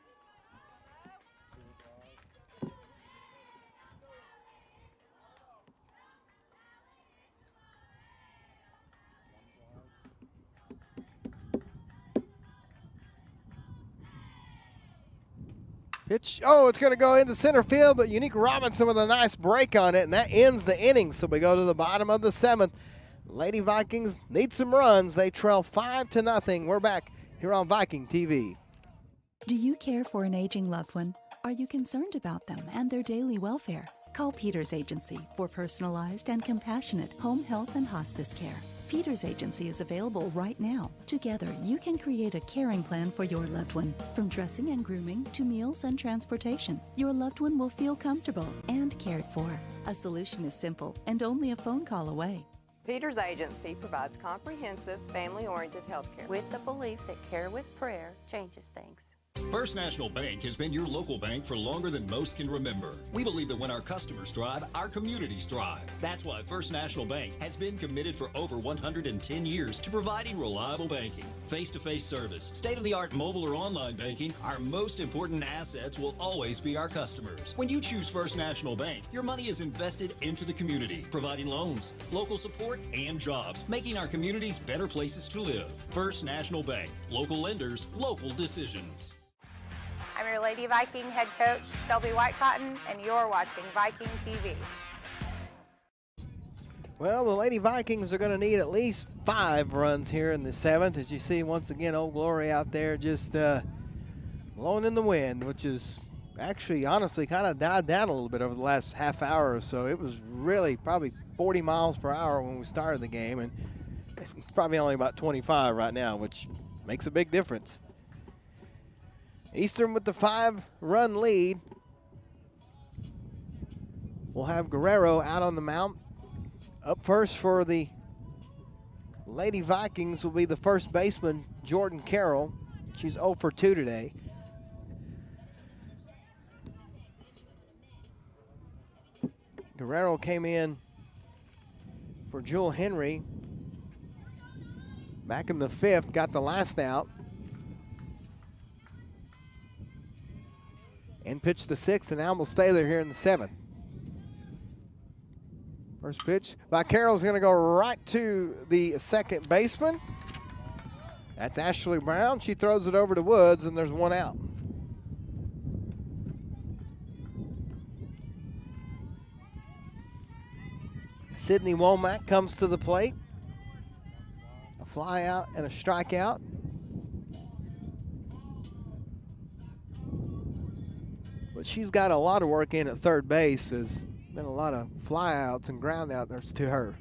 Speaker 5: Pitch, oh, it's going to go into center field, but Unique Robinson with a nice break on it, and that ends the inning. So we go to the bottom of the 7th. Lady Vikings need some runs. They trail 5-0. We're back here on Viking TV.
Speaker 7: Do you care for an aging loved one? Are you concerned about them and their daily welfare? Call Peters Agency for personalized and compassionate home health and hospice care. Peters Agency is available right now. Together, you can create a caring plan for your loved one. From dressing and grooming to meals and transportation, your loved one will feel comfortable and cared for. A solution is simple and only a phone call away.
Speaker 17: Peters Agency provides comprehensive, family-oriented health care.
Speaker 10: With the belief that care with prayer changes things.
Speaker 1: First National Bank has been your local bank for longer than most can remember. We believe that when our customers thrive, our communities thrive. That's why First National Bank has been committed for over 110 years to providing reliable banking, face-to-face service, state-of-the-art mobile or online banking. Our most important assets will always be our customers. When you choose First National Bank, your money is invested into the community, providing loans, local support, and jobs, making our communities better places to live. First National Bank, local lenders, local decisions.
Speaker 9: I'm your Lady Viking head coach, Shelby Whitecotton, and you're watching Viking TV.
Speaker 5: Well, the Lady Vikings are going to need at least 5 runs here in the 7th. As you see, once again, Old Glory out there just blowing in the wind, which is actually, honestly, kind of died down a little bit over the last half hour or so. It was really probably 40 miles per hour when we started the game, and it's probably only about 25 right now, which makes a big difference. Eastern with the 5-run lead. We'll have Guerrero out on the mound. Up first for the Lady Vikings will be the first baseman, Jordan Carroll. She's 0 for 2 today. Guerrero came in for Jewel Henry back in the 5th, got the last out. And pitched the 6th, and now will stay there here in the 7th. First pitch by Carroll's going to go right to the second baseman. That's Ashley Brown. She throws it over to Woods, and there's 1 out. Sydney Womack comes to the plate. A fly out and a strikeout. But she's got a lot of work in at third base. There's been a lot of flyouts and ground outs to her,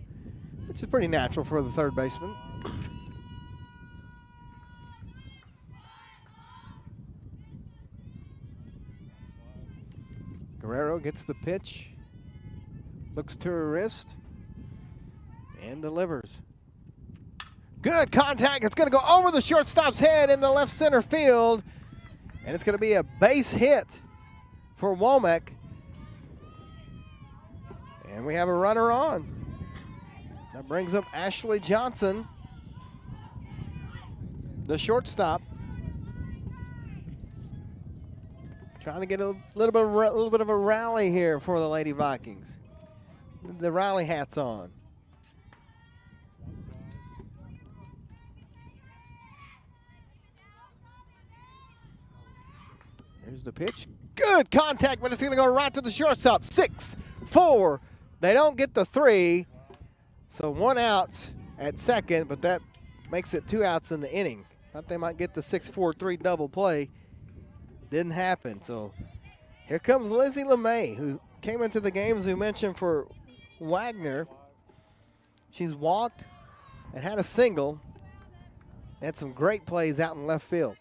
Speaker 5: which is pretty natural for the third baseman. Guerrero gets the pitch, looks to her wrist, and delivers. Good contact. It's going to go over the shortstop's head in the left center field, and it's going to be a base hit for Womack. And we have a runner on. That brings up Ashley Johnson, the shortstop. Trying to get a little bit of a rally here for the Lady Vikings. The rally hat's on. There's the pitch. Good contact, but it's going to go right to the shortstop. 6-4. They don't get the 3, so 1 out at second, but that makes it 2 outs in the inning. Thought they might get the 6-4-3 double play. Didn't happen. So here comes Lizzie LeMay, who came into the game, as we mentioned, for Wagner. She's walked and had a single. Had some great plays out in left field.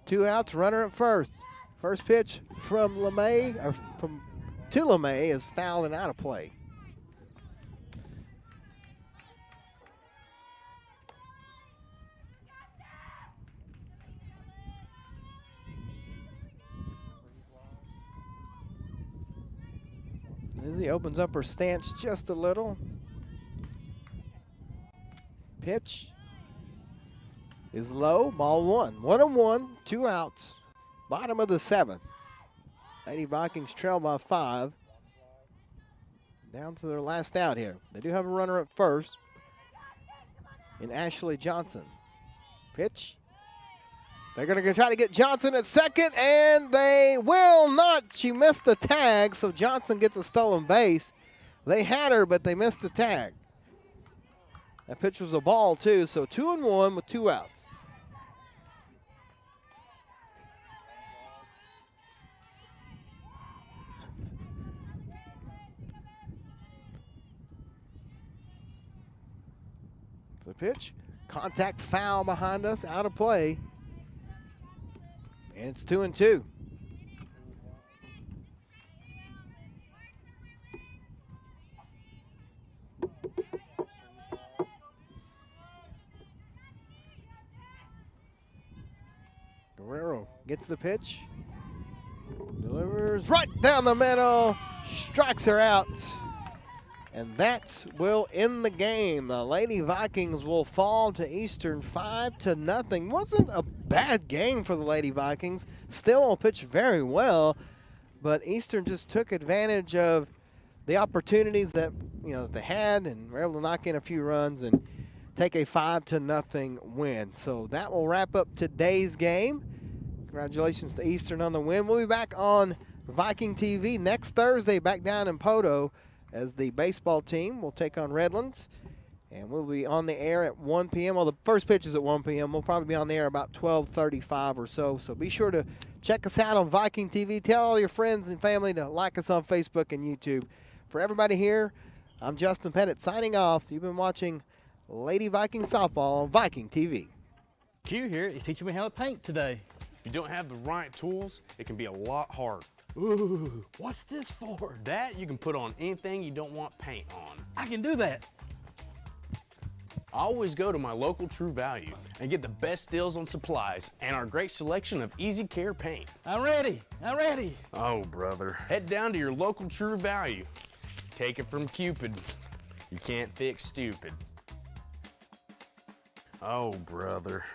Speaker 5: 2 outs, runner at first. First pitch from LeMay, or to LeMay, is fouled and out of play. Lizzie opens up her stance just a little. Pitch is low, ball 1. 1-1, 2 outs. Bottom of the 7th. Lady Vikings trail by 5. Down to their last out here. They do have a runner at first in Ashley Johnson. Pitch. They're going to try to get Johnson at second, and they will not. She missed the tag, so Johnson gets a stolen base. They had her, but they missed the tag. That pitch was a ball, too, so 2-1 with 2 outs. The pitch, contact foul behind us, out of play. And it's 2-2. Guerrero gets the pitch, delivers right down the middle, strikes her out. And that will end the game. The Lady Vikings will fall to Eastern 5-0. Wasn't a bad game for the Lady Vikings. Still pitched very well, but Eastern just took advantage of the opportunities that they had and were able to knock in a few runs and take a 5-0 win. So that will wrap up today's game. Congratulations to Eastern on the win. We'll be back on Viking TV next Thursday, back down in Poto. as the baseball team will take on Redlands. And we'll be on the air at 1 p.m. Well, the first pitch is at 1 p.m. We'll probably be on the air about 12:35 or so. So be sure to check us out on Viking TV. Tell all your friends and family to like us on Facebook and YouTube. For everybody here, I'm Justin Pettit signing off. You've been watching Lady Viking Softball on Viking TV.
Speaker 15: Q here is teaching me how to paint today.
Speaker 16: If you don't have the right tools, it can be a lot hard.
Speaker 15: Ooh, what's this for?
Speaker 16: That you can put on anything you don't want paint on.
Speaker 15: I can do that.
Speaker 16: I always go to my local True Value and get the best deals on supplies and our great selection of easy care paint.
Speaker 15: I'm ready. I'm ready.
Speaker 16: Oh, brother. Head down to your local True Value. Take it from Cupid. You can't fix stupid. Oh, brother.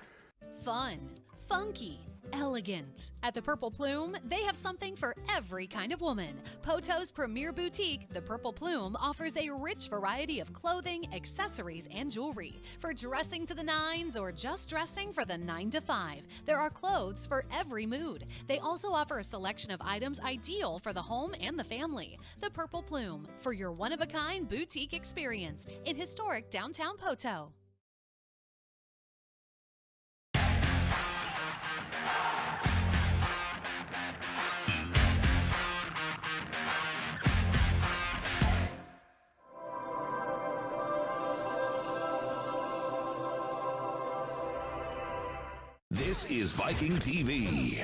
Speaker 8: Fun, funky, elegant. At the Purple Plume, they have something for every kind of woman. Poto's premier boutique, the Purple Plume, offers a rich variety of clothing, accessories, and jewelry. For dressing to the nines or just dressing for the 9 to 5, there are clothes for every mood. They also offer a selection of items ideal for the home and the family. The Purple Plume, for your one-of-a-kind boutique experience in historic downtown Poto.
Speaker 14: This is Viking TV.